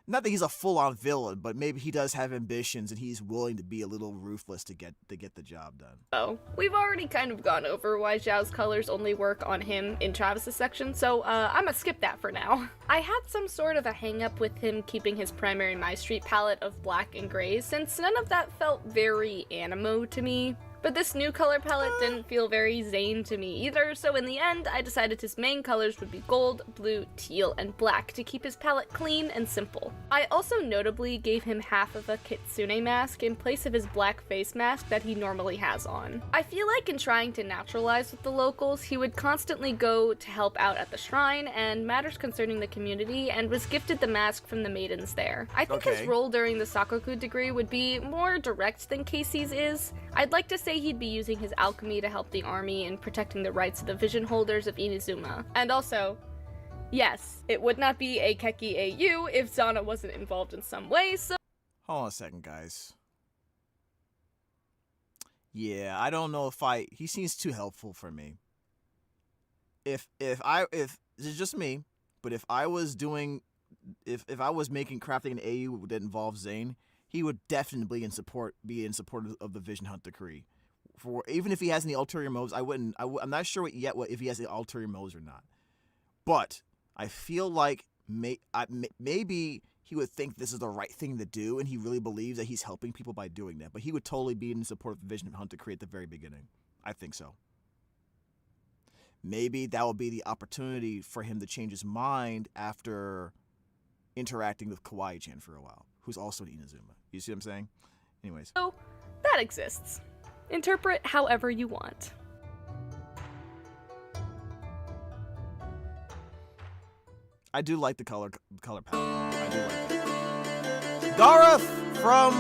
A: Not that he's a full-on villain, but maybe he does have ambitions and he's willing to be a little ruthless to get the job done.
R: Oh, we've already kind of gone over why Xiao's colors only work on him in Travis's section, so I'm gonna skip that for now. I had some sort of a hang-up with him keeping his primary MyStreet palette of black and gray, since none of that felt very Animo to me. But this new color palette didn't feel very Zane to me either, so in the end, I decided his main colors would be gold, blue, teal, and black to keep his palette clean and simple. I also notably gave him half of a kitsune mask in place of his black face mask that he normally has on. I feel like in trying to naturalize with the locals, he would constantly go to help out at the shrine and matters concerning the community, and was gifted the mask from the maidens there. I think his role during the Sakoku degree would be more direct than Casey's is. I'd like to say he'd be using his alchemy to help the army in protecting the rights of the vision holders of Inazuma. And also, yes, it would not be a Keki AU if Zana wasn't involved in some way, so—
A: Hold on a second, guys. Yeah, I don't know if he seems too helpful for me. If this is just me, but if I was doing, if I was making crafting an AU that involves Zane, he would definitely be in support of the Vision Hunt decree. For even if he has any ulterior motives, I'm not sure yet if he has any ulterior motives or not. But I feel like maybe he would think this is the right thing to do, and he really believes that he's helping people by doing that. But he would totally be in support of the Vision Hunt decree at the very beginning. I think so. Maybe that will be the opportunity for him to change his mind after interacting with Kawaii-chan for a while, who's also an Inazuma. You see what I'm saying? Anyways.
R: So, that exists. Interpret however you want.
A: I do like the color palette. I do like it. Gareth from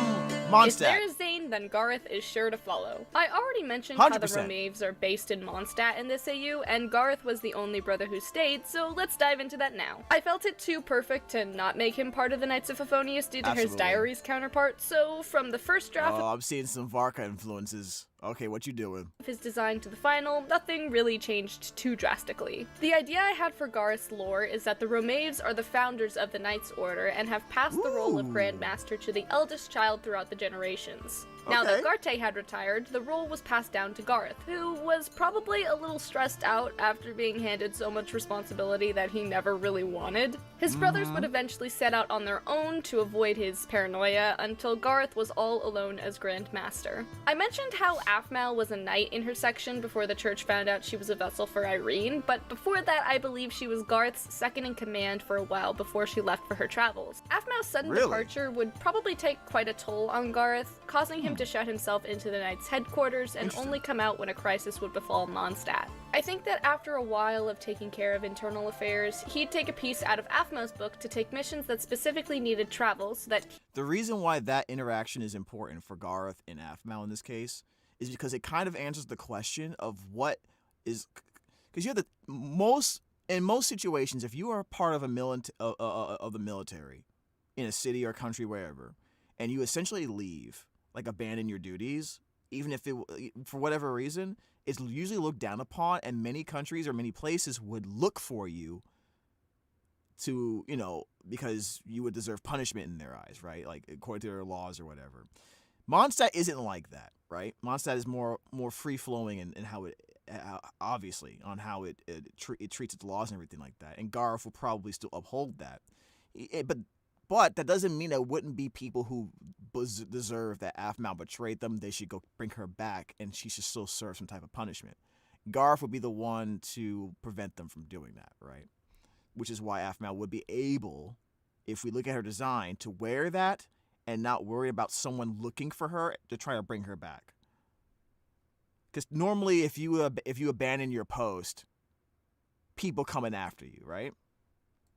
A: Mondstadt.
R: If there's Zane, then Gareth is sure to follow. I already mentioned how the
A: 100%.
R: Romaves are based in Mondstadt in this AU, and Gareth was the only brother who stayed, so let's dive into that now. I felt it too perfect to not make him part of the Knights of Favonius due to his
A: Absolutely.
R: Diaries counterpart, so from the first draft
A: Oh, I'm seeing some Varka influences. Okay, what you doing?
R: of his design to the final, nothing really changed too drastically. The idea I had for Gareth's lore is that the Romaves are the founders of the Knights Order and have passed the role of Grand Master to the eldest child throughout the generations. Now that Garte had retired, the role was passed down to Gareth, who was probably a little stressed out after being handed so much responsibility that he never really wanted. His brothers would eventually set out on their own to avoid his paranoia until Gareth was all alone as Grand Master. I mentioned how Aphmau was a knight in her section before the church found out she was a vessel for Irene, but before that I believe she was Gareth's second in command for a while before she left for her travels. Aphmau's sudden departure would probably take quite a toll on Gareth, causing him to shut himself into the Knights' headquarters and only come out when a crisis would befall Mondstadt. I think that after a while of taking care of internal affairs, he'd take a piece out of Aphmau's book to take missions that specifically needed travel so that
A: The reason why that interaction is important for Gareth and Aphmau in this case is because it kind of answers the question of what is, because you have in most situations, if you are part of a of the military in a city or country, wherever, and you essentially leave, like abandon your duties, even if it, for whatever reason, it's usually looked down upon, and many countries or many places would look for you to, because you would deserve punishment in their eyes, right? Like according to their laws or whatever. Mondstadt isn't like that, right? Mondstadt is more free flowing in how it, obviously, on how it treats its laws and everything like that. And Gareth will probably still uphold that, but that doesn't mean there wouldn't be people who deserve that Aphmau betrayed them. They should go bring her back, and she should still serve some type of punishment. Gareth would be the one to prevent them from doing that, right? Which is why Aphmau would be able, if we look at her design, to wear that and not worry about someone looking for her to try to bring her back. Because normally, if you abandon your post, people coming after you, right?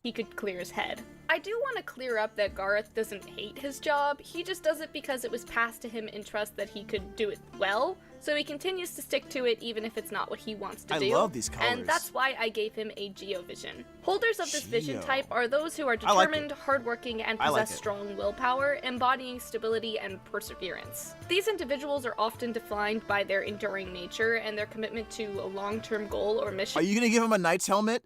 R: he could clear his head. I do want to clear up that Gareth doesn't hate his job, he just does it because it was passed to him in trust that he could do it well, so he continues to stick to it even if it's not what he wants to do.
A: I love these colors.
R: And that's why I gave him a Geo vision. Holders of this vision type are those who are
A: I like
R: determined, hardworking, and
A: I like
R: possess
A: it.
R: strong willpower, embodying stability and perseverance. These individuals are often defined by their enduring nature and their commitment to a long-term goal or mission.
A: Are you gonna give him a knight's helmet?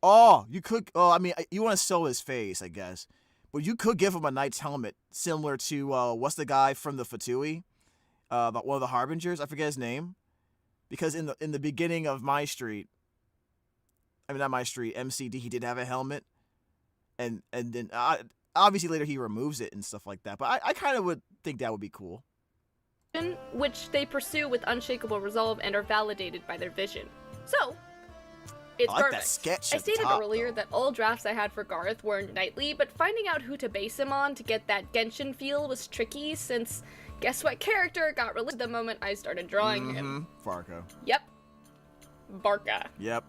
A: Oh, you could. Oh, I mean, you want to sell his face, I guess, but you could give him a knight's helmet similar to what's the guy from the Fatui, one of the Harbingers. I forget his name, because in the beginning of MyStreet, I mean not MyStreet, MCD, he did have a helmet, and then obviously later he removes it and stuff like that. But I kind of would think that would be cool.
R: Which they pursue with unshakable resolve and are validated by their vision. So, it's
A: I like
R: perfect.
A: that sketch
R: I
A: at the
R: stated
A: top,
R: earlier that all drafts I had for Gareth were knightly, but finding out who to base him on to get that Genshin feel was tricky, since guess what character got released the moment I started drawing him?
A: Farco.
R: Yep. Barca.
A: Yep.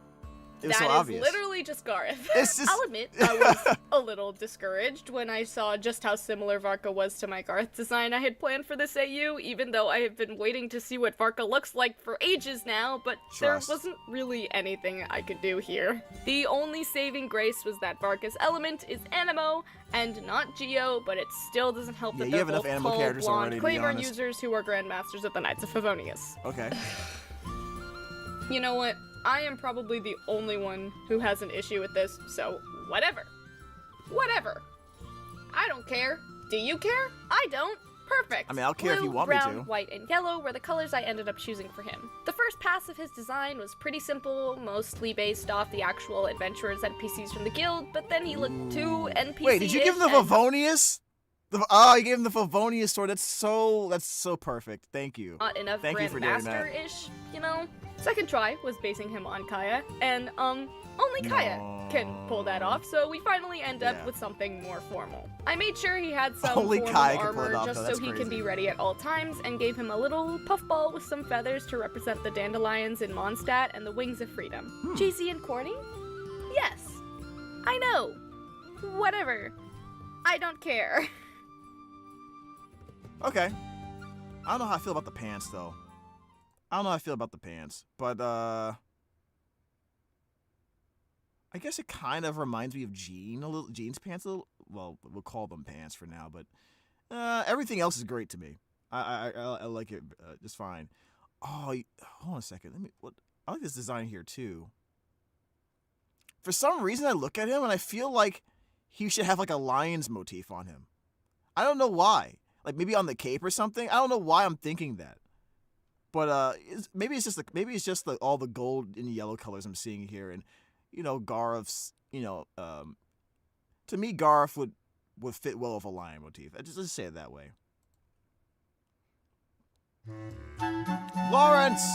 A: It was
R: That
A: so
R: is
A: obvious.
R: literally just Gareth.
A: It's just-
R: I'll admit, I was a little discouraged when I saw just how similar Varka was to my Gareth design I had planned for this AU, even though I have been waiting to see what Varka looks like for ages now, but
A: Trust.
R: there wasn't really anything I could do here. The only saving grace was that Varka's element is Animo, and not Geo, but it still doesn't help
A: Yeah,
R: that
A: you
R: they're
A: have enough
R: both
A: Animo
R: tall,
A: characters
R: blonde,
A: already, to be
R: Claymore
A: honest.
R: users who are Grandmasters of the Knights of Favonius.
A: Okay.
R: You know what? I am probably the only one who has an issue with this, so whatever. Whatever. I don't care. Do you care? I don't. Perfect.
A: I mean, I'll care if you want me
R: brown,
A: to.
R: white, and yellow were the colors I ended up choosing for him. The first pass of his design was pretty simple, mostly based off the actual adventurers NPCs from the guild, but then he looked too NPC-ish.
A: Wait, did you give him the Favonius? You gave him the Favonius sword. That's so perfect. Thank you.
R: Not enough
A: Thank you for doing that.
R: Grandmaster-ish, you know? Second try was basing him on Kaya, and, only Kaya can pull that off, so we finally end up with something more formal. I made sure he had some
A: Only
R: formal
A: Kaya can pull
R: armor
A: it off,
R: just
A: though.
R: so
A: That's
R: he can
A: crazy.
R: be ready at all times, and gave him a little puffball with some feathers to represent the dandelions in Mondstadt and the wings of freedom. Cheesy and corny? Yes. I know. Whatever. I don't care.
A: Okay. I don't know how I feel about the pants, though. I don't know how I feel about the pants, but, I guess it kind of reminds me of Jean's pants a little. Well, we'll call them pants for now, but everything else is great to me. I like it just fine. Oh, hold on a second. I like this design here too. For some reason, I look at him and I feel like he should have like a lion's motif on him. I don't know why. Like maybe on the cape or something. I don't know why I'm thinking that. But maybe it's just all the gold and yellow colors I'm seeing here, and you know, Garth's, you know, to me, Garth would fit well with a lion motif. Let's say it that way. Lawrence!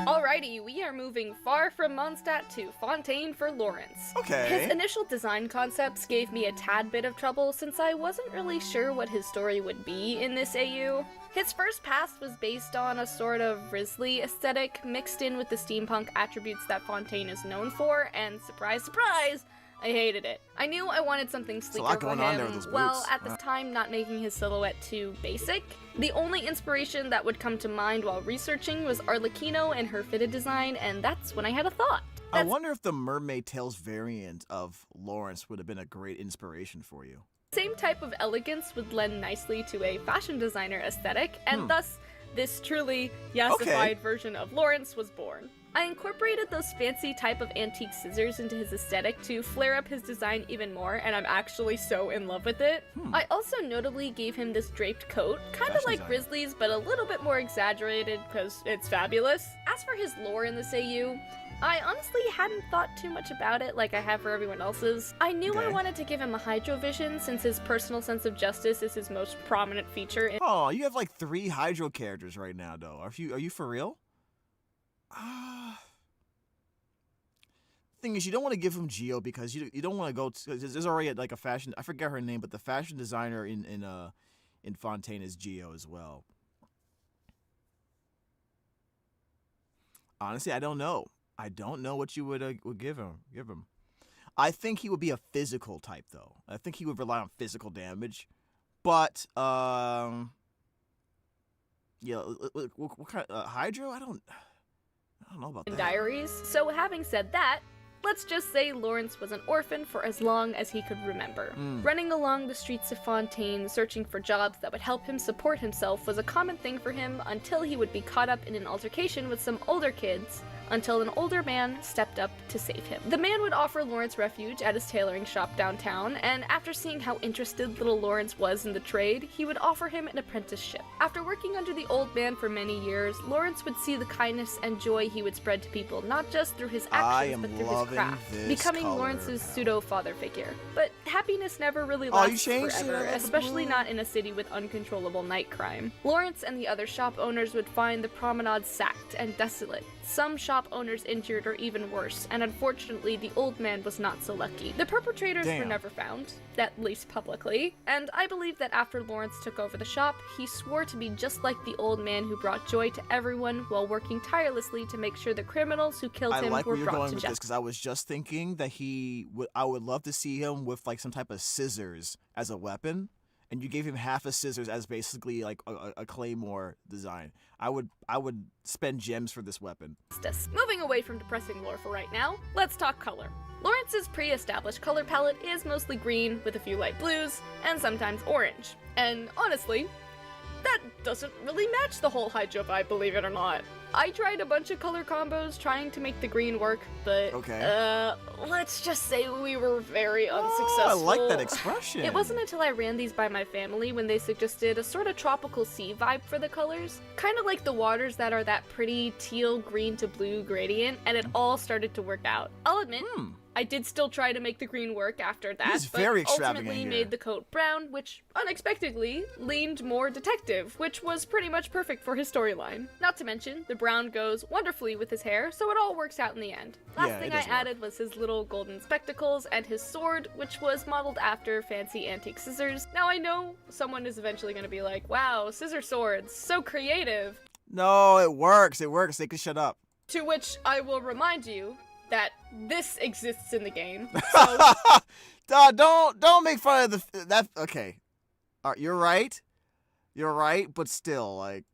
R: Alrighty, we are moving far from Mondstadt to Fontaine for Lawrence.
A: Okay.
R: His initial design concepts gave me a tad bit of trouble since I wasn't really sure what his story would be in this AU. His first pass was based on a sort of Risley aesthetic mixed in with the steampunk attributes that Fontaine is known for, and surprise, surprise, I hated it. I knew I wanted something sleeker for him, while at this time not making his silhouette too basic. The only inspiration that would come to mind while researching was Arlecchino and her fitted design, and that's when I had a thought.
A: I wonder if the Mermaid Tails variant of Lawrence would have been a great inspiration for you.
R: Same type of elegance would lend nicely to a fashion designer aesthetic, and thus, this truly yassified version of Lawrence was born. I incorporated those fancy type of antique scissors into his aesthetic to flare up his design even more, and I'm actually so in love with it. I also notably gave him this draped coat, kind of like Grizzly's, but a little bit more exaggerated because it's fabulous. As for his lore in this AU, I honestly hadn't thought too much about it like I have for everyone else's. I knew I wanted to give him a Hydro Vision since his personal sense of justice is his most prominent feature.
A: Oh, you have like 3 Hydro characters right now, though. Are you for real? Thing is, you don't want to give him Geo because you don't want to go. There's already like a fashion. I forget her name, but the fashion designer in Fontaine is Geo as well. Honestly, I don't know. I don't know what you would give him. I think he would be a physical type, though. I think he would rely on physical damage. But yeah, what kind of Hydro? I don't know about that.
R: Diaries. So having said that, let's just say Lawrence was an orphan for as long as he could remember. Running along the streets of Fontaine, searching for jobs that would help him support himself was a common thing for him until he would be caught up in an altercation with some older kids, until an older man stepped up to save him. The man would offer Lawrence refuge at his tailoring shop downtown, and after seeing how interested little Lawrence was in the trade, he would offer him an apprenticeship. After working under the old man for many years, Lawrence would see the kindness and joy he would spread to people, not just through his actions, but through his craft, becoming Lawrence's pseudo-father figure. But happiness never really lasts forever, especially not in a city with uncontrollable night crime. Lawrence and the other shop owners would find the promenade sacked and desolate, some shop owners injured or even worse, and unfortunately the old man was not so lucky. The perpetrators were never found, at least publicly, and I believe that after Lawrence took over the shop, he swore to be just like the old man who brought joy to everyone while working tirelessly to make sure the criminals who killed him were brought to justice.
A: Because I was just thinking that I would love to see him with like some type of scissors as a weapon, and you gave him half a scissors as basically like a claymore design. I would spend gems for this weapon.
R: Moving away from depressing lore for right now, let's talk color. Lawrence's pre-established color palette is mostly green with a few light blues and sometimes orange. And honestly, that doesn't really match the whole Hydro vibe, believe it or not. I tried a bunch of color combos trying to make the green work, but let's just say we were very unsuccessful.
A: I like that expression.
R: It wasn't until I ran these by my family when they suggested a sort of tropical sea vibe for the colors, kind of like the waters that are that pretty teal green to blue gradient, and it all started to work out. I'll admit, I did still try to make the green work after that,
A: He's
R: but
A: very extravagant
R: ultimately
A: here.
R: made the coat brown, which unexpectedly leaned more detective, which was pretty much perfect for his storyline. Not to mention, the brown goes wonderfully with his hair, so it all works out in the end. Last
A: Yeah,
R: thing
A: it
R: I
A: does work.
R: added was his little golden spectacles and his sword, which was modeled after fancy antique scissors. Now I know someone is eventually going to be like, wow, scissor swords, so creative.
A: No, it works. It works. They can shut up.
R: To which I will remind you that this exists in the game.
A: Don't make fun of that. Okay, you're right. You're right, but still, like.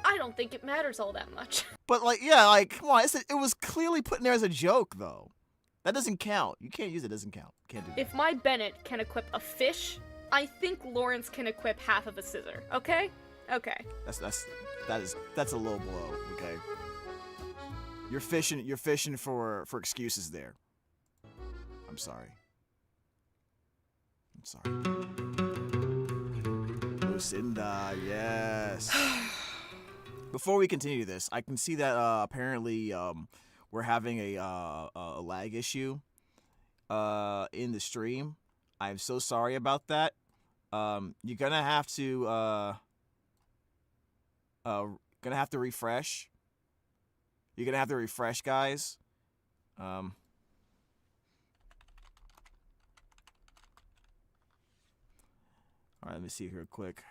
R: I don't think it matters all that much.
A: But like, yeah, like, come on. It was clearly put in there as a joke, though. That doesn't count. You can't use it. Doesn't count. Can't do that.
R: If my Bennett can equip a fish, I think Lawrence can equip half of a scissor. Okay? Okay.
A: That's a low blow. Okay. You're fishing for excuses there. I'm sorry. Lucinda, yes. Before we continue this, I can see that apparently we're having a lag issue in the stream. I'm so sorry about that. You're gonna have to refresh. You're gonna have to refresh, guys. All right, let me see here quick.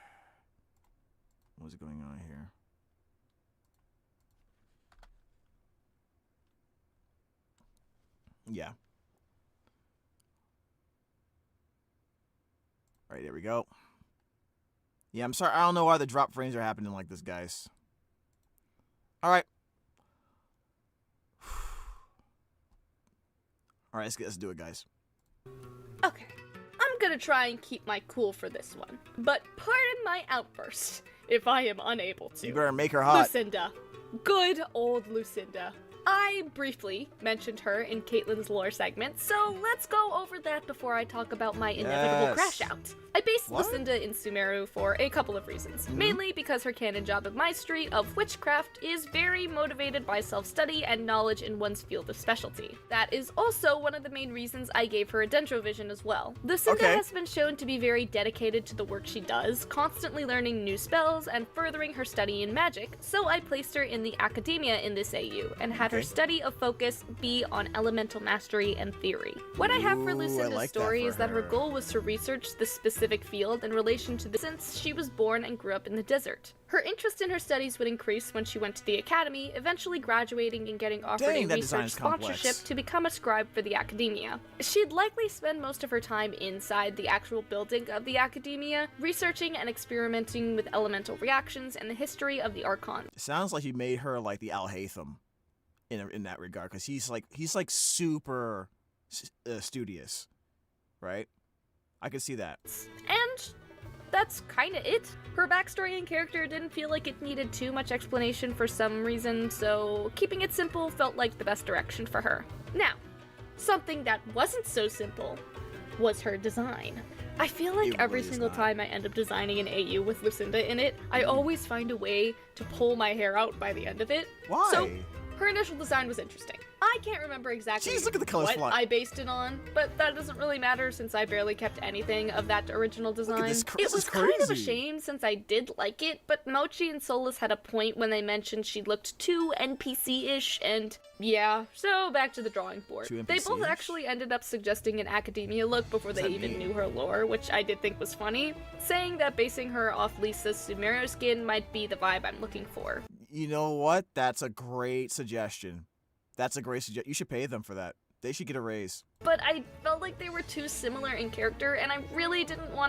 A: What's going on here? Yeah. All right, there we go. Yeah, I'm sorry. I don't know why the drop frames are happening like this, guys. All right. All right, let's do it, guys.
R: Okay. I'm gonna try and keep my cool for this one, but pardon my outburst if I am unable to.
A: You better make her hot.
R: Lucinda. Good old Lucinda. I briefly mentioned her in Caitlin's lore segment, so let's go over that before I talk about my inevitable crash out. I based Lucinda in Sumeru for a couple of reasons. Mainly because her canon job at MyStreet of witchcraft is very motivated by self-study and knowledge in one's field of specialty. That is also one of the main reasons I gave her a Dendrovision as well. Lucinda has been shown to be very dedicated to the work she does, constantly learning new spells and furthering her study in magic, so I placed her in the academia in this AU and had her study of focus be on elemental mastery and theory. What I have for Lucinda's story is that her goal was to research the specific field in relation to since she was born and grew up in the desert. Her interest in her studies would increase when she went to the academy, eventually graduating and getting offered a research sponsorship to become a scribe for the academia. She'd likely spend most of her time inside the actual building of the academia, researching and experimenting with elemental reactions and the history of the Archon.
A: It sounds like you made her like the Al-Haytham in that regard, because he's like super studious, right? I could see that.
R: And that's kind of it. Her backstory and character didn't feel like it needed too much explanation for some reason, so keeping it simple felt like the best direction for her. Now, something that wasn't so simple was her design. I feel like every single time I end up designing an AU with Lucinda in it, I always find a way to pull my hair out by the end of it.
A: Why?
R: So, her initial design was interesting. I can't remember exactly what I based it on, but that doesn't really matter since I barely kept anything of that original design. It was kind of a shame since I did like it, but Mochi and Solus had a point when they mentioned she looked too NPC-ish, and yeah, so back to the drawing board. They both actually ended up suggesting an academia look before they even knew her lore, which I did think was funny, saying that basing her off Lisa's Sumeru skin might be the vibe I'm looking for.
A: You know what? That's a great suggestion. That's a great suggestion. You should pay them for that. They should get a raise.
R: But I felt like they were too similar in character, and I really didn't want to